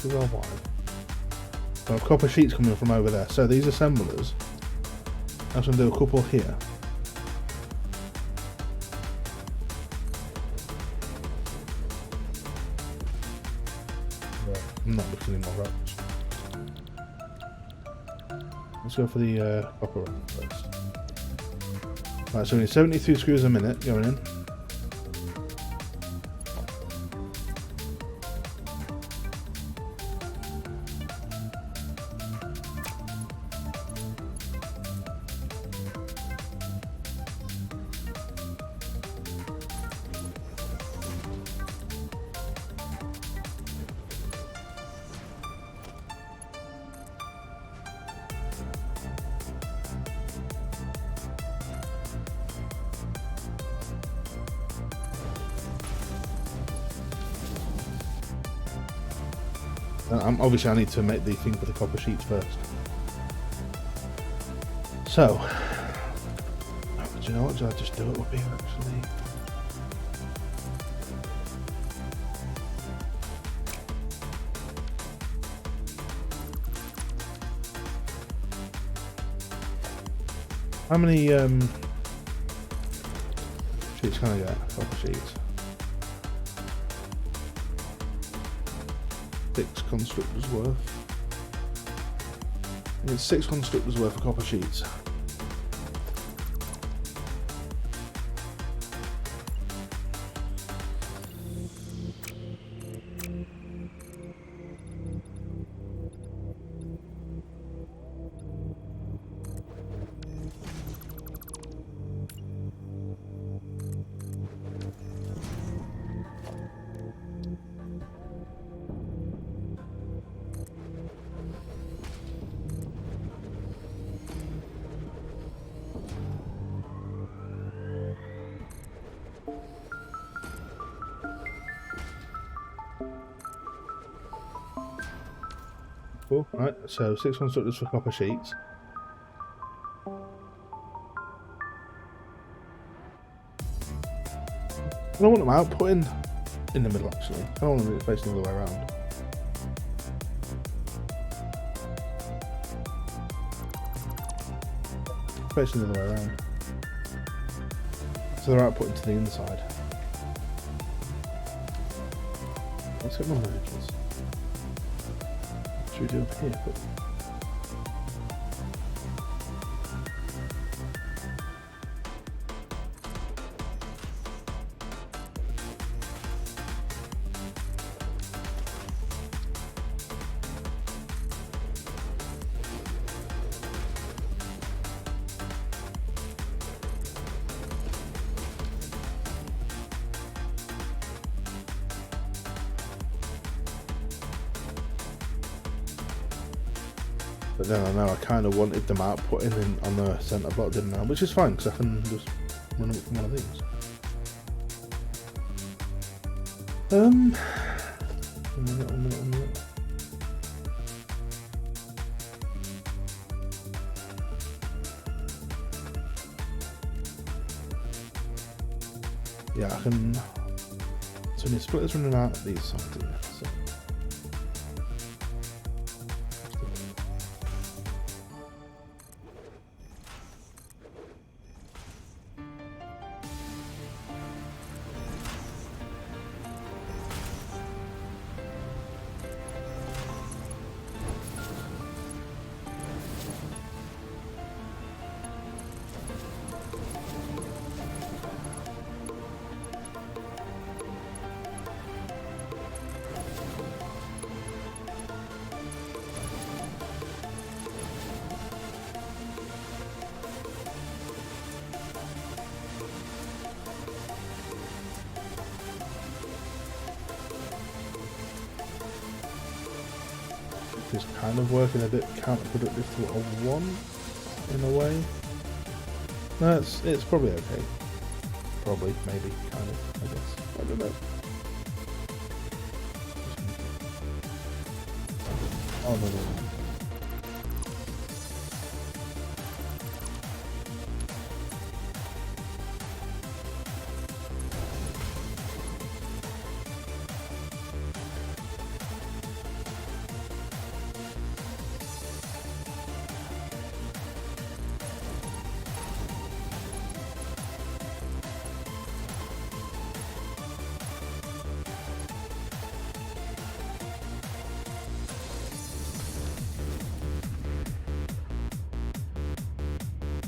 These are wide. We have copper sheets coming from over there. So these assemblers, I'm just going to do a couple here. I'm not looking in my ropes. Let's go for the copper one first. Right, so we need 73 screws a minute going in. Obviously I need to make the thing for the copper sheets first. So, do you know what? Did I just do it up here actually? How many sheets can I get? Copper sheets. 6 constructors worth. I need 6 constructors worth of copper sheets. Cool. Right, so 6 constructors for copper sheets. I don't want them outputting in the middle actually. I don't want them facing the other way around. Facing the other way around. So they're outputting to the inside. Let's get my merges. What should we do up here? But then I know I kind of wanted them outputting in on the centre block, didn't I? Which is fine because I can just run it from one of these. One minute. Yeah, I can. So the splitters running out of these sides here. So. Is kind of working a bit counterproductive to what I want in a way. No, it's probably okay. Probably, maybe, kind of, I guess. I don't know. Oh no.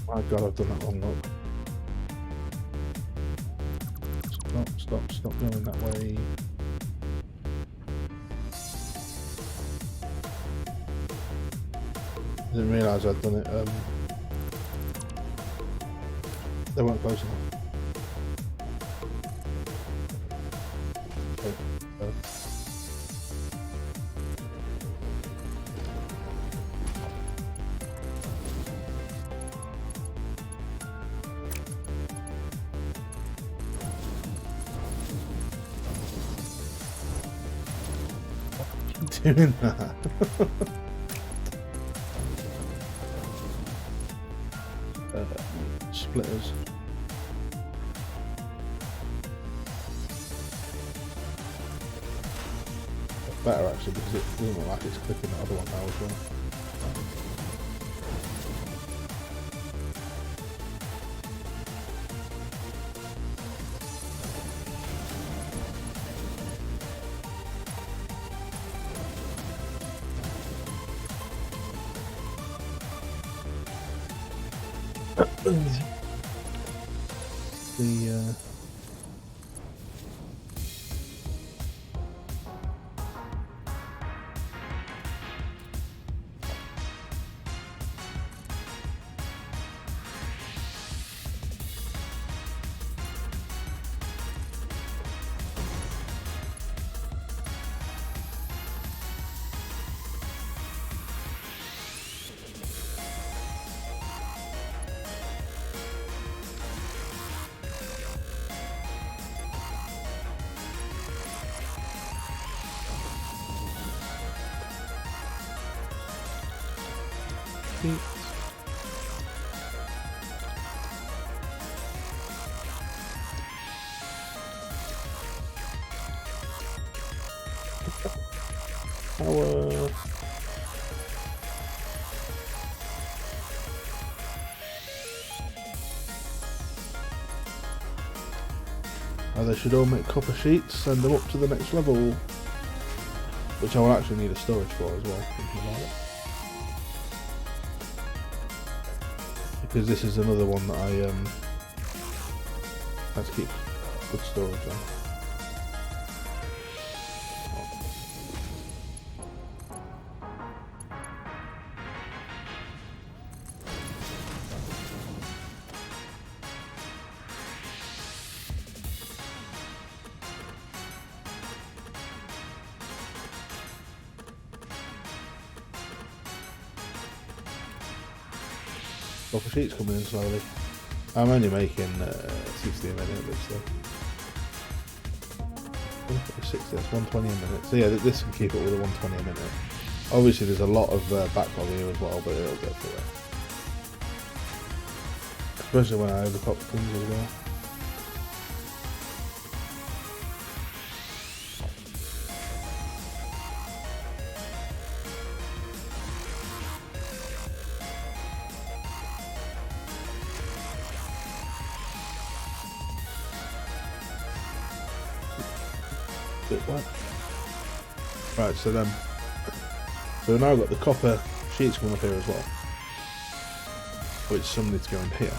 My God, I've done that wrong. Look. Stop going that way. I didn't realise I'd done it. They weren't close enough. Doing that. Splitters. Better actually because it doesn't look like it's clicking the other one now as well. Power. Now they should all make copper sheets, send them up to the next level. Which I will actually need a storage for as well, thinking about it. Because this is another one that I have to keep good storage on. Copper sheets coming in slowly. I'm only making 60 a minute, but still. 60, that's 120 a minute. So yeah, this can keep it with a 120 a minute. Obviously there's a lot of backlog here as well, but it'll get through it. Especially when I overclock things as well. Right, so then we've now got the copper sheets coming up here as well, which some need to go in here.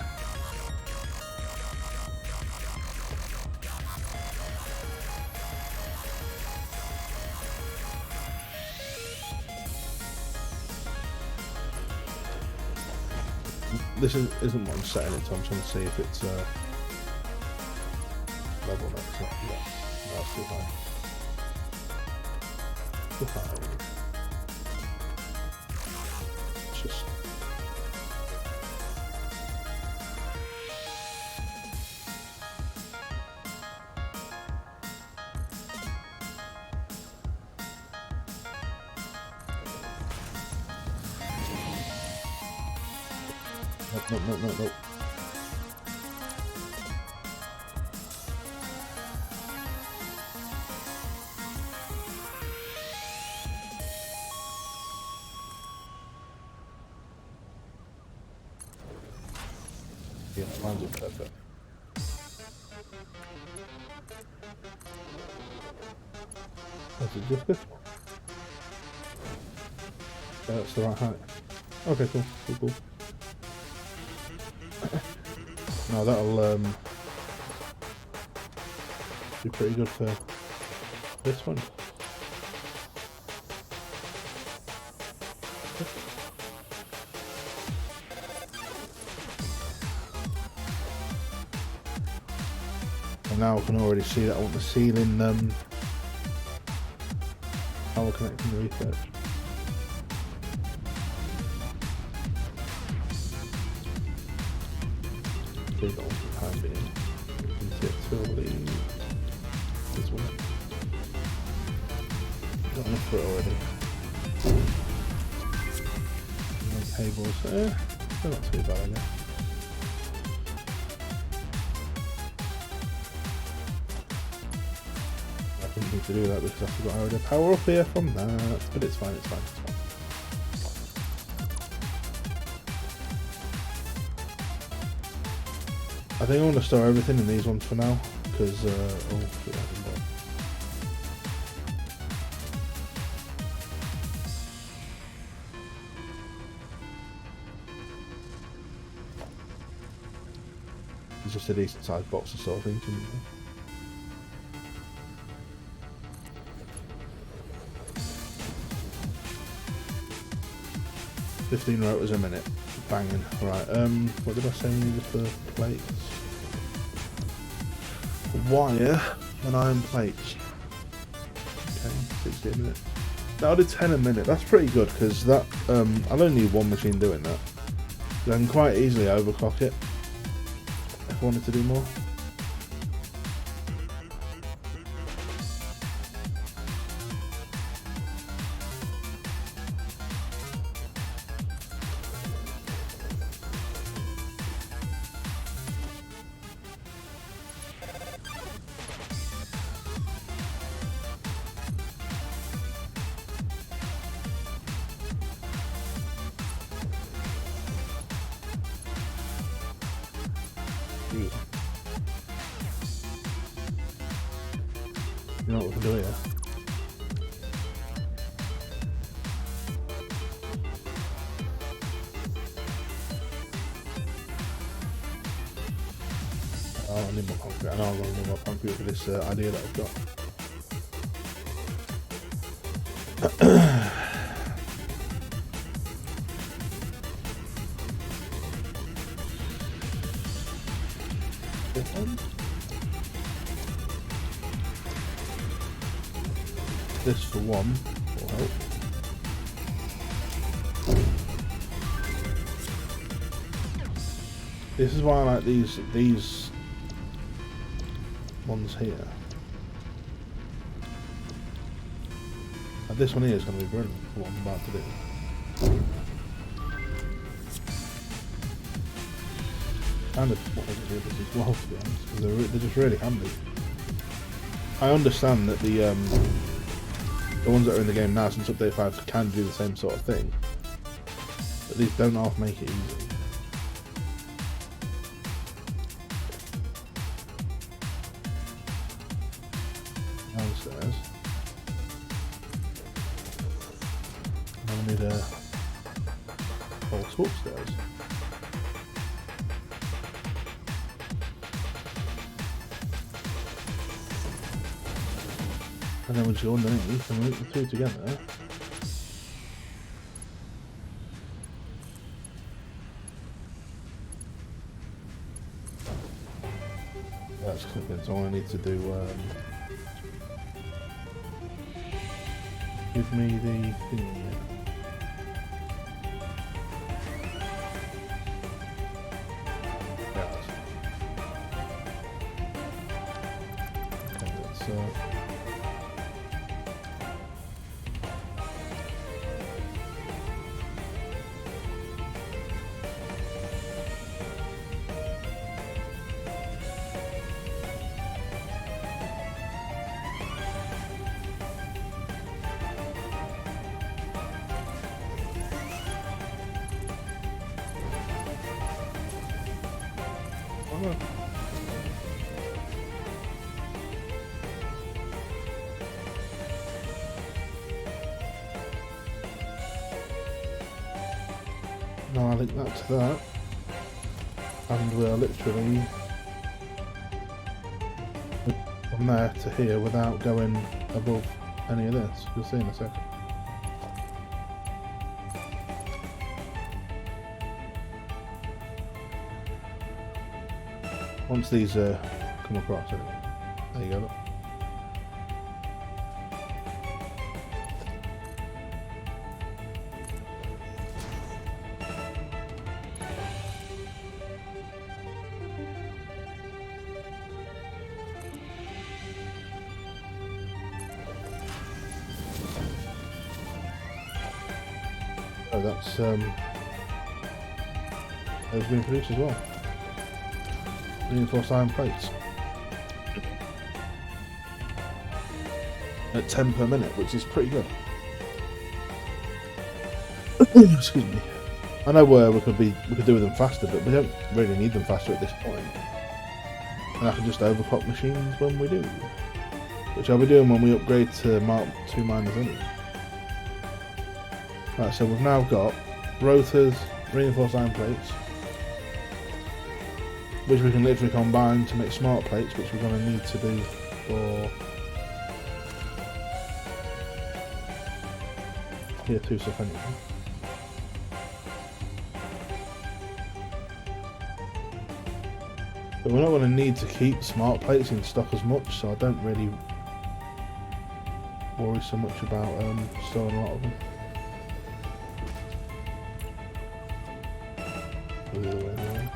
This isn't what I'm setting it to. I'm trying to see if it's level next. Yeah, no, that's too high. Too high. It's just no. Yeah, mine's up perfect. Is it just this one? Yeah, that's the right height. Okay, cool. No, that'll be pretty good for this one. And now I can already see that I want the ceiling power connecting the research. Take all the time being. This one. Got enough for it already. No cables there. They're not too bad, I guess. I didn't need to do that because I forgot I already power up here from that. But it's fine. I think I want to store everything in these ones for now, because it's just a decent sized box to store things in. 15 rotors a minute. Banging. Right, what did I say we needed for plates? Wire and iron plates. Okay, 60 a minute. That'll do 10 a minute. That's pretty good because that I'll only need one machine doing that. I can quite easily overclock it if I wanted to do more. confusing. You know what we can do here? Oh, I need more concrete. I know I'm going to need more concrete for this idea that I've got. This one? This for one will help. This is why I like these ones here. Like this one here is going to be brilliant for what I'm about to do. Kind of what I can do this as well, to be honest, because they're just really handy. I understand that the ones that are in the game now since update 5 can do the same sort of thing, but these don't half make it easy. Downstairs. I need a bolt upstairs. And then we just go underneath and link the two together. That's clicking, so all I need to do, give me the thing here. Yeah, okay, let's now I link that to that, and we are literally from there to here without going above any of this. You'll see in a second. Once these come across, there you go. Look. Oh, that's those being produced as well. Reinforced iron plates at 10 per minute, which is pretty good. Excuse me. I know we could do with them faster, but we don't really need them faster at this point. And I can just overclock machines when we do, which I'll be doing when we upgrade to Mark 2 miners anyway. Right, so we've now got rotors, reinforced iron plates, which we can literally combine to make smart plates, which we're going to need to do for tier 2 stuff anyway. But we're not going to need to keep smart plates in stock as much, so I don't really worry so much about storing a lot of them. Go the other way anyway.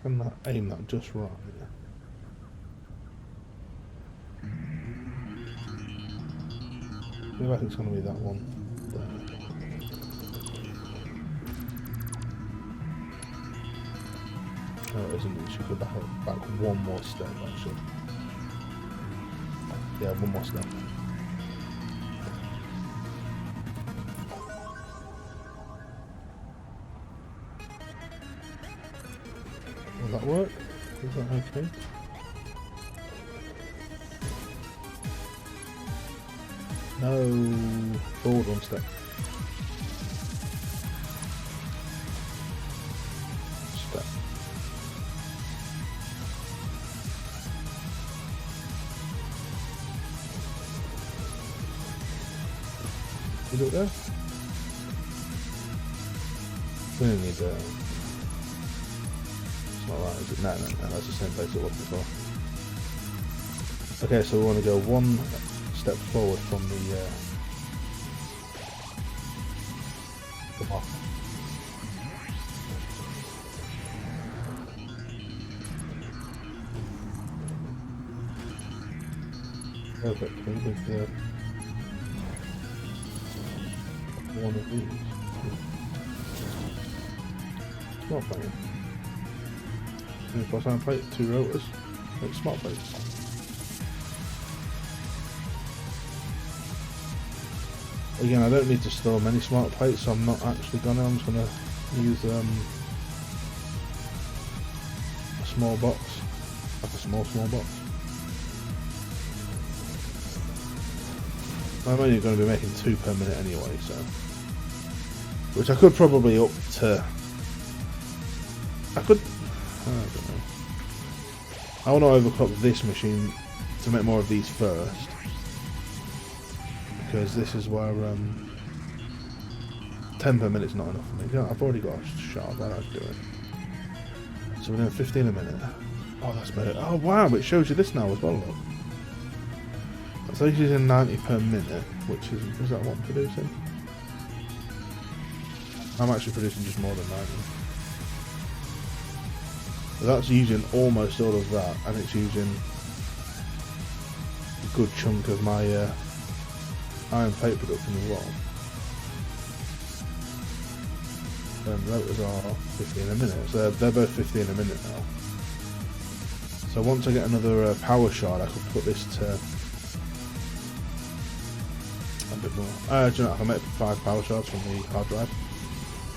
Can that aim that just right? feel like it's going to be that one there. No, it isn't. It should go back one more step, actually. Yeah, one more step. Will that work? Is that okay? No, forward one step. Step. Is it there? We don't need it's not right, is it? No, that's the same place it was before. Okay, so we want to go one step forward from the block. Perfectly with one of these. Smart plate. And plus I plate 2 rotors, like smart plates. Again, I don't need to store many smart plates, so I'm not actually gonna. I'm just gonna use a small box, like a small box. I'm only going to be making 2 per minute anyway, so which I could probably up to. I don't know. I want to overclock this machine to make more of these first. Because this is where 10 per minute is not enough for me. I've already got a shard that I'd do it. So we're doing 15 a minute. Oh, that's better. Oh wow, it shows you this now as well, look. So he's using 90 per minute, which is that what I'm producing? I'm actually producing just more than 90. So that's using almost all of that, and it's using a good chunk of my iron plate production as well. And rotors are 15 a minute, so they're both 15 a minute now. So once I get another power shard, I could put this to a bit more. Do you know, I can make 5 power shards from the hard drive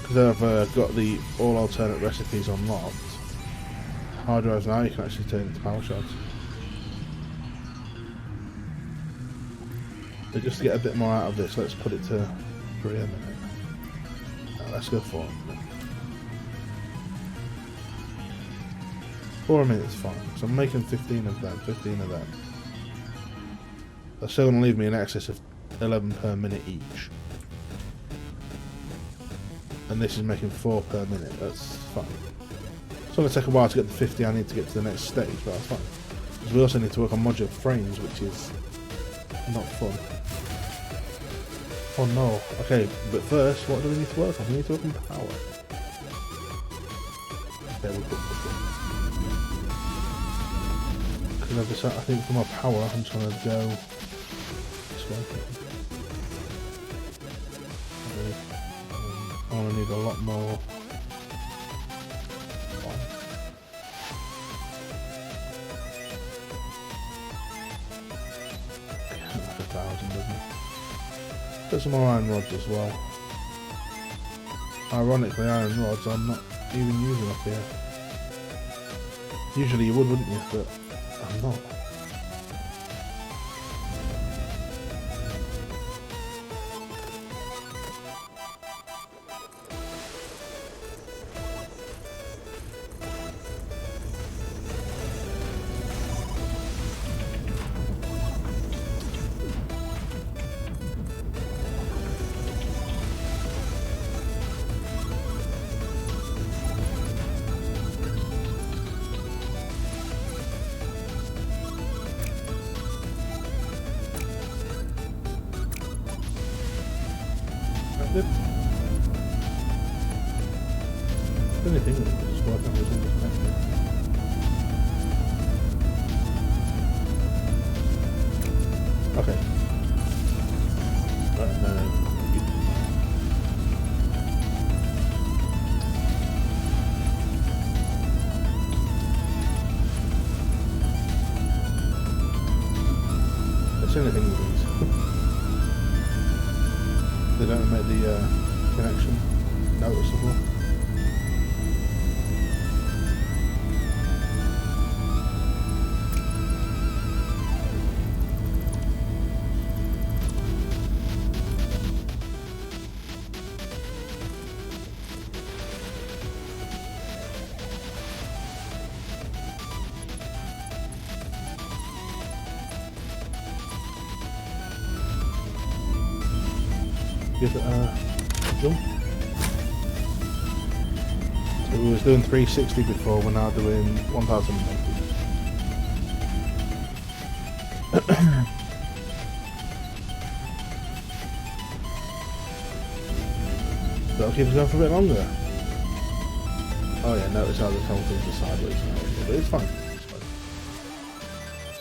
because I've got the all alternate recipes unlocked. Hard drives now you can actually turn into power shards. So just to get a bit more out of this, let's put it to 3 a minute. No, let's go 4 a minute. 4 a minute is fine, so I'm making 15 of them, 15 of them. That's still going to leave me in excess of 11 per minute each. And this is making 4 per minute, that's fine. It's going to take a while to get the 50 I need to get to the next stage, but that's fine. Because we also need to work on modular frames, which is not fun. Oh no. Okay, but first, what do we need to work on? We need to work on power. There we go. Because I think for my power, I'm just going to go this way. I'm going to need a lot more. Like 1,000, doesn't it? Put some more iron rods as well. Ironically, iron rods I'm not even using up here. Usually you would, wouldn't you? But I'm not. Anything that just work on this Okay. That's anything with these. They don't make the connection noticeable. Give it a jump. So we was doing 360 before, we're now doing 1080. That'll keep us going for a bit longer. Oh yeah, notice how the whole things are sideways now, but it's fine. It's fine.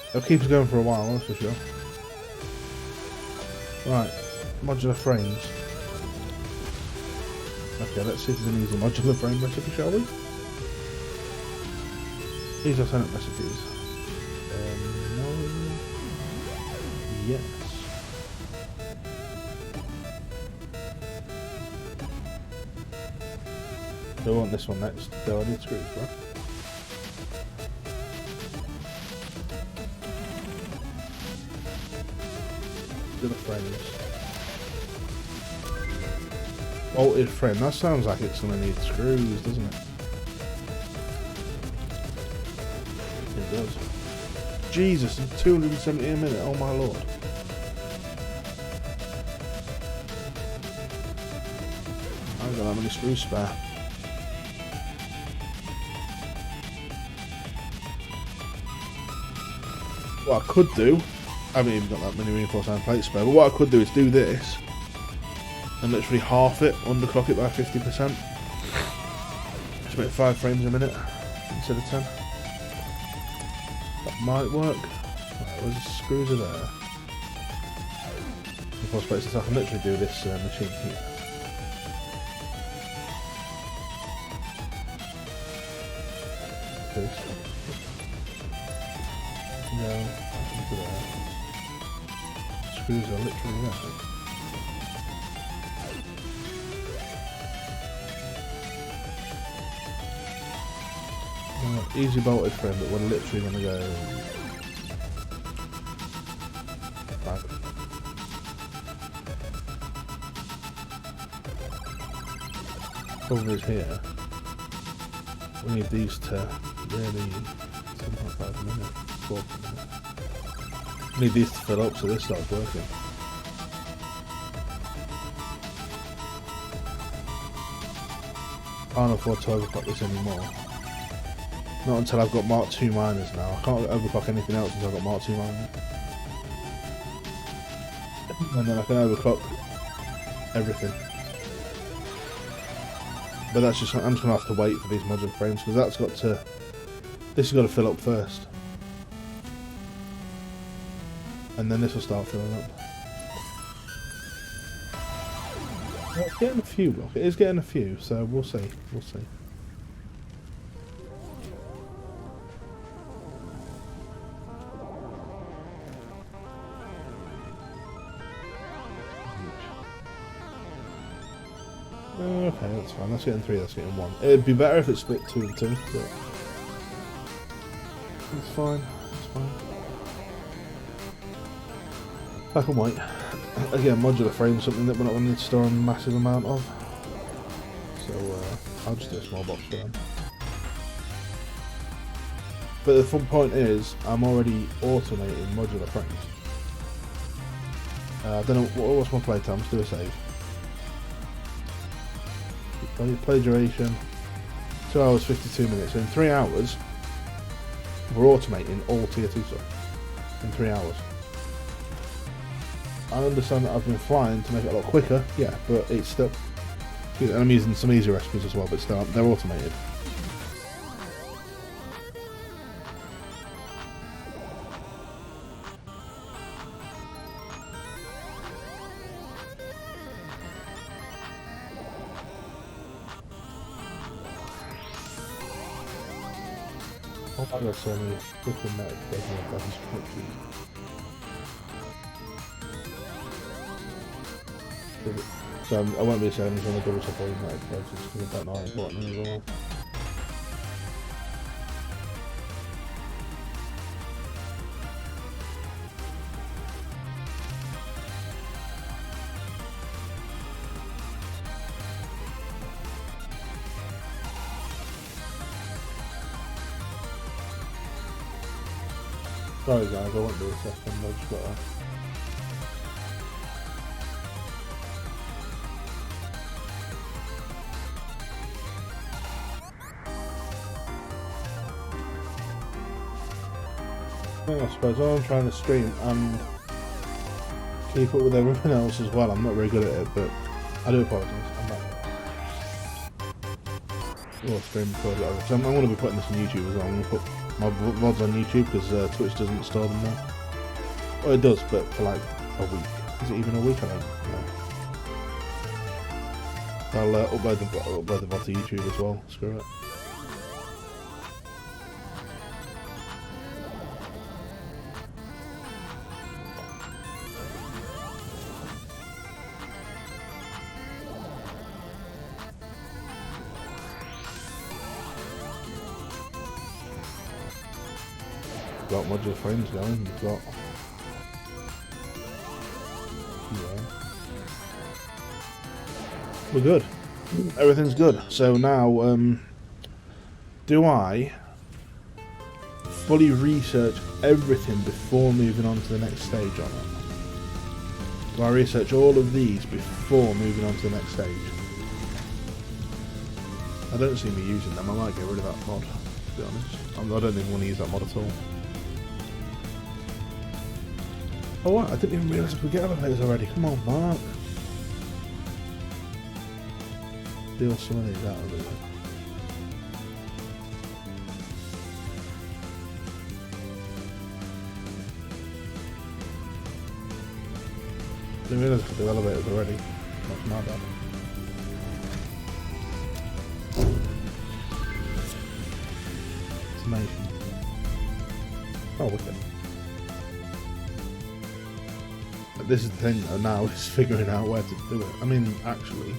It'll keep us going for a while, that's for sure. Right. Modular frames. Okay, let's see if there's an easy modular frame recipe, shall we? These are Senate recipes. No. Yes. So I want this one next. So I need screws, right? To the frames. Bolted frame, that sounds like it's gonna need screws, doesn't it? It does. Jesus, 270 a minute, oh my lord. I haven't got that many screws spare. What I could do, I haven't even got that many reinforced iron plates spare, but what I could do is do this and literally half it, underclock it by 50%. Just make 5 frames a minute instead of 10. That might work. Right, where's the screws are there? Reinforced plates, so I can literally do this machine here. This. No, into there. Screws are literally there. Easy bolted frame, but we're literally going to go back. Problem is here, we need these to really 7.5 minutes, 4 minutes. We need these to fill up so this starts working. Can't afford to overclock this anymore. Not until I've got Mark II miners now. I can't overclock anything else until I've got Mark II miners. And then I can overclock everything. But that's just, I'm just going to have to wait for these modular frames because that's got to, this has got to fill up first. And then this will start filling up. Well, it's getting a few, it is getting a few, so we'll see, we'll see. Okay, that's fine. That's getting 3, that's getting 1. It'd be better if it's split 2 and 2, but it's fine. It's fine. Black and white. Again, modular frame, something that we're not going to need to store a massive amount of. So I'll just do a small box for them. But the fun point is, I'm already automating modular frames. I don't know what's my playtime. Let's do a save. Play duration 2 hours 52 minutes. So in 3 hours we're automating all tier 2 stuff in 3 hours. I understand that I've been flying to make it a lot quicker, yeah, but it's still, and I'm using some easy recipes as well, but still they're automated. Oh my god, so many different methods of instructions. So I won't be saying anything on the double check all United places because I don't know how important it is at all. Sorry guys, I won't do a second, I've just got to... I suppose I'm trying to stream and keep up with everything else as well. I'm not very good at it, but I do apologise. I'm back. Well, stream before so I'm going to be putting this on YouTube as well. I'm going to put my VODs on YouTube because Twitch doesn't store them now. Well, it does, but for like a week. Is it even a week? I don't know. I'll upload the VOD to YouTube as well. Screw it. Got modular frames going, we've got we're good. Everything's good. So now do I fully research everything before moving on to the next stage on it? Do I research all of these before moving on to the next stage? I don't see me using them. I might get rid of that mod, to be honest. I don't even want to use that mod at all. Oh what? I didn't even realise I could get elevators already. Come on, Mark. Deal some of these out of it. I didn't realise I could do elevators already. That's my bad. It's amazing. Oh, wicked. This is the thing now, is figuring out where to do it. I mean, actually,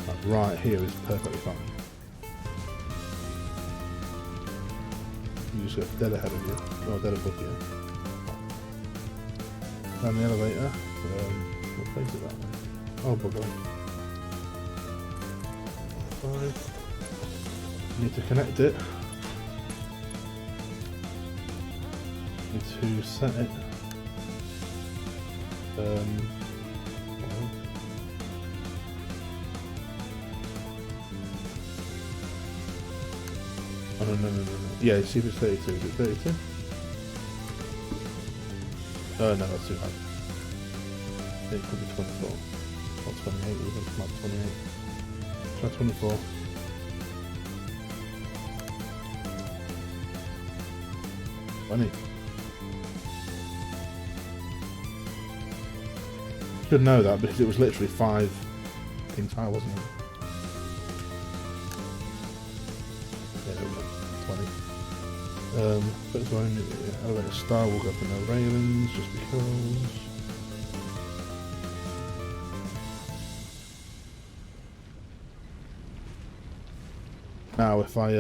like right here is perfectly fine. You just go dead ahead of you, or dead above you. Down the elevator. What place is that? Oh, bugger. 5. Need to connect it. Need to set it. Oh no. Yeah, see if it's 32. Is it 32? Oh no, that's too high. It could be 24. Or 28 even, not 28. Try 24. Funny. Should know that because it was literally 5 things high, wasn't it? Yeah, there we go. 20. But it's only elevator star will go for no railings just because. Now, if I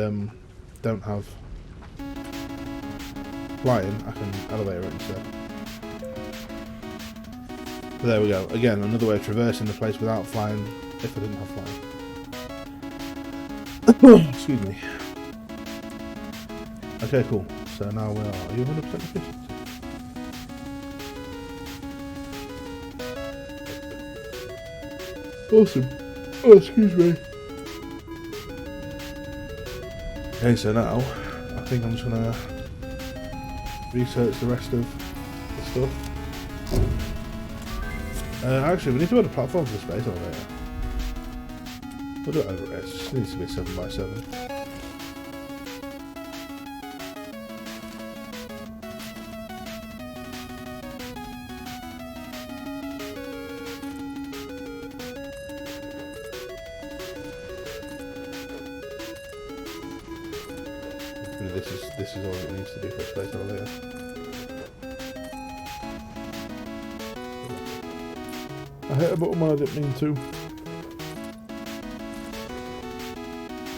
don't have flying, I can elevator it instead. But there we go. Again, another way of traversing the place without flying, if I didn't have flying. Excuse me. Okay, cool. So now we are you 100% efficient? Awesome. Oh, excuse me. Okay, so now I think I'm just gonna research the rest of the stuff. Actually, we need to build a platform for the space elevator. We'll do it over there. It just needs to be 7x7. This is all it needs to do for a space elevator. I hit a button when I didn't mean to.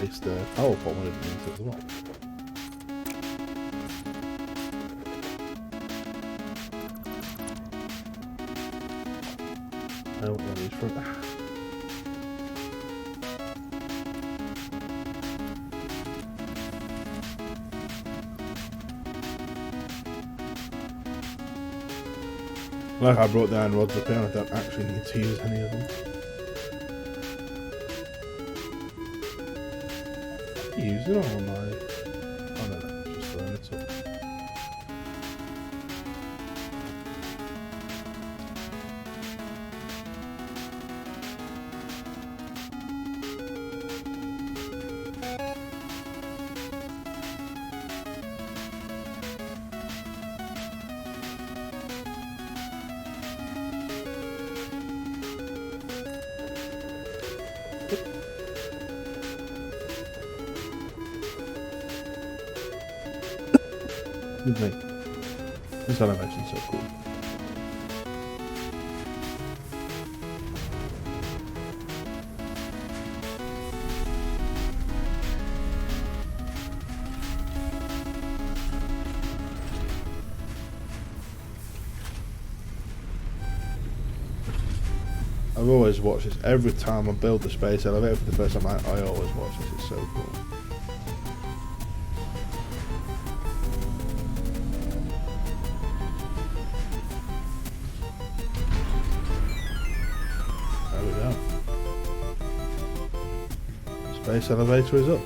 It's the power button when I didn't mean to as well. No, one of these front. Like I brought down rods up here and I don't actually need to use any of them. Use it all night. Oh no, just throwing it up. With me. This animation's so cool. I've always watched this. Every time I build the space elevator for the first time, I always watch this. It's so cool. There we go. Space elevator is up.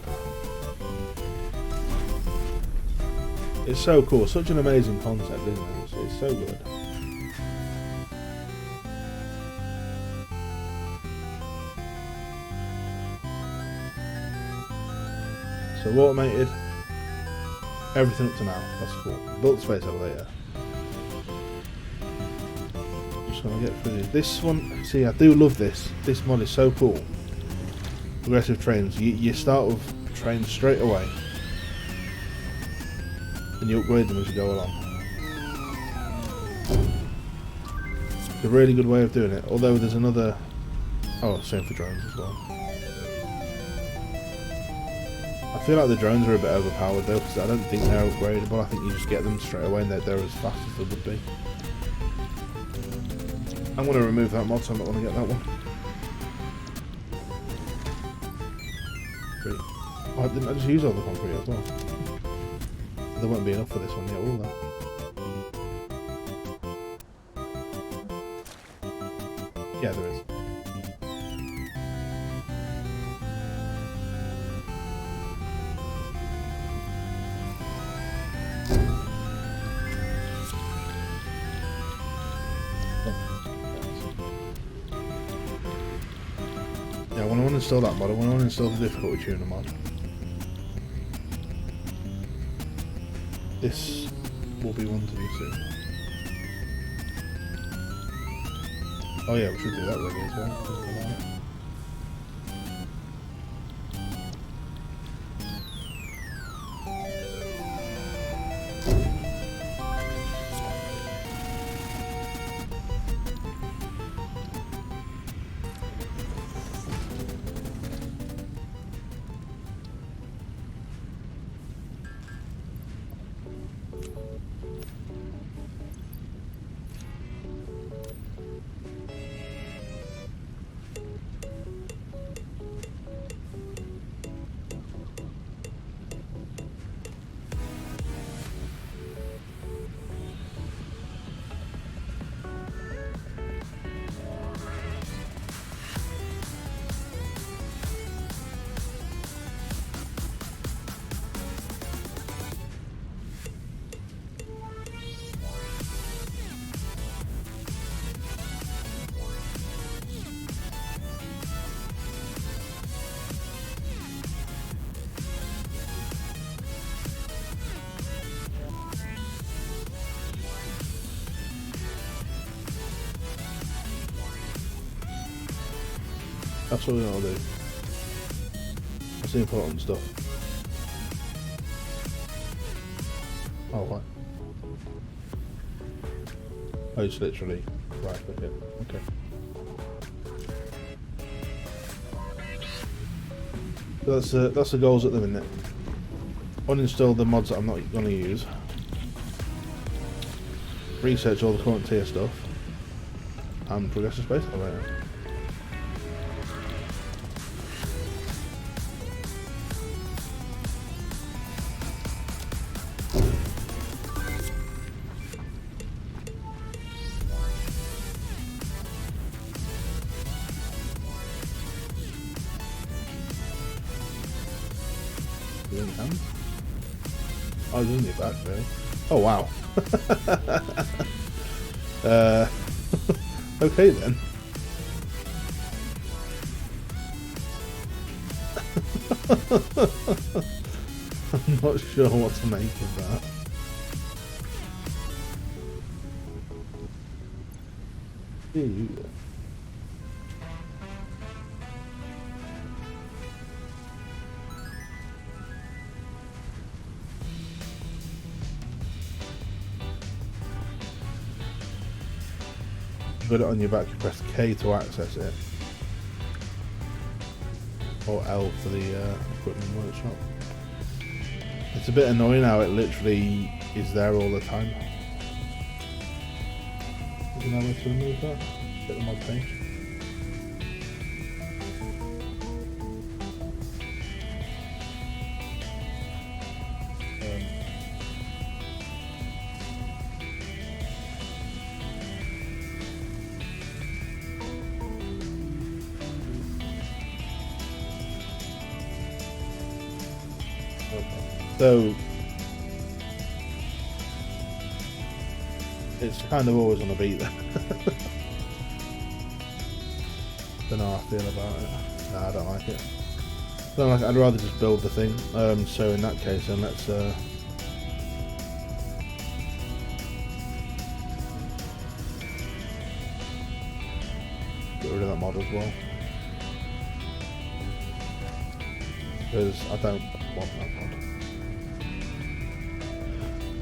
It's so cool. Such an amazing concept, isn't it? It's so good. So automated, everything up to now. That's cool. Built the space elevator. Just gonna get through this one. See, I do love this. This mod is so cool. Progressive trains. You start with trains straight away, and you upgrade them as you go along. It's a really good way of doing it. Although there's another. Oh, same for drones as well. I feel like the drones are a bit overpowered though, because I don't think they're upgradable. I think you just get them straight away and they're as fast as they would be. I'm going to remove that mod, so I'm not going to get that one. Great. Oh, didn't I just use all the concrete as well? There won't be enough for this one yet, will there? Yeah, there is. Yeah, when I want to install that mod, I want to install the difficulty tuner mod. This will be one to do soon. Oh yeah, we should do that ready as well. That's what we gotta do. That's the important stuff. Oh, what? Oh, it's literally right click it. Okay. That's the goals at the minute. Uninstall the mods that I'm not going to use. Research all the current tier stuff. And progress the space elevator. Oh, it doesn't need back, really. Oh, wow. Okay then. I'm not sure what to make of that. Ew. Got it on your back, you press K to access it, or L for the equipment workshop. It's a bit annoying how it literally is there all the time. Is there no way to remove that? Hit the mod page. So it's kind of always on the beat then. Don't know how I feel about it. Nah, I don't like it. Don't like it. I'd rather just build the thing. So in that case, then let's get rid of that mod as well, because I don't want that mod.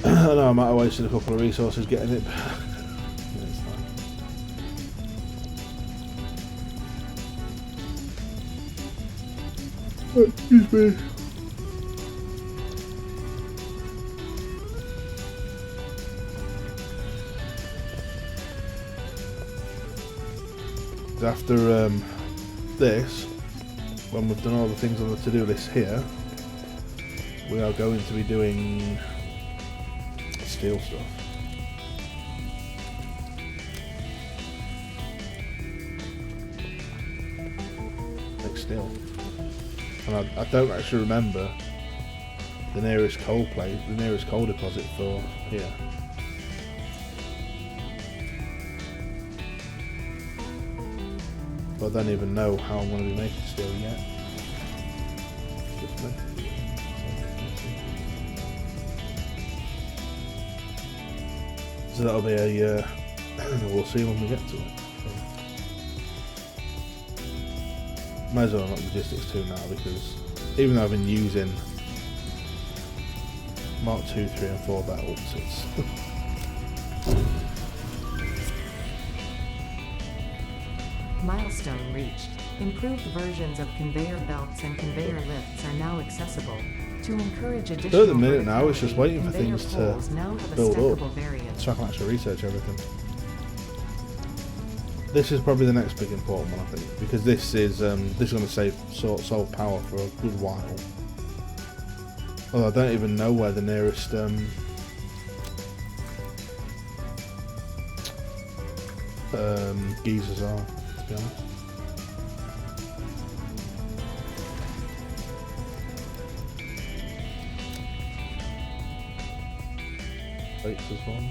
I know I might have wasted a couple of resources getting it. Yeah, it's fine. Excuse me. After this, when we've done all the things on the to-do list here, we are going to be doing steel stuff. Like steel. And I don't actually remember the nearest coal place, the nearest coal deposit for here. But I don't even know how I'm going to be making steel yet. So that'll be a, we'll see when we get to it. Might as well unlock logistics 2 now, because even though I've been using Mark 2, 3 and 4 belts, it's... Milestone reached. Improved versions of conveyor belts and conveyor lifts are now accessible. To encourage additional So at the minute now, it's just waiting for things to build up, variant. so I can actually research everything. This is probably the next big important one, I think, because this is going to solve power for a good while. Although I don't even know where the nearest geysers are, to be honest. Plates as well.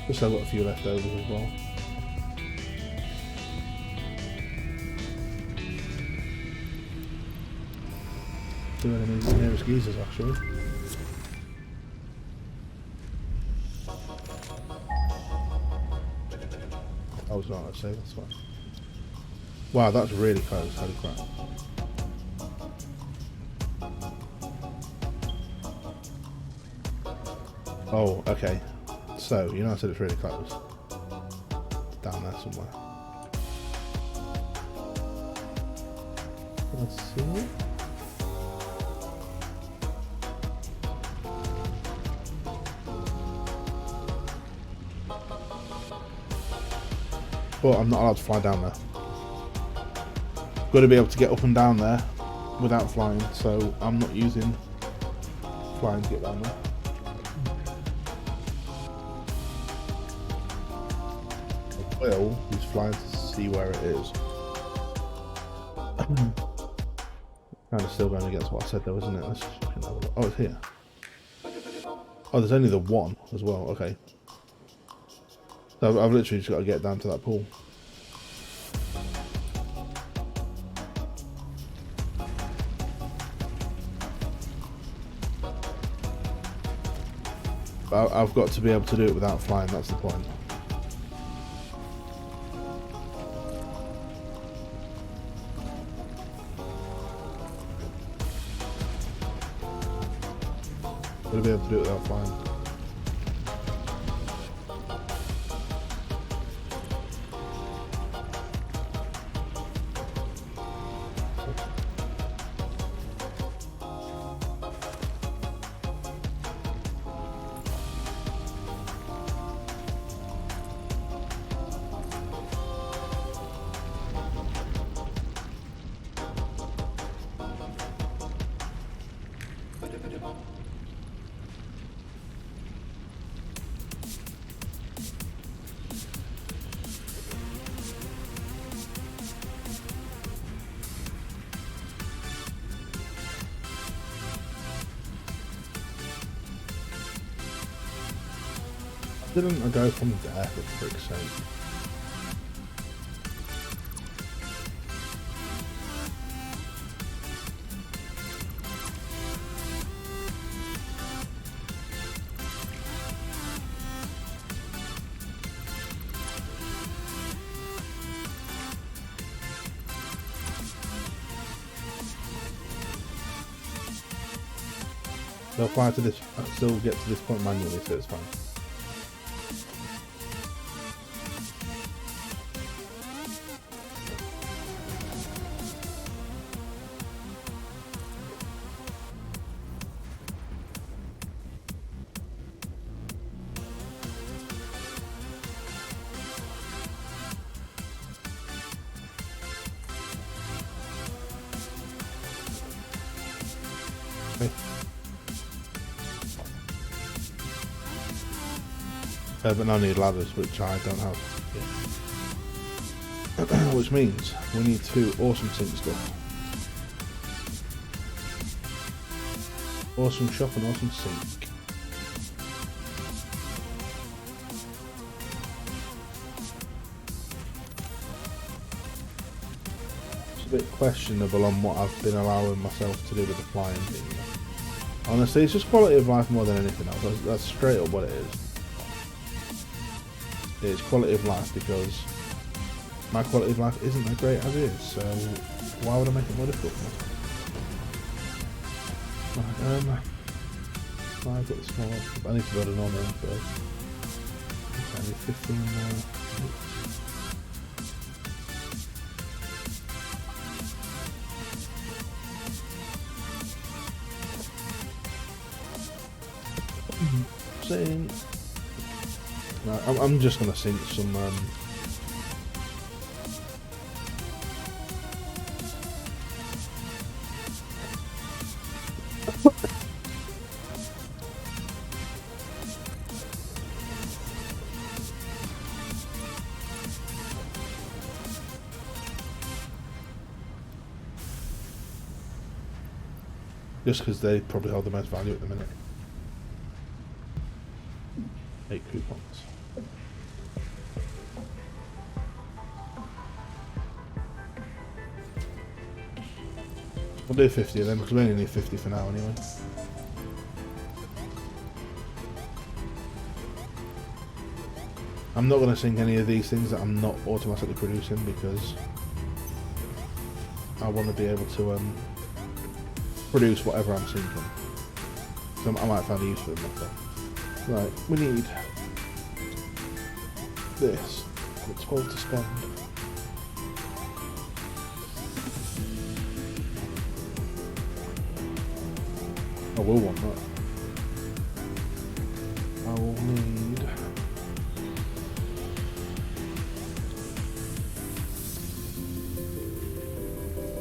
Just I've got a few leftovers as well. Do any of the nearest geysers actually. I was right, I'd say that's fine. Wow, that's really close, holy crap. Oh, okay. So, you know I said it's really close. Down there somewhere. Let's see. But I'm not allowed to fly down there. Got to be able to get up and down there without flying, so I'm not using flying to get down there. Will is flying to see where it is. Kind of still going against what I said though, isn't it? Let's just have a look. Oh, it's here. Oh, there's only the one as well. Okay. So I've literally just got to get down to that pool. But I've got to be able to do it without flying, that's the point. Got to be able to do it without flying. Didn't I go from there, for frick's sake? They'll fly to this, I'll still get to this point manually, so it's fine. But I need ladders, which I don't have yet. Which means we need two awesome sink stuff. Awesome shop and awesome sink. It's a bit questionable on what I've been allowing myself to do with the flying thing. Honestly, it's just quality of life more than anything else. That's straight up what it is. It's quality of life because my quality of life isn't that great as it is, so why would I make it more difficult for myself? Right, I've got the small one. I need to build a normal one first. Okay, I need 15 now. Sink. No, I'm just gonna sink some just because they probably hold the most value at the minute. 8 coupons. We'll do 50 of them because we only need 50 for now anyway. I'm not going to sink any of these things that I'm not automatically producing because I want to be able to produce whatever I'm sinking. So I might find a use for them myself. Right, we need this. It's 12 to spend. I will want that. I will need...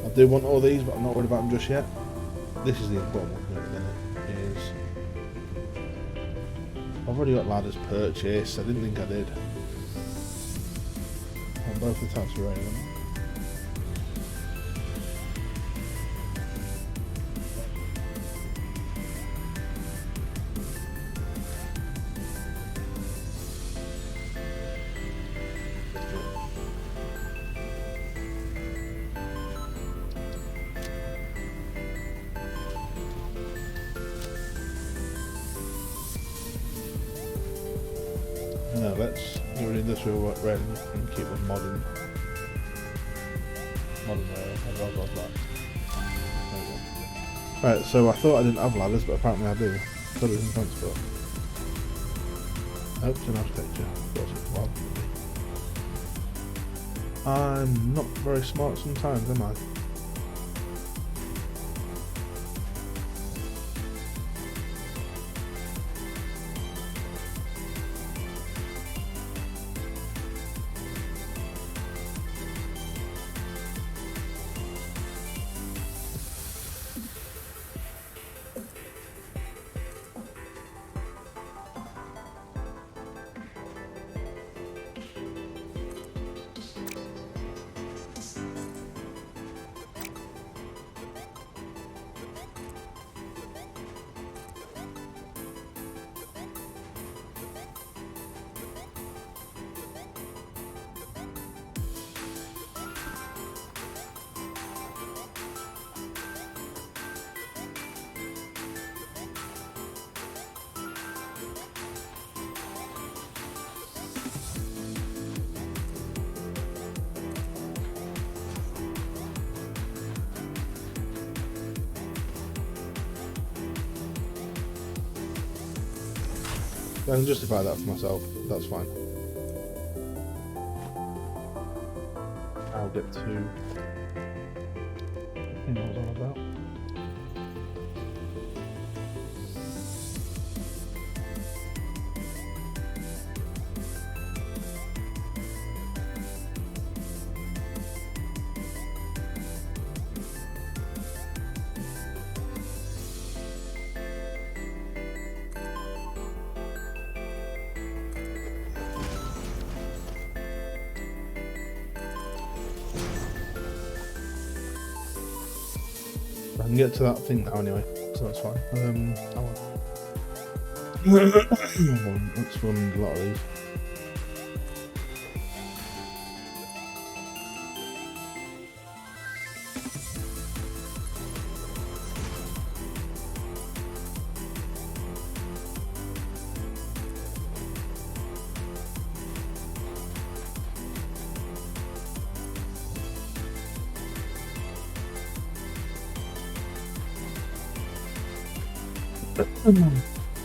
I do want all these, but I'm not worried about them just yet. This is the important one at the minute, is... I've already got ladders purchased, I didn't think I did. On both the types of railing. No, let's get rid of this real railing and keep a modern railing. I'd rather have that. There we go. Right, so I thought I didn't have ladders, but apparently I do. So it's in transport. Oh, it's in architecture. Of course it's wild. I'm not very smart sometimes, am I? I can justify that for myself, that's fine. I'll get to what I was on about. I can get to that thing now anyway, so that's fine. Let's run a lot of these.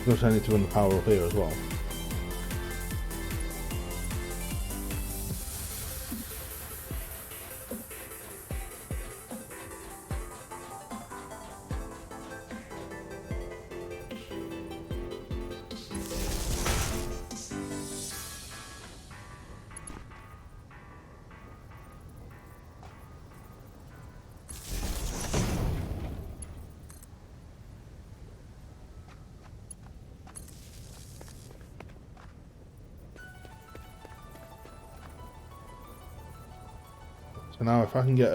Because I need to run the power up here as well. So now if I can get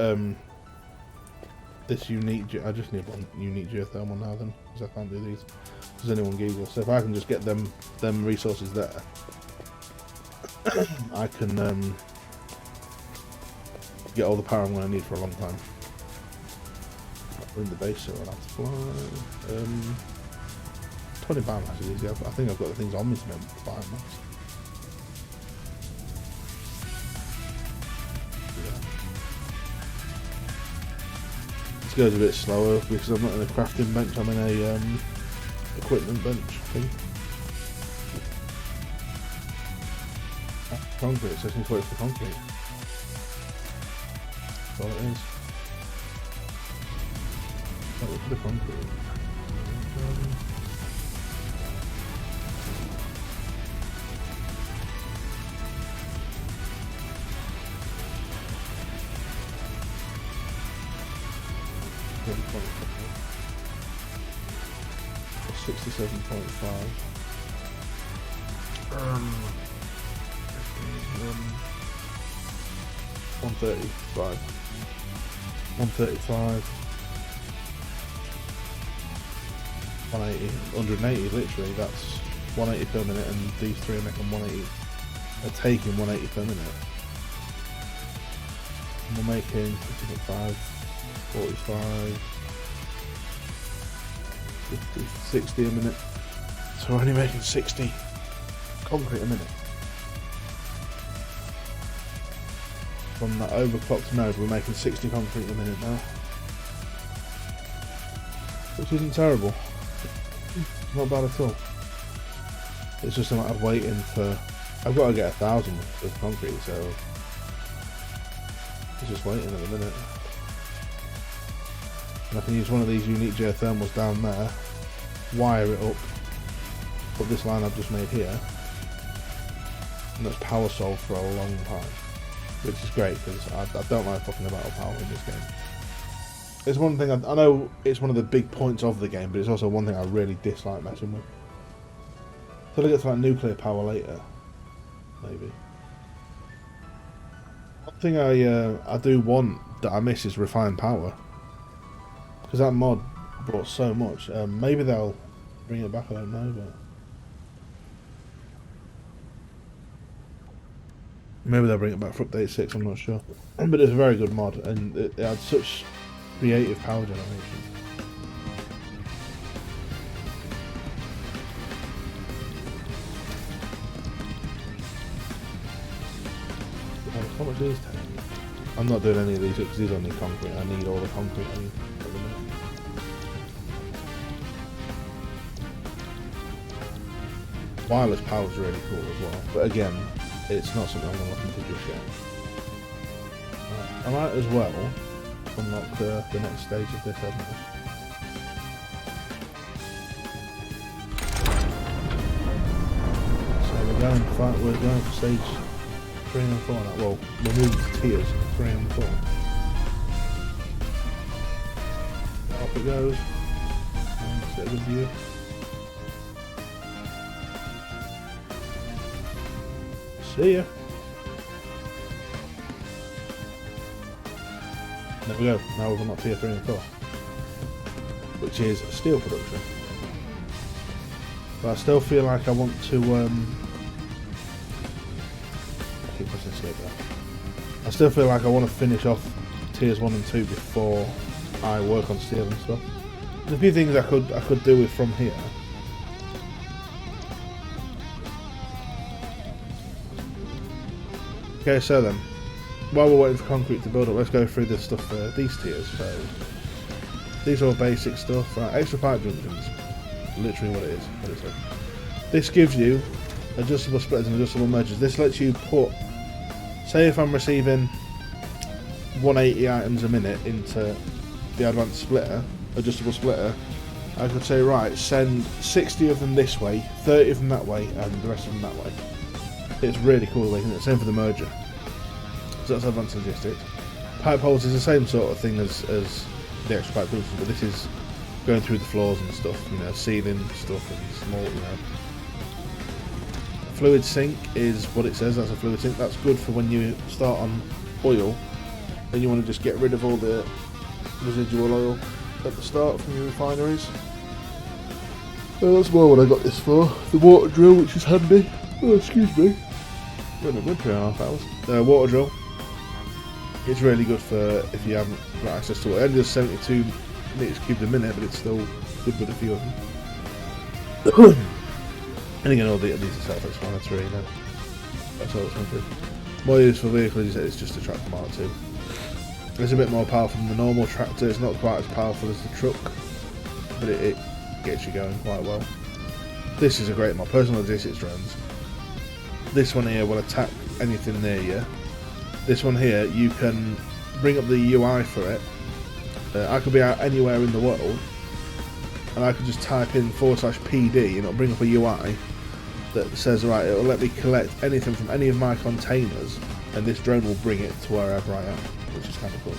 this unique, I just need one unique geothermal now then, because I can't do these. Does anyone Google? So if I can just get them resources there, I can get all the power I'm going to need for a long time. We're in the base, so I'll have to fly. 20 biomass is easy. I think I've got the things on me to make biomass. This goes a bit slower because I'm not in a crafting bench, I'm in a equipment bench thing. concrete, so I just need to wait for concrete. That's all it is. Wait for the concrete. 67.5. 135. 135. 180. 180 literally, that's 180 per minute, and these three are making 180. They're taking 180 per minute. And we're making 55, 45, 50, 60 a minute. So we're only making 60 concrete a minute. From that overclocked node, we're making 60 concrete a minute now. Which isn't terrible. Not bad at all. It's just a matter of waiting for... I've got to get 1,000 of concrete, so... It's just waiting at the minute. And I can use one of these unique geothermals down there, wire it up this line I've just made here, and that's power solved for a long time, which is great because I don't like fucking about power in this game. It's one thing I know it's one of the big points of the game, but it's also one thing I really dislike messing with. So I'll get to that nuclear power later, maybe. One thing I do want that I miss is refined power, because that mod brought so much. Maybe they'll bring it back, I don't know, but maybe they'll bring it back for update 6, I'm not sure. But it's a very good mod, and it had such creative power generation. How much is 10? I'm not doing any of these because these are only concrete. I need all the concrete I need at the minute. Wireless power is really cool as well, but again, it's not something I'm going to look into just yet. Right. I might as well unlock the next stage of this, haven't I? So we're going for stage 3 and 4 now. Well, we're moving to tiers 3 and 4. Off it goes. And get a good view. See ya. There we go. Now we've unlocked tier 3 and 4, which is steel production. But I still feel like I want to. I keep pressing escape there. I still feel like I want to finish off tiers 1 and 2 before I work on steel and stuff. There's a few things I could do with from here. Okay, so then, while we're waiting for concrete to build up, let's go through this stuff for these tiers. So, these are all basic stuff. Right, extra pipe junctions, literally what it is. What is it? This gives you adjustable splitters and adjustable mergers. This lets you put, say if I'm receiving 180 items a minute into the advanced splitter, adjustable splitter, I could say, right, send 60 of them this way, 30 of them that way, and the rest of them that way. It's really cool the way, isn't it? Same for the merger. So that's advanced logistics. Pipe holes is the same sort of thing as the extra pipe junctions, but this is going through the floors and stuff, you know, sealing stuff and small, you know. Fluid sink is what it says, that's a fluid sink. That's good for when you start on oil and you want to just get rid of all the residual oil at the start from your refineries. That's more what I got this for. The water drill, which is handy. Oh, excuse me. We're in a good 3.5 hours. Water drill. It's really good for if you haven't got access to it. It only does 72 meters cubed a minute, but it's still good with a few of them. And again, all these are self-explanatory, you know. That's all it's going to do. More useful vehicle is just a tractor Mark 2. It's a bit more powerful than the normal tractor. It's not quite as powerful as the truck, but it gets you going quite well. This is a great mod. Personal logistics drones. This one here will attack anything near you. This one here, you can bring up the UI for it. I could be out anywhere in the world, and I could just type in /PD, and it'll bring up a UI that says, right, it'll let me collect anything from any of my containers, and this drone will bring it to wherever I am, which is kind of cool.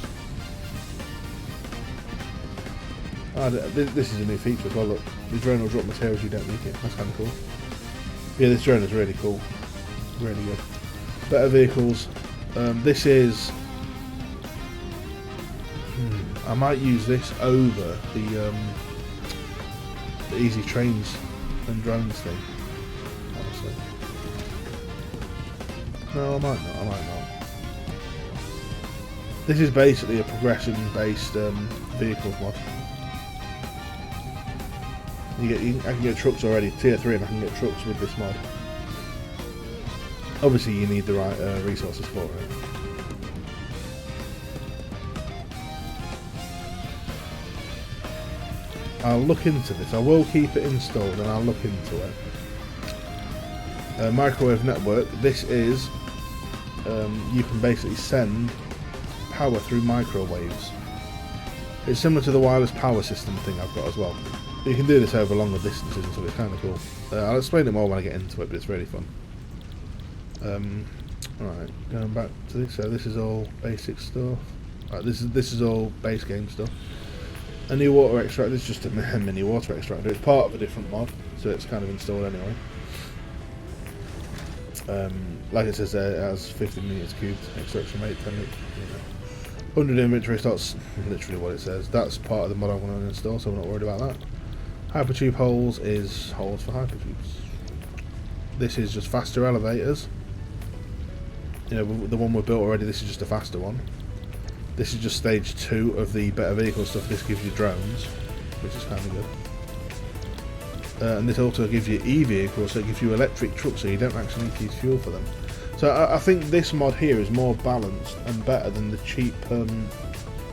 This is a new feature as well. Look, the drone will drop materials you don't need it. That's kind of cool. Yeah, this drone is really cool. Really good. Better vehicles. This is... I might use this over the easy trains and drones thing. Honestly. No, I might not. This is basically a progression-based vehicles mod. I can get trucks already, tier 3, and I can get trucks with this mod. Obviously you need the right resources for it. I'll look into this. I will keep it installed and I'll look into it. Microwave network. This is you can basically send power through microwaves. It's similar to the wireless power system thing I've got as well. You can do this over longer distances, so it's kind of cool. I'll explain it more when I get into it, but it's really fun. Alright, going back to this. So this is all basic stuff. Right, this is all base game stuff. A new water extractor is just a mini water extractor. It's part of a different mod, so it's kind of installed anyway. Like it says there, it has 50 meters cubed, extraction rate 10, 100 inventory slots, literally what it says. That's part of the mod I'm going to install, so I'm not worried about that. Hypertube holes is holes for hypertubes. This is just faster elevators. You know, the one we built already, this is just a faster one. This is just stage 2 of the better vehicle stuff. This gives you drones, which is kind of good. And this also gives you e-vehicles, so it gives you electric trucks, so you don't actually need to use fuel for them. So I think this mod here is more balanced and better than the cheap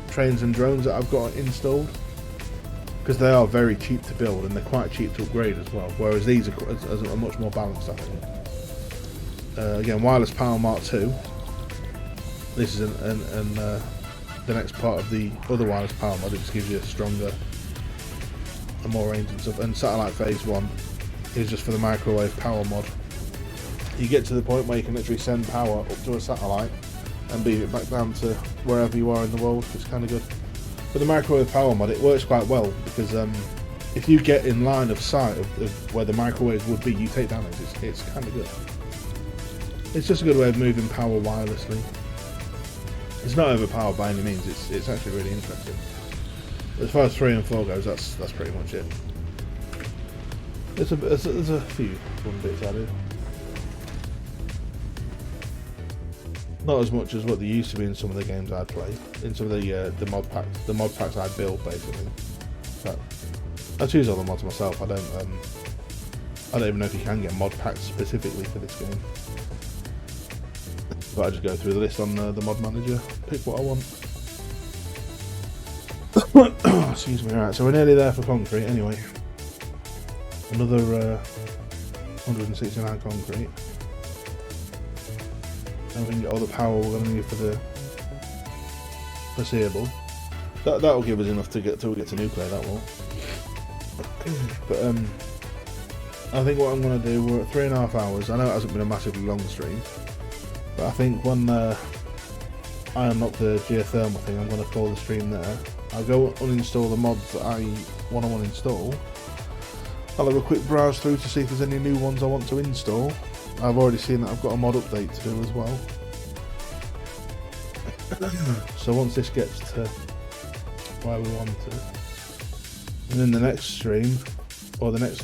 trains and drones that I've got installed, because they are very cheap to build and they're quite cheap to upgrade as well, whereas these are much more balanced, I think. Again, wireless power Mark 2. This is the next part of the other wireless power mod. It just gives you a stronger and more range and stuff. And satellite phase 1 is just for the microwave power mod. You get to the point where you can literally send power up to a satellite and beam it back down to wherever you are in the world. It's kind of good. But the microwave power mod, it works quite well, because if you get in line of sight of where the microwave would be, you take damage. It's kind of good. It's just a good way of moving power wirelessly. It's not overpowered by any means. It's actually really interesting. As far as 3 and 4 goes, that's pretty much it. There's a few fun bits added. Not as much as what there used to be in some of the games I'd play. In some of the mod packs. The mod packs I build, basically. So, I choose all the mods myself. I don't even know if you can get mod packs specifically for this game. But I just go through the list on the mod manager, pick what I want. Excuse me. Right, so we're nearly there for concrete anyway. Another 169 concrete. And we can get all the power we're going to need for the foreseeable. That'll give us enough to get till we get to nuclear. That will. But I think what I'm going to do, we're at 3.5 hours. I know it hasn't been a massively long stream, but I think when I unlock the geothermal thing, I'm going to call the stream there. I'll go uninstall the mods that I want to uninstall. I'll have a quick browse through to see if there's any new ones I want to install. I've already seen that I've got a mod update to do as well. So once this gets to where we want it, and in the next stream, or the next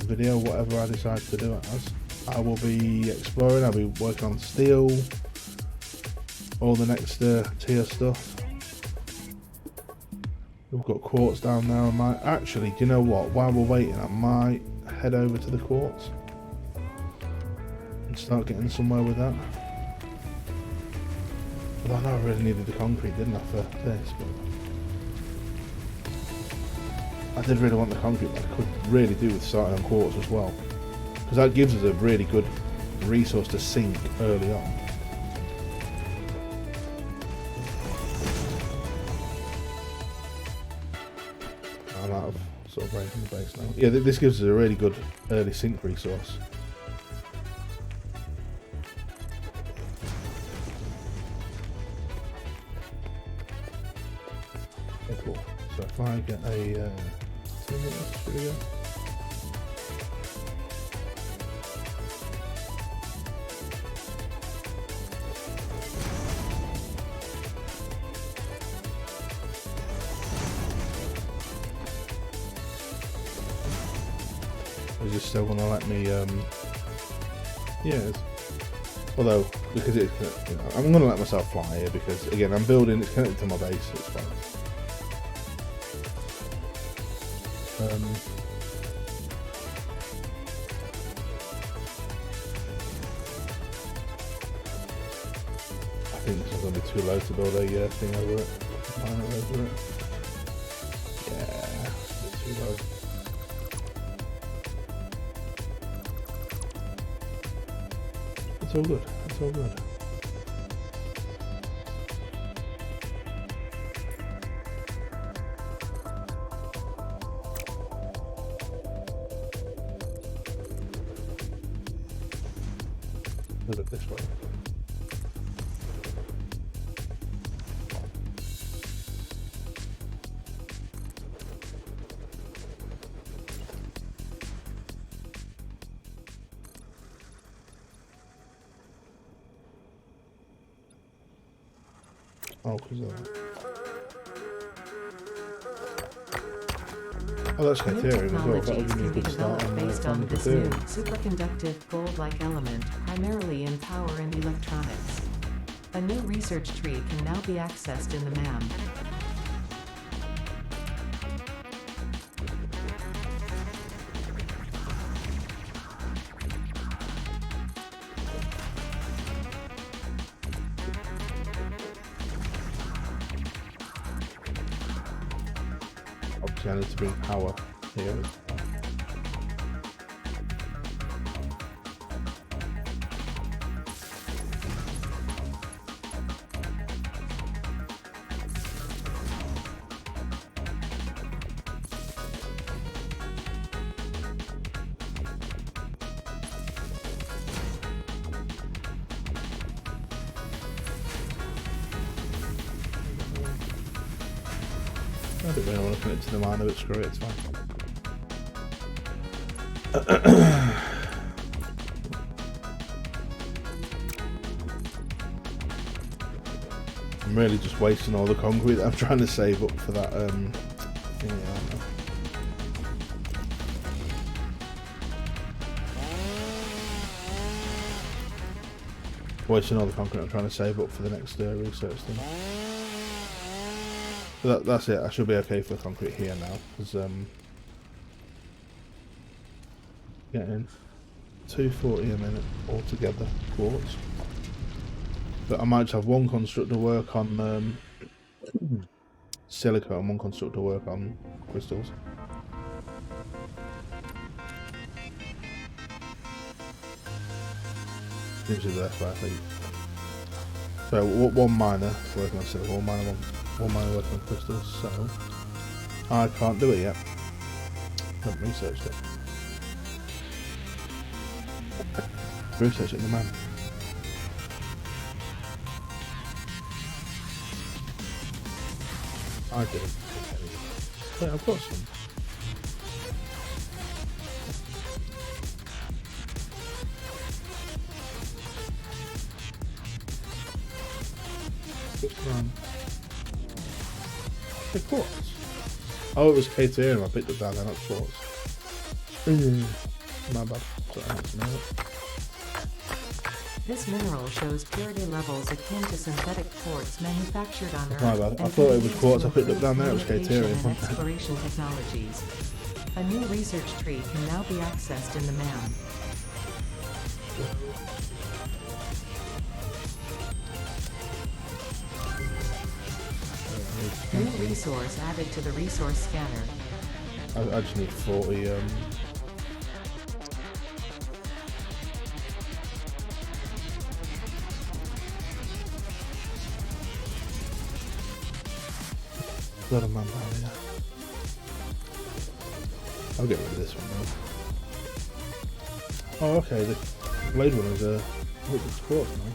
video, whatever I decide to do it as, I will be exploring, I'll be working on steel, all the next tier stuff. We've got quartz down there. I might actually, do you know what, while we're waiting, I might head over to the quartz and start getting somewhere with that. Although I know I really needed the concrete, didn't I, for this, but I did really want the concrete, but I could really do with starting on quartz as well, because that gives us a really good resource to sink early on. I'm out of sort of breaking the base now. Yeah, this gives us a really good early sync resource. Okay, cool. So if I get a 2 minutes, should we go? Is it still gonna let me? Yeah. Although because it's, you know, I'm gonna let myself fly here because again I'm building. It's connected to my base. So it's fine. I think this is gonna be too low to build a thing over it. Miner over it. Yeah, it's a bit too low. It's all good. It's all good. Look at this way. Oh, because of that. Oh, that's New Ethereum as well. That technologies would give me a can be good start developed on based on this new Ethereum. superconductive gold-like element, primarily in power and electronics. A new research tree can now be accessed in the MAM. Obviously, I need to bring power here. I don't really want to connect to the miner, but screw it, it's fine. I'm really just wasting all the concrete that I'm trying to save up for that thing. Wasting all the concrete I'm trying to save up for the next research thing. But that's it. I should be okay for concrete here now, because getting 240 a minute altogether quartz. But I might just have one constructor work on silica and one constructor work on crystals. Seems to be the best way, I think. So one miner working on silica, one miner working on crystals. So I can't do it yet. Haven't researched it. Research it in the man. I didn't. Wait, I've got some. Which one? The quartz. Oh, it was K2 I picked it down there, not quartz. My bad. Sorry, I had to know it. This mineral shows purity levels akin to synthetic quartz manufactured on Earth. My bad. I thought it was quartz I picked up down there, it was K2 and exploration technologies. A new research tree can now be accessed in the MAM. New resource added to the resource scanner. I just need 40 got a man down here. I'll get rid of this one though. Oh, okay, the blade one is a... Oh, it's quartz now.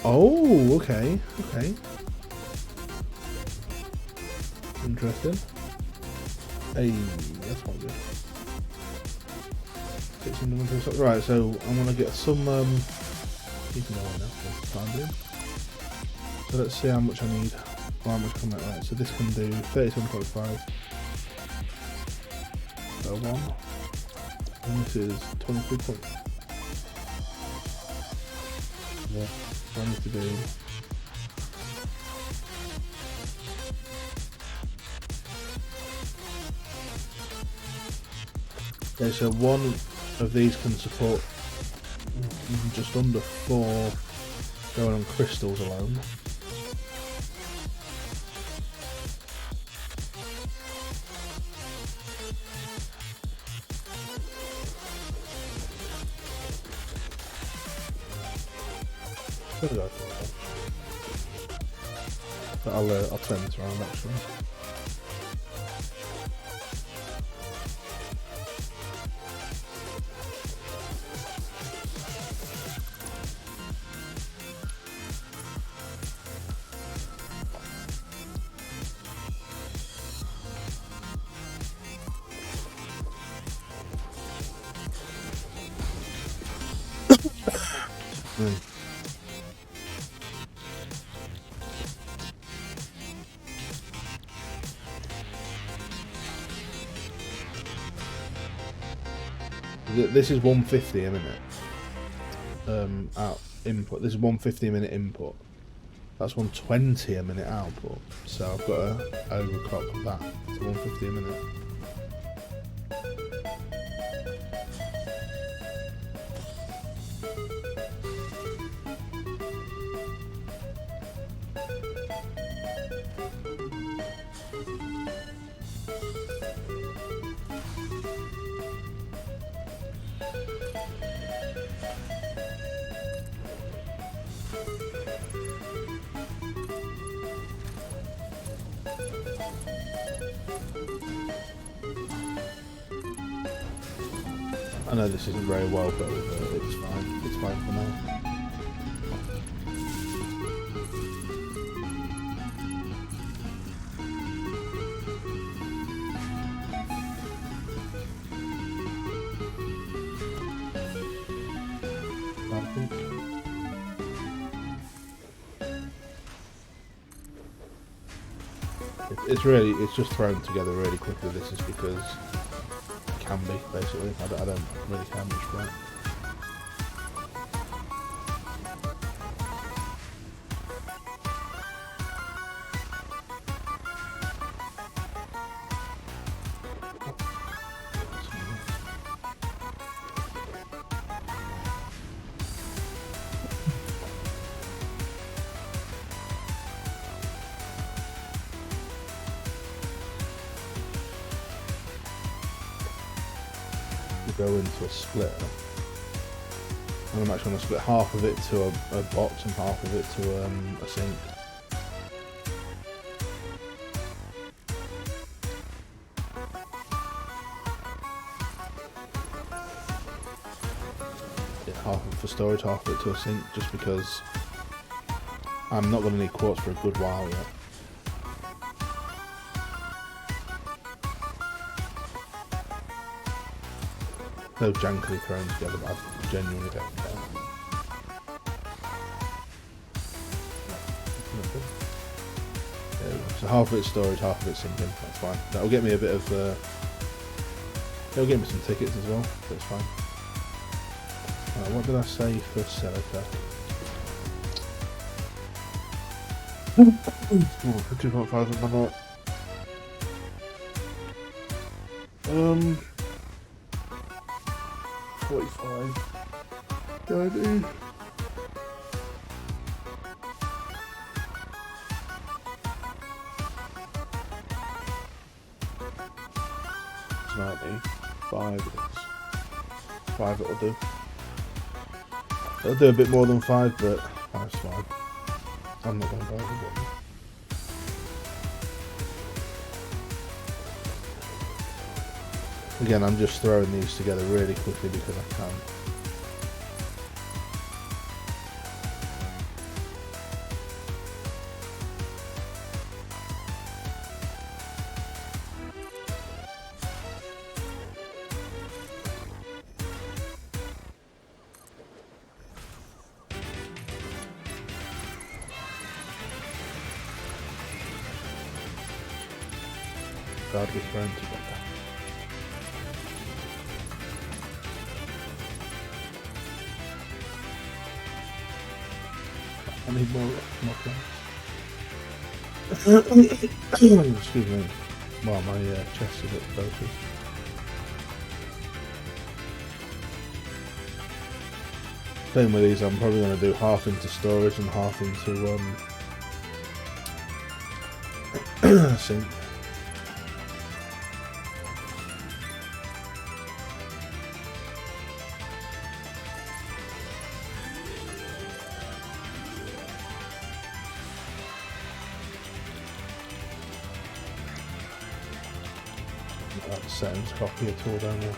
Oh, okay, okay. Interesting. Hey, that's quite good. Right, so I'm gonna get some keep an eye on that for the time being. So let's see how much I need, or how much come out. Right, so this can do 37.5. So 1. And this is 23 points. Yeah. So I need to do okay, so one of these can support just under 4 going on crystals alone. But I'll turn this around actually. This is 150 a minute. Out input. This is 150 a minute input. That's 120 a minute output. So I've got to overclock that to 150 a minute. I know this isn't very well, but it's fine. It's fine for now. It's just thrown together really quickly. This is because it can be, basically. I don't really care much for it. Go into a splitter, and I'm actually going to split half of it to a box and half of it to a sink. Yeah, half of it for storage, half of it to a sink, just because I'm not going to need quartz for a good while yet. So jankily thrown together, but I genuinely don't care. So half of it's storage, half of it's sinking. That's fine. That'll get me a bit of. It'll get me some tickets as well. So it's fine. Right, what did I say for silica? 2.5 in my note. 45. Do I do? It's 95 it is. 5 it'll do. It'll do a bit more than 5, but that's fine. I'm not going to buy it. Again, I'm just throwing these together really quickly because I can. God, we're thrown together. I need more plants. Excuse me. Well, my chest is a bit focused. Same with these, I'm probably going to do half into storage and half into sink. That settings copy at all down there.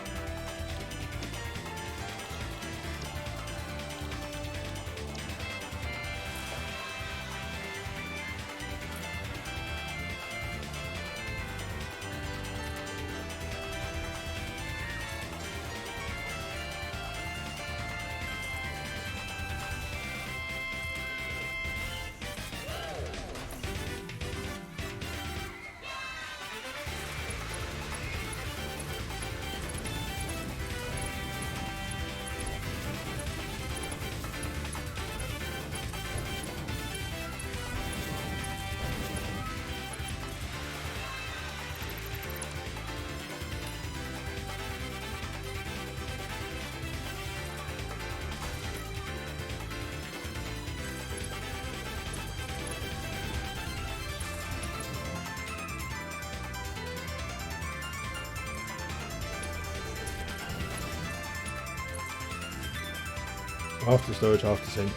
Half to storage, half to sink.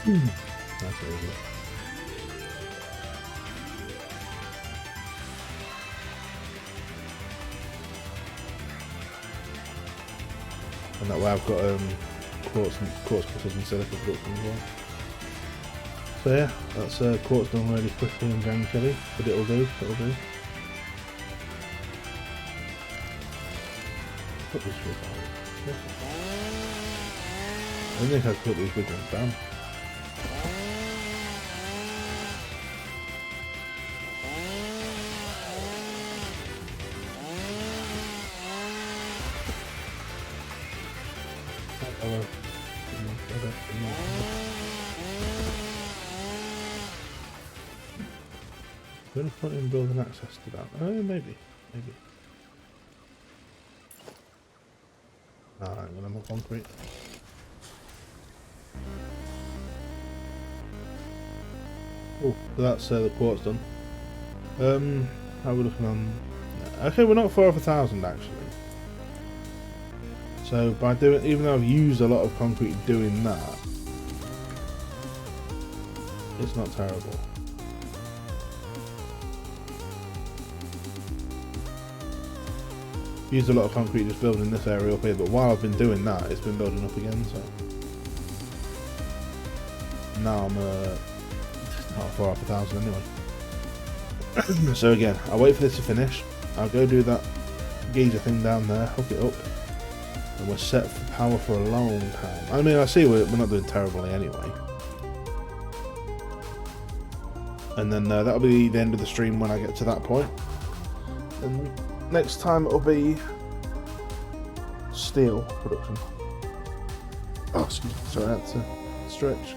That's easy. And that way I've got quartz cutters and silica production as well. So yeah, that's quartz done really quickly and gangly, but it'll do, it'll do. Put this with that. I think I could put these big ones down. Hello. Going to put in building access to that. Oh, maybe. Nah, I'm going to have more concrete. Oh, so that's the quartz done. How are we looking on? Okay, we're not far off 1,000 actually. So by doing, even though I've used a lot of concrete doing that, it's not terrible. Used a lot of concrete just building this area up here, but while I've been doing that, it's been building up again. So now I'm not far off 1,000 anyway. So again, I'll wait for this to finish. I'll go do that geyser thing down there, hook it up, and we're set for power for a long time. I mean, I see we're not doing terribly anyway. And then that'll be the end of the stream when I get to that point. And next time it'll be steel production. Oh, excuse me, sorry, I had to stretch.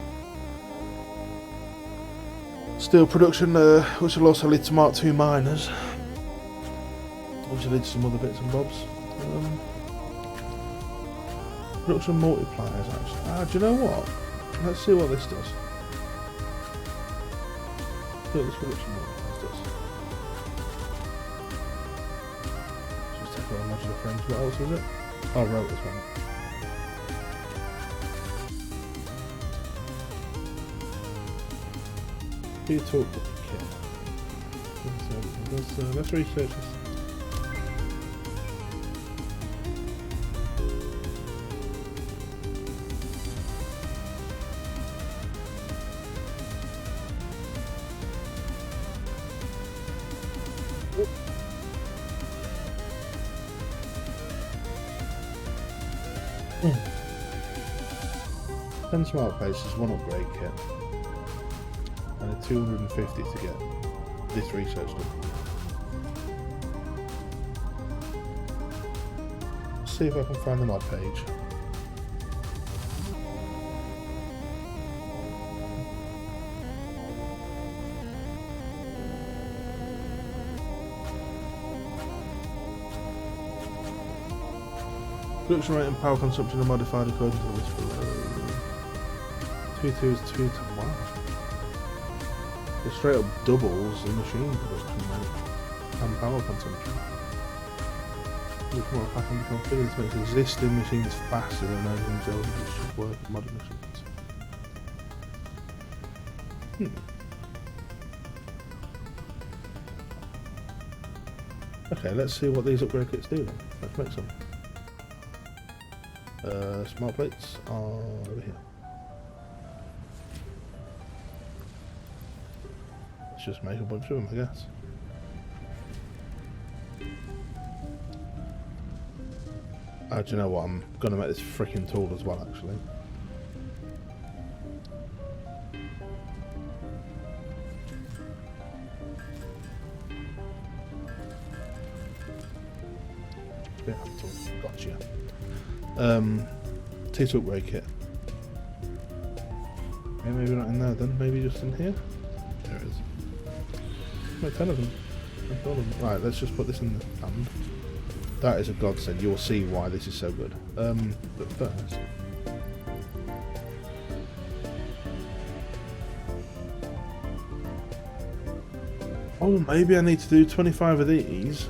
Steel production, which will also lead to Mark II miners. Which will lead to some other bits and bobs. Production multipliers, actually. Do you know what? Let's see what this does. See what this production multipliers does. Just take all modular frames. What else was it? Oh, I wrote this one. Do talk with the kid. Let's research this. 10 smart plates is 1 upgrade kit. And a 250 to get this research done. Let's see if I can find the mod page. Production rate and power consumption are modified according to the list below. 2.2 is 2 to 1. It straight up doubles the machine production rate and power consumption. Which more pack and configure this makes existing machines faster than everything else which should work with modern machines. Okay, let's see what these upgrade kits do then. Let's make some. Smart plates are over here. Let's just make a bunch of them, I guess. Do you know what? I'm gonna make this freaking tool as well, actually. Yeah, tool. Gotcha. T2 upgrade kit. Okay, maybe not in there then, maybe just in here? There it is. No, 10 of them. That's all of them. Right, let's just put this in the hand. That is a godsend, you'll see why this is so good. But first... Oh, maybe I need to do 25 of these.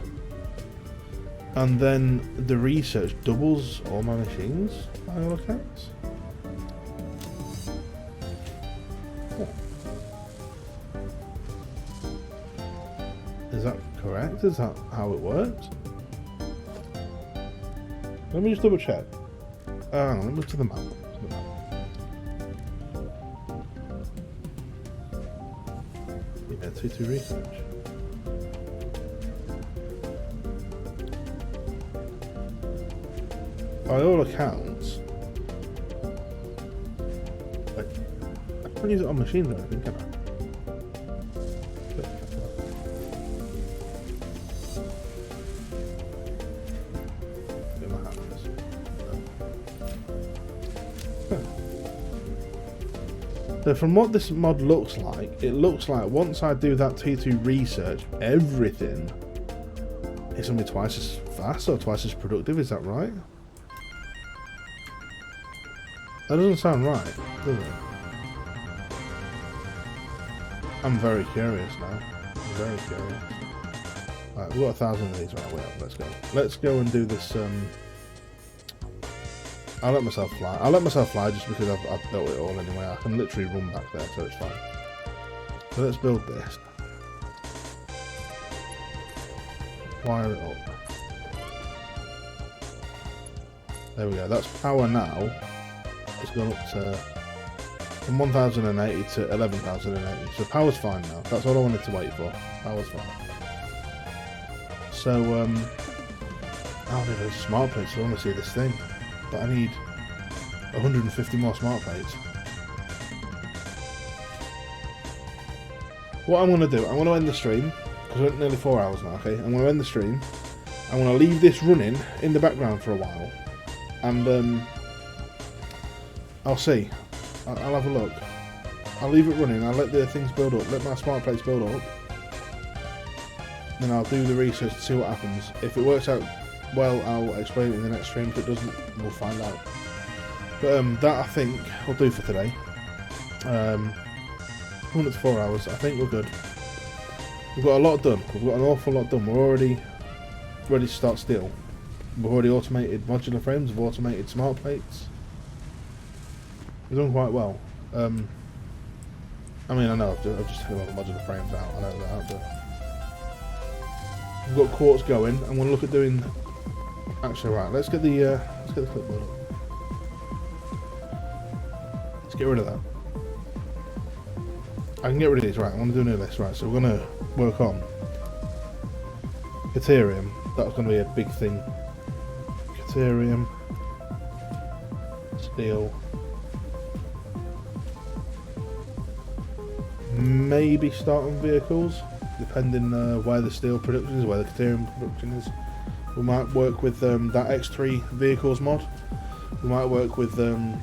And then the research doubles all my machines, by all accounts. Oh. Is that correct? Is that how it works? Let me just double check. Hang on, let me look to the map. Yeah, 2-2 research. By all accounts, like, I can't use it on machines or anything, can I? Get my hand on this. So from what this mod looks like, it looks like once I do that T2 research, everything is going to be twice as fast or twice as productive, is that right? That doesn't sound right, does it? I'm very curious now. I'm very curious. Right, we've got 1,000 of these. Right, wait up, let's go. Let's go and do this. I'll let myself fly. I'll let myself fly just because I've built it all anyway. I can literally run back there, so it's fine. So let's build this. Wire it up. There we go. That's power now. It's gone up to from 1,080 to 11,080. So power's fine now. That's all I wanted to wait for. Power's fine. So I don't know, smart plates. I want to see this thing, but I need 150 more smart plates. What I'm going to do, I'm going to end the stream because we're at nearly 4 hours now. Okay, I'm going to end the stream. I'm going to leave this running in the background for a while, and I'll see. I'll have a look. I'll leave it running. I'll let the things build up. Let my smart plates build up. Then I'll do the research to see what happens. If it works out well, I'll explain it in the next stream. If it doesn't, we'll find out. But that I think will do for today. Coming up to 4 hours. I think we're good. We've got a lot done. We've got an awful lot done. We're already ready to start steel. We've already automated modular frames. We've automated smart plates. We've done quite well. I mean, I know I've just taken all the modular frames out. I know that, but we've got quartz going. I'm going to look at doing. Actually, right. Let's get the clipboard up. Let's get rid of that. I can get rid of these. Right. I want to do a new list. Right. So we're going to work on Caterium. That's going to be a big thing. Caterium, steel. maybe start on vehicles, depending where the steel production is, where the Caterium production is. We might work with that X3 vehicles mod. We might work with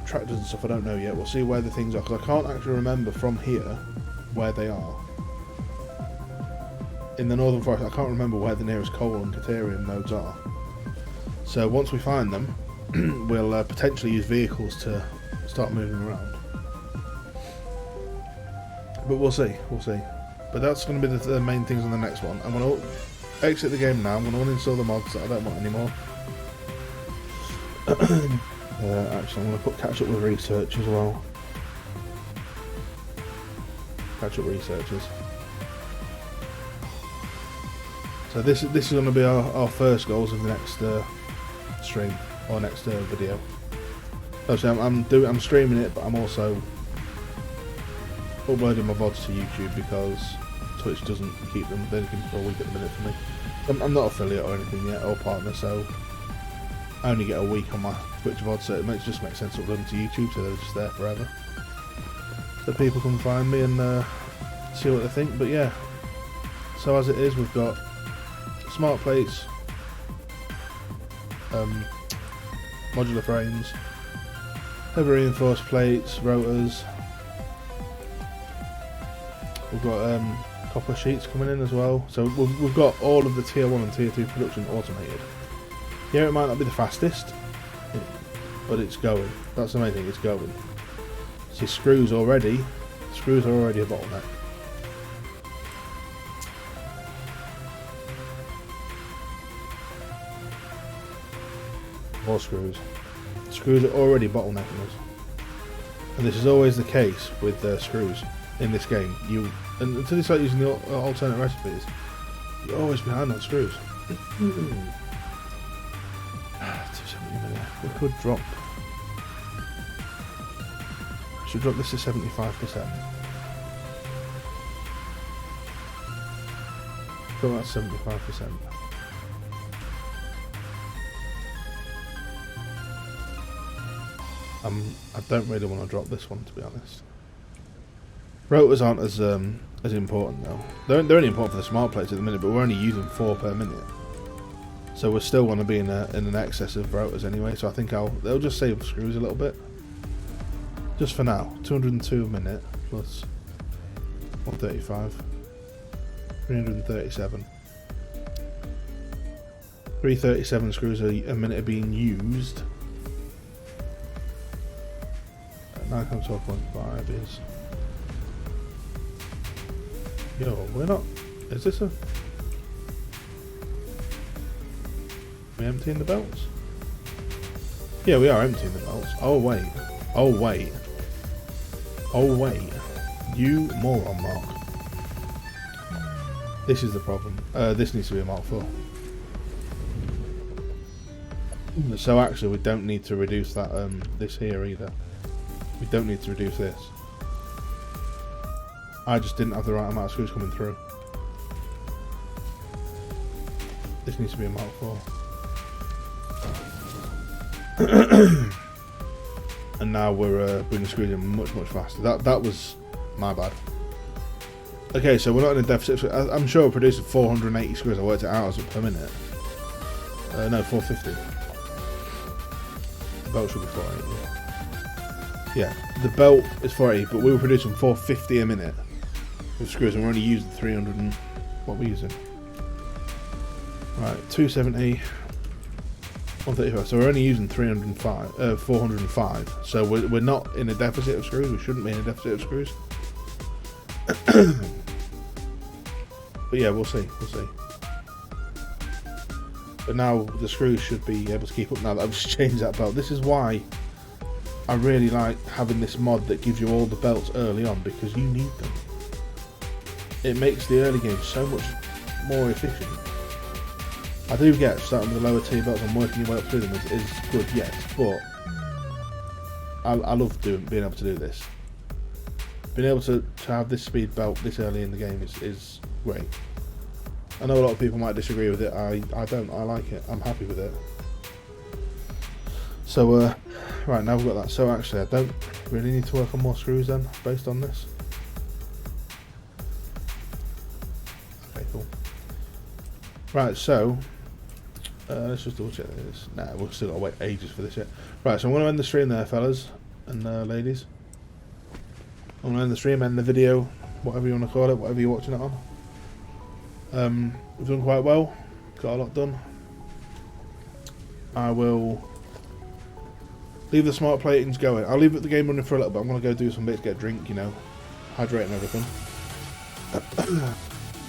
tractors and stuff, I don't know yet. We'll see where the things are, because I can't actually remember from here where they are. In the Northern Forest, I can't remember where the nearest coal and Caterium nodes are. So once we find them, we'll potentially use vehicles to start moving around. But we'll see, But that's going to be the main things on the next one. I'm going to exit the game now. I'm going to uninstall the mods that I don't want anymore. Actually, I'm going to put catch up with research as well. Catch up researchers. So this is going to be our first goals of the next stream or next video. Obviously, I'm streaming it, but I'm also uploading my VODs to YouTube because Twitch doesn't keep them. They keep them for a week at the minute for me. I'm not affiliate or anything yet, or partner, so I only get a week on my Twitch VOD, so it just makes sense to upload them to YouTube, so they're just there forever. So people can find me and see what they think. But yeah, so as it is, we've got smart plates, modular frames, heavy reinforced plates, rotors. We've got copper sheets coming in as well. So we've got all of the tier 1 and tier 2 production automated. Yeah, it might not be the fastest, but it's going. That's the main thing, it's going. See, screws are already a bottleneck. More screws. Screws are already bottlenecking us. And this is always the case with screws in this game. And until you start using the alternate recipes, you're always behind on screws. 270 a minute. We could drop. Should drop this to 75%. Go at 75%. I don't really want to drop this one, to be honest. Rotors aren't as important though. They're only important for the smart plates at the minute, but we're only using 4 per minute. So we're still going to be in an excess of rotors anyway. So I think they'll just save screws a little bit. Just for now, 202 a minute plus 135, 337. 337 screws a minute are being used. 9 times 12.5 is. Yo, we're not. Is this a. We emptying the belts? Yeah, we are emptying the belts. Oh wait. Oh wait. Oh wait. You moron, Mark. This is the problem. This needs to be a Mark 4. So actually, we don't need to reduce that. This here either. We don't need to reduce this. I just didn't have the right amount of screws coming through. This needs to be a Mark 4. And now we're bringing the screws in much faster. That was my bad. Okay, so we're not in a deficit. I'm sure we're producing 480 screws. I worked it out as per minute. No, 450. The belt should be 480. Yeah, the belt is 480, but we were producing 450 a minute with screws, and we're only using 300 and what we're using. Right, 270, 135. So we're only using 405. So we're not in a deficit of screws. We shouldn't be in a deficit of screws. But yeah, we'll see. But now the screws should be able to keep up. Now that I've just changed that belt, this is why I really like having this mod that gives you all the belts early on, because you need them. It makes the early game so much more efficient. I do get starting with the lower tier belts and working your way up through them is good, yes, but I love being able to do this. Being able to have this speed belt this early in the game is great. I know a lot of people might disagree with it. I don't. I like it. I'm happy with it. So right, now we've got that. So actually, I don't really need to work on more screws then, based on this. Right, so let's just double check this. Nah, we've still got to wait ages for this yet. Right, so I'm going to end the stream there, fellas and ladies. I'm going to end the stream, end the video, whatever you want to call it, whatever you're watching it on. We've done quite well, got a lot done. I will leave the smart platings going. I'll leave the game running for a little bit. I'm going to go do some bits, get a drink, you know, hydrate and everything.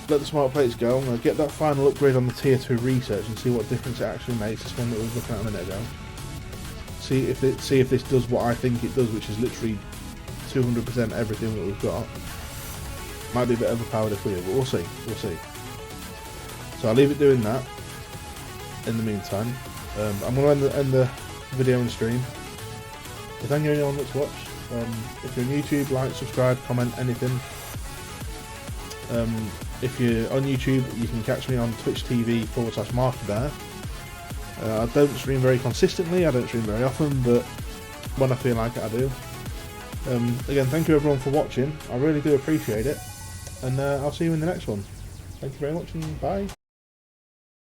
Let the smart plates go. I'm going to get that final upgrade on the tier 2 research and see what difference it actually makes. This one that we were looking at a minute ago. See if this does what I think it does, which is literally 200% everything that we've got. Might be a bit overpowered if we do, but we'll see. We'll see. So I'll leave it doing that. In the meantime, I'm going to end the video and stream. So thank you anyone that's watched. If you're on YouTube, like, subscribe, comment, anything. If you're on YouTube, you can catch me on Twitch TV/MarkyBear. I don't stream very consistently, I don't stream very often, but when I feel like it, I do. Again, thank you everyone for watching, I really do appreciate it, and I'll see you in the next one. Thank you very much, and bye.